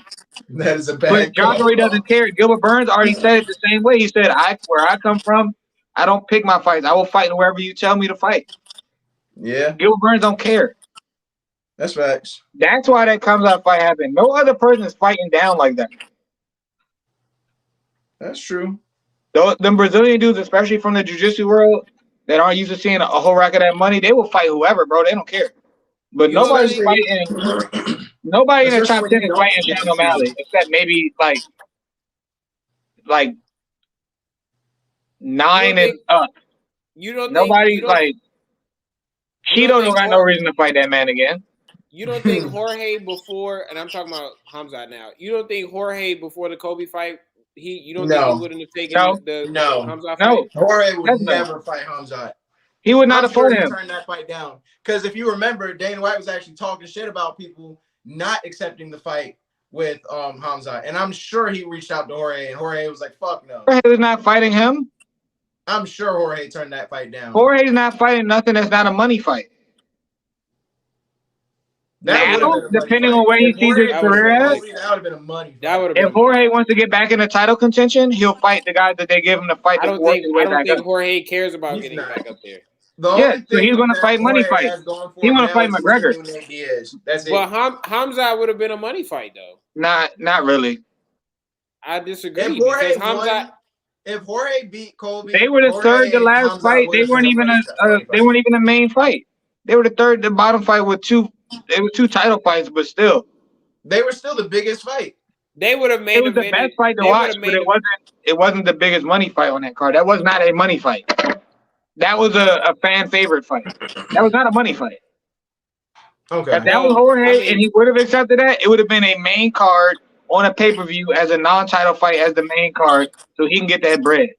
That is a bad But call. Jacare doesn't care. Gilbert Burns already said it the same way. He said, where I come from, I don't pick my fights. I will fight wherever you tell me to fight. Yeah. Gilbert Burns don't care. That's facts. That's why that Hamzat fight happened. No other person is fighting down like that. That's true. Them Brazilian dudes, especially from the jiu-jitsu world, that aren't used to seeing a whole rack of that money, they will fight whoever, bro. They don't care. But nobody's fighting. Nobody in the top 10 is fighting Sean O'Malley, except maybe like 9 and up. You don't. Nobody's like Cheeto don't got no reason to fight that man again. You don't think Jorge before, and I'm talking about Hamzat now. You don't think Jorge before the Kobe fight? You don't think he wouldn't have taken the Hamzat fight? Jorge would never fight Hamzat. He would not have fought him. Turn that fight down. Because if you remember, Dana White was actually talking shit about people not accepting the fight with Hamzat. And I'm sure he reached out to Jorge, and Jorge was like, fuck no. Jorge was not fighting him. I'm sure Jorge turned that fight down. Jorge's not fighting nothing that's not a money fight. Now, depending on where he sees his career at, that would have been a money fight. If Jorge wants to get back into title contention, he'll fight the guy that they give him to fight. I don't think Jorge cares about getting back up there. So he's going to fight money fights. He want to fight McGregor. That's it. But Hamzat would have been a money fight, though. Not really. I disagree because Hamzat. If Jorge beat Colby, they were the third to last fight. They weren't even a main fight. They were the bottom fight with two. They were 2 title fights, but still, they were still the biggest fight. They would have made it was the best fight to watch, but it wasn't the biggest money fight on that card. That was not a money fight. That was a fan favorite fight. That was not a money fight. Okay. If that was Jorge and he would have accepted that, it would have been a main card on a pay-per-view as a non-title fight as the main card, so he can get that bread.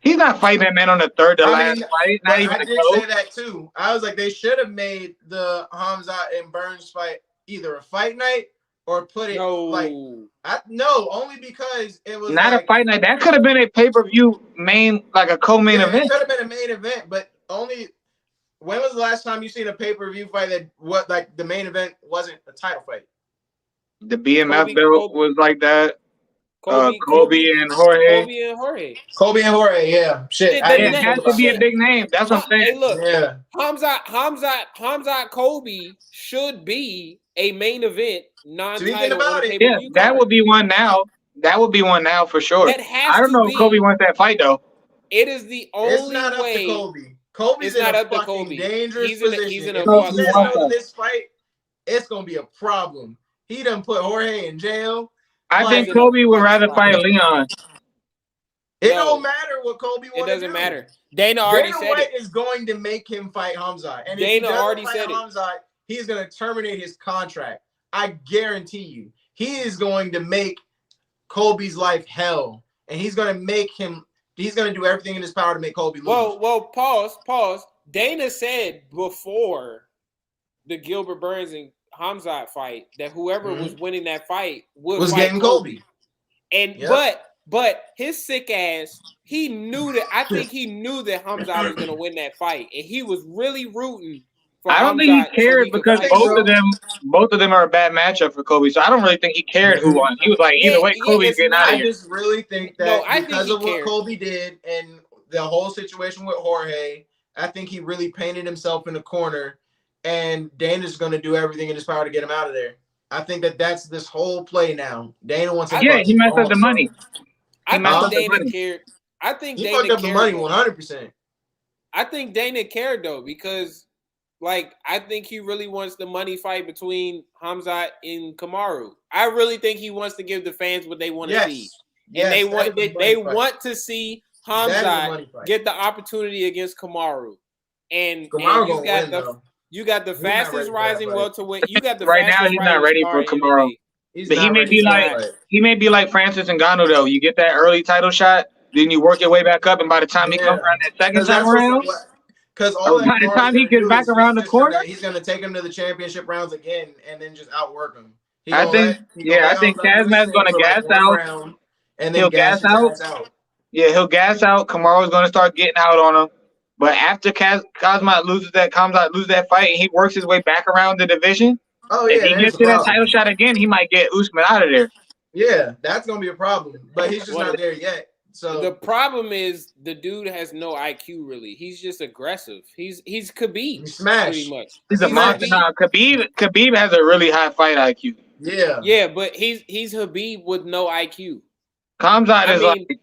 He's not fighting that man on the third to last fight. Not even I did say that too. I was like, they should have made the Hamzat and Burns fight either a fight night or put it only because it was not a fight night. That could have been a pay-per-view a co-main event. It could have been a main event, but only. When was the last time you seen a pay-per-view fight that the main event wasn't a title fight? The BMF belt was like that. Kobe and Jorge. Kobe and Jorge, yeah. Shit. It has to be a big name. That's what I'm saying. Hey, look, Hamzat Kobe should be a main event non-title. That would be one now. That would be one now for sure. I don't know if Kobe wants that fight though. It is the only it's not way. Up to Kobe. Kobe's in a fucking dangerous position. He's in a this fight, it's gonna be a problem. He done put Jorge in jail. I think Kobe would rather fight Leon. It don't matter what Kobe wants. It doesn't matter. Dana already said White is going to make him fight Hamzat. And Dana if he already fight said Hamzat, he's going to terminate his contract. I guarantee you. He is going to make Kobe's life hell. And he's going to do everything in his power to make Kobe lose. Well, pause. Dana said before the Gilbert Burns and Hamzat fight that whoever was winning that fight was getting Kobe. And but his sick ass, he knew that. I think he knew that Hamzat was gonna win that fight, and he was really rooting for I don't think he cared because both of them are a bad matchup for Kobe. So I don't really think he cared who won. He was like, either way, Kobe's getting out of here. I just really think that because of what Kobe did and the whole situation with Jorge, I think he really painted himself in a corner. and Dana's going to do everything in his power to get him out of there. I think that's this whole play now. Dana wants him. Yeah, he messed up the money. I think Dana cared. I think he Dana fucked up the money though. 100%. I think Dana cared though because, like, I think he really wants the money fight between Hamzat and Kamaru. I really think he wants to give the fans what they want to see, and they want to see Hamzat get the opportunity against Kamaru. And you got the fastest rising welterweight. You got the right now he's not ready for Kamaru. But he may be like Francis Ngannou though. You get that early title shot, then you work your way back up, and by the time he comes around that second time around, because by the time he gets back around the corner, he's gonna take him to the championship rounds again, and then just outwork him. I think Kazmat's gonna gas out, and then he'll gas out. Yeah, he'll gas out. Kamaru's gonna start getting out on him. But after Kazmat loses that fight, and he works his way back around the division. If he gets to that title shot again, he might get Usman out of there. Yeah, that's gonna be a problem. But he's just not there yet. So the problem is the dude has no IQ really. He's just aggressive. He's Khabib. He's smashed. Pretty much. He's a monster. Nah, Khabib has a really high fight IQ. Yeah. Yeah, but he's Khabib with no IQ. Kamzat is like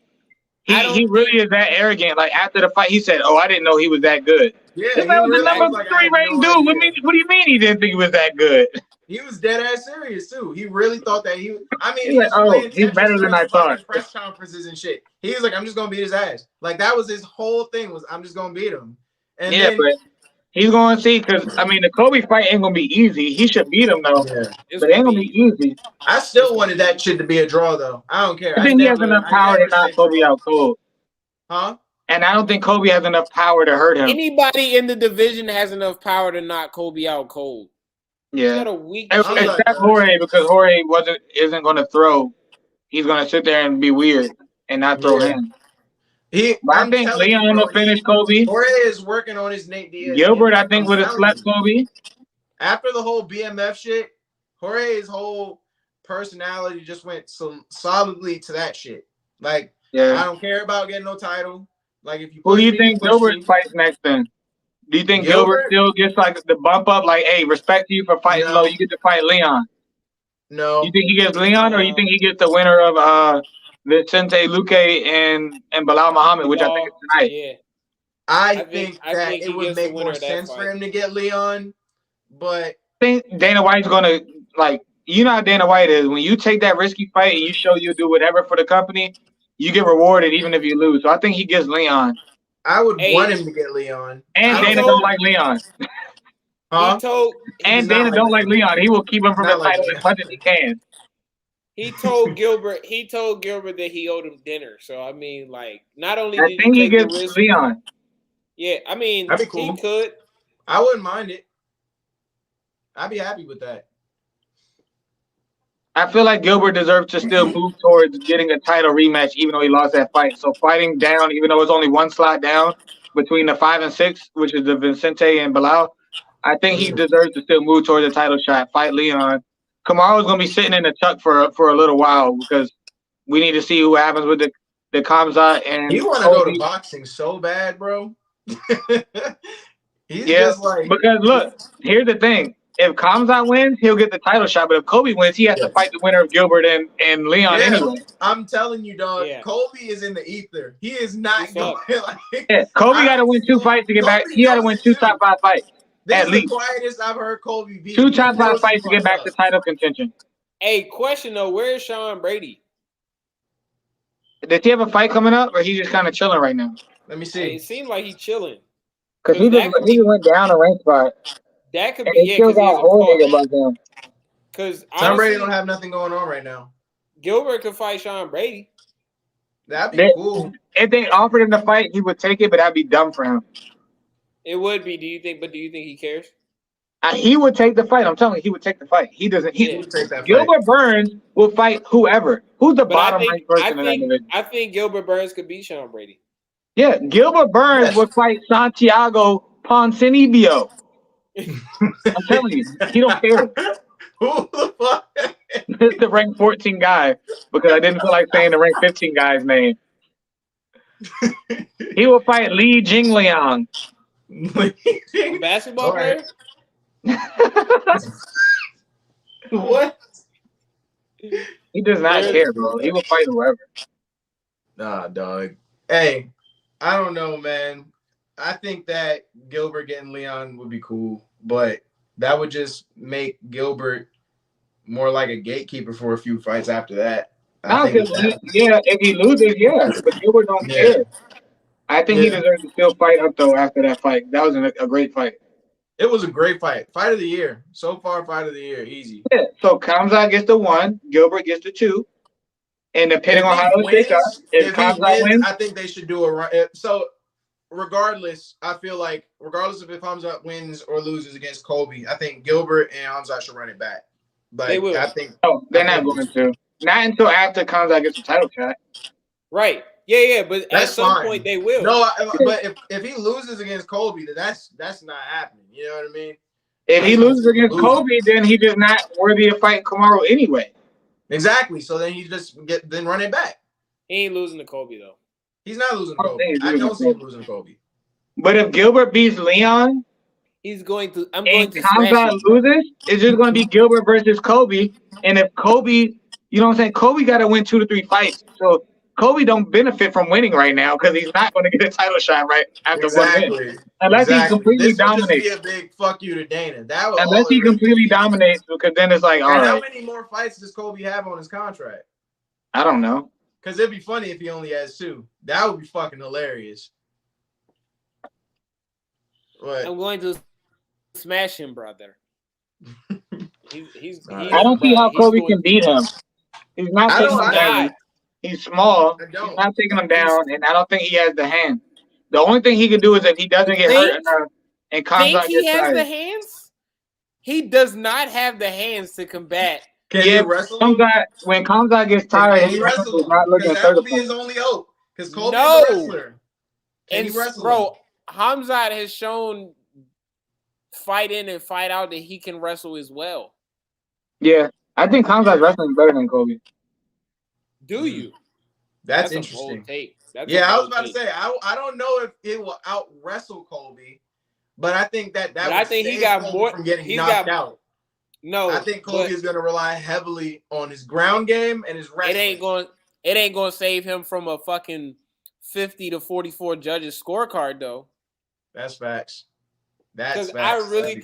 he really is that arrogant. Like after the fight, he said, "Oh, I didn't know he was that good." Yeah, that was the number 3 ranked dude. What do you mean he didn't think he was that good? He was dead ass serious too. He really thought that he. I mean, he's better than I thought. Press conferences and shit. He was like, "I'm just gonna beat his ass." Like that was his whole thing. Was I'm just gonna beat him. And yeah, but he's gonna see because I mean the Kobe fight ain't gonna be easy. He should beat him though, but it ain't gonna be easy. I still wanted that shit to be a draw though. I don't care. I think he has enough power to knock Kobe out cold. Huh? And I don't think Kobe has enough power to hurt him. Anybody in the division has enough power to knock Kobe out cold. Yeah, except Jorge because Jorge isn't going to throw. He's going to sit there and be weird and not throw him. I think Leon will finish Kobe. Jorge is working on his Nate Diaz. Gilbert, I think, would have slept Kobe. After the whole BMF shit, Jorge's whole personality just went solidly to that shit. Like, I don't care about getting no title. Like, if you who do you think Gilbert fights next then? Do you think Gilbert still gets like the bump up? Like, hey, respect you for fighting low. You get to fight Leon. No. You think he gets Leon, or you think he gets the winner of Vicente Luque and Bilal Muhammad, which I think is tonight? Yeah. I think that it would make more sense for him to get Leon, but I think Dana White's gonna you know how Dana White is. When you take that risky fight and you show you do whatever for the company, you get rewarded even if you lose. So I think he gets Leon. I would want him to get Leon. And Dana don't like Leon. Huh? Dana don't like Leon. He will keep him from the title as much as he can. He told Gilbert that he owed him dinner. So I mean, like, not only I think he gets Leon. Yeah, I mean, that'd be cool. He could. I wouldn't mind it. I'd be happy with that. I feel like Gilbert deserves to still move towards getting a title rematch, even though he lost that fight. So fighting down, even though it's only one slot down between the 5 and 6, which is the Vicente and Bilal, I think he deserves to still move towards a title shot. Fight Leon. Kamaru's gonna be sitting in the tuck for a little while because we need to see what happens with the Kamzat and. You want to go to boxing so bad, bro? He's just like, because look, here's the thing. If Kamzat wins, he'll get the title shot. But if Kobe wins, he has to fight the winner of Gilbert and Leon anyway. I'm telling you, dog. Yeah. Kobe is in the ether. He is not going. Kobe got to win 2 fights to get back. He got to win 2 top 5 fights. This at is least. The quietest I've heard Kobe be. 2 top 5 fights to get back to title contention. Hey, question though, where is Sean Brady? Does he have a fight coming up, or he's just kind of chilling right now? Let me see. Hey, it seems like he's chilling. Because he went down a rank spot. That could be still got Jorge above him. Because Sean Brady don't have nothing going on right now. Gilbert could fight Sean Brady. That'd be cool. If they offered him the fight, he would take it, but that'd be dumb for him. It would be. Do you think he cares? He would take the fight. I'm telling you, he would take the fight. He doesn't. He would take that Gilbert Burns will fight whoever. Who's the bottom ranked person in that division? I think Gilbert Burns could beat Sean Brady. Yeah, Gilbert Burns would fight Santiago Ponzinibbio. I'm telling you, he don't care. Who the fuck? It's the rank 14 guy because I didn't feel like saying the rank 15 guy's name. He will fight Li Jingliang. Basketball player? What? He does not care, bro. He will fight whoever. Nah, dog. Hey, I don't know, man. I think that Gilbert getting Leon would be cool, but that would just make Gilbert more like a gatekeeper for a few fights after that. If he loses, yeah, but Gilbert don't care. I think he deserves to still fight up though after that fight. That was a great fight. It was a great fight. Fight of the year. So far, fight of the year. Easy. Yeah. So Kamzat gets the 1, Gilbert gets the 2. And depending on how it shakes out, if Kamzat wins, I think they should do a run. So regardless, I feel like regardless of if Hamzat wins or loses against Colby, I think Gilbert and Hamzat should run it back. Like, they will. I think. No, they're not going to. Not until after Kamzat gets the title shot. Right. Yeah. But that's at some fine. point they will. No, but if he loses against Colby, then that's not happening. You know what I mean? If he loses against Colby, then he's just not worthy of fighting Kamaru anyway. Exactly. So then he just run it back. He ain't losing to Colby though. He's not losing to Colby. I don't see him losing to Colby. But if Gilbert beats Leon, he's going to. And Kamzat loses, it's just going to be Gilbert versus Colby. And if Colby, you know what I'm saying, Colby got to win 2 to 3 fights. So Colby don't benefit from winning right now because he's not going to get a title shot right after 1 win. Unless he completely dominates. This would be a big fuck you to Dana. Unless he completely dominates, because then it's like, all right. How many more fights does Colby have on his contract? I don't know. Because it'd be funny if he only has 2. That would be fucking hilarious. What? I'm going to smash him, brother. I don't see how Colby can beat him. He's not taking him down. He's small. He's not taking him down, and I don't think he has the hand. The only thing he can do is if he doesn't get hurt enough and Kamzat gets tired. He has the hands? He does not have the hands to combat. Can he wrestle? When Kamzat gets tired, he wrestles. Not looking that would be his only hope. Because Colby's a wrestler. And bro, Hamzat has shown fight in and fight out that he can wrestle as well. Yeah, I think Kamzat's wrestling better than Colby. Do you? That's interesting. I was about to say I don't know if it will out wrestle Colby, but I think I think he got Colby more from getting knocked out. No, I think Colby is going to rely heavily on his ground game and his wrestling. It ain't going to save him from a fucking 50 to 44 judges scorecard though. That's facts. Because I really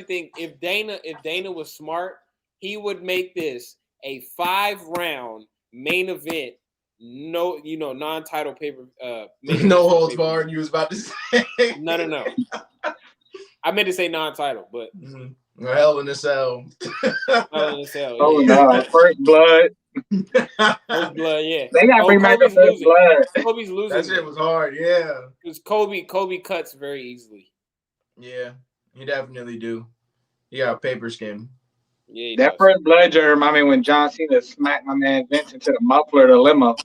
think if Dana was smart, he would make this a 5-round main event. No, non-title paper. No holds barred. You was about to say. No. I meant to say non-title, but Hell in a Cell. Hell in a Cell. Oh no! First blood. First blood. Yeah. They got to bring back the first blood. Kobe's losing. That shit was hard. Yeah. Because Kobe cuts very easily. Yeah, he definitely do. He got paper skin. Yeah, that first blood just remind me when John Cena smacked my man Vince into the muffler of the limo.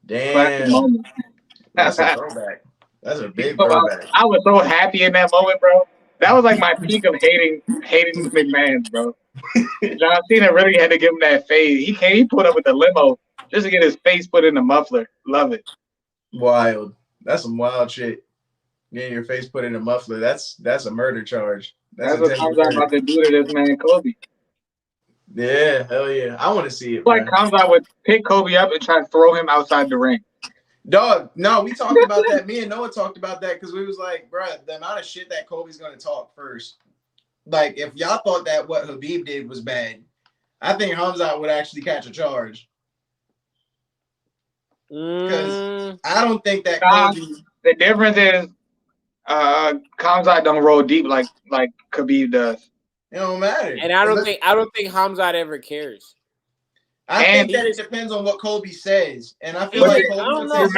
Damn. That's a throwback. That's a big throwback. I was so happy in that moment, bro. That was like my peak of hating McMahon, bro. John Cena really had to give him that fade. He put up with the limo just to get his face put in the muffler. Love it. Wild. That's some wild shit. Getting your face put in a muffler. That's a murder charge. That's what Kamzat about to do to this man, Kobe. Yeah, hell yeah. I want to see it. Like Kamzat would pick Kobe up and try to throw him outside the ring. Dog, no, we talked about that. Me and Noah talked about that because we was like, bro, the amount of shit that Kobe's going to talk first. Like, if y'all thought that what Habib did was bad, I think Hamzat would actually catch a charge. Because I don't think that Kobe... The difference is Kamzat don't roll deep like Khabib does. It don't matter. And I don't think Hamzat ever cares. I think that it depends on what Kobe says. And I feel like Kobe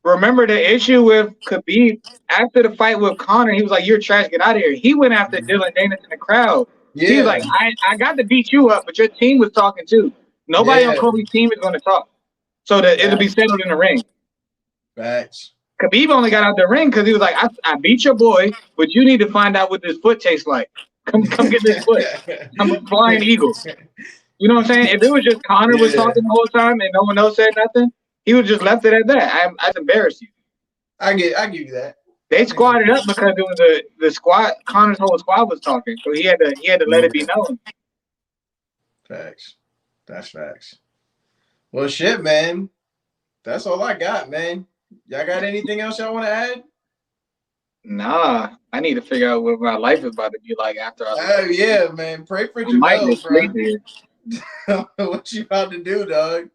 remember the issue with Khabib after the fight with Conor, he was like, "You're trash, get out of here." He went after Dylan Danis in the crowd. Yeah. He was like, I got to beat you up, but your team was talking too. Nobody on Kobe's team is going to talk. So that it'll be settled in the ring. Facts. Khabib only got out the ring because he was like, I beat your boy, but you need to find out what this foot tastes like. Come get this foot. I'm a flying eagle. You know what I'm saying? If it was just Conor was talking the whole time and no one else said nothing, he would just left it at that. I'd embarrass you. I give you that. They squatted up because it was the squad. Connor's whole squad was talking, so he had to let it be known. Facts. That's facts. Well, shit, man. That's all I got, man. Y'all got anything else y'all want to add? Nah, I need to figure out what my life is about to be like after Oh yeah, man. Pray for I might Jamil, just sleep here. bro. What you about to do, dog?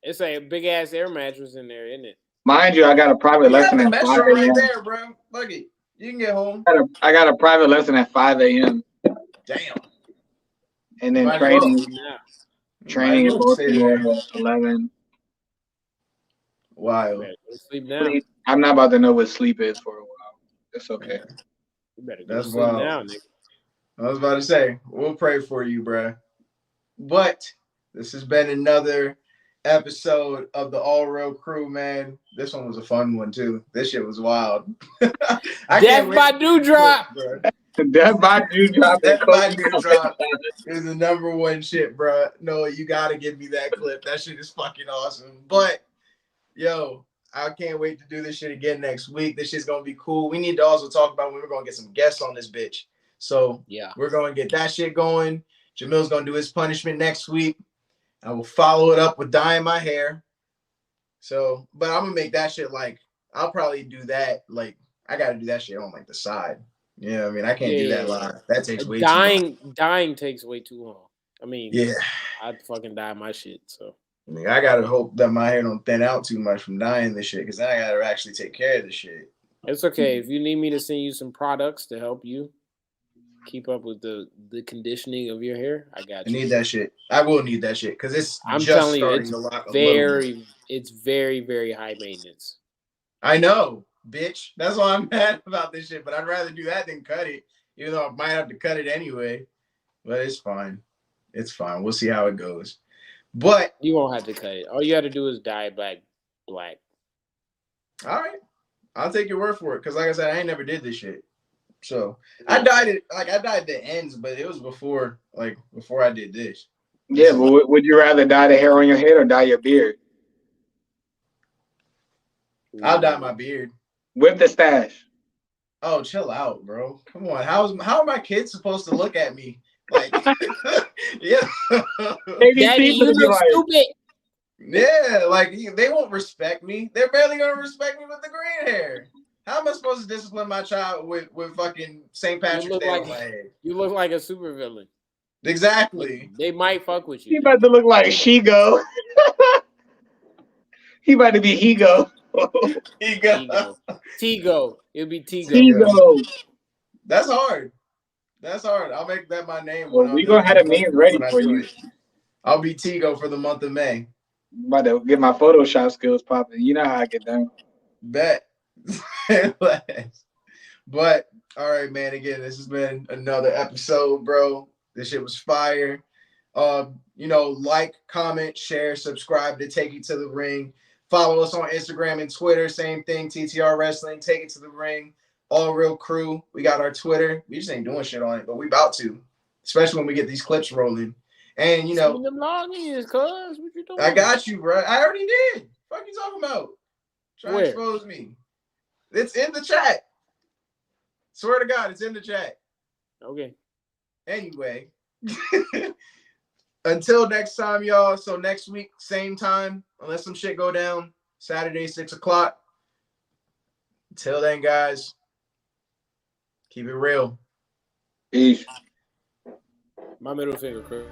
It's a big ass air mattress in there, isn't it? Mind you, I got a private You got lesson the at 5 metro right a.m. there, bro. Look it. You can get home. I got a private lesson at 5 a.m. Damn. And then Might as well. training in Baltimore at 11. Wow. Sleep now. I'm not about to know what sleep is for a while. It's okay. You better go That's sleep wild. now, nigga. I was about to say, we'll pray for you, bro. But this has been another episode of the All Real Crew, man. This one was a fun one too. This shit was wild. Death by Doudrop. Death by Doudrop. Death by Doudrop is the number one shit, bro. No, you gotta give me that clip. That shit is fucking awesome. But yo, I can't wait to do this shit again next week. This shit's gonna be cool. We need to also talk about when we're gonna get some guests on this bitch. So yeah, we're gonna get that shit going. Jamil's gonna do his punishment next week. I will follow it up with dyeing my hair. So, but I'm gonna make that shit like I'll probably do that. Like I gotta do that shit on like the side. You know what I mean? I can't do that live. That takes way too long. Dyeing takes way too long. I mean, yeah, I'd fucking dye my shit. So I mean, I gotta hope that my hair don't thin out too much from dyeing this shit, because then I gotta actually take care of this shit. It's okay. If you need me to send you some products to help you keep up with the conditioning of your hair, I got you. I need that shit. I will need that shit because it's I'm just telling you, it's very, very high maintenance. I know, bitch. That's why I'm mad about this shit. But I'd rather do that than cut it, even though I might have to cut it anyway. But it's fine. It's fine. We'll see how it goes. But you won't have to cut it. All you got to do is dye it black. All right, I'll take your word for it. Because like I said, I ain't never did this shit. So I dyed it. Like I dyed the ends, but it was before I did this. Yeah, but would you rather dye the hair on your head or dye your beard? I'll dye my beard. With the stash. Oh, chill out, bro. Come on. How are my kids supposed to look at me? Like, yeah. Daddy, you look stupid. Yeah, like they won't respect me. They're barely gonna respect me with the green hair. How am I supposed to discipline my child with fucking St. Patrick's Day on my head? You look like a supervillain. Exactly. They might fuck with you. He about to look like Shigo. He about to be Higo. Tigo. It'll be Tigo. Tigo. That's hard. That's hard. I'll make that my name. Well, we gonna have the memes ready for you. I'll be Tigo for the month of May. I'm about to get my Photoshop skills popping. You know how I get down. Bet. But all right, man. Again, this has been another episode, bro. This shit was fire. Like, comment, share, subscribe to Take It to the Ring. Follow us on Instagram and Twitter. Same thing. TTR Wrestling. Take It to the Ring. All Real Crew. We got our Twitter. We just ain't doing shit on it, but we about to, especially when we get these clips rolling. And them logins, cuz what you doing? I got you, bro. I already did. What you talking about? Trying to expose me. It's in the chat. Swear to God, it's in the chat. Okay. Anyway, until next time, y'all. So next week, same time, unless some shit go down. Saturday, 6:00. Until then, guys, keep it real. Peace. My middle finger, Chris.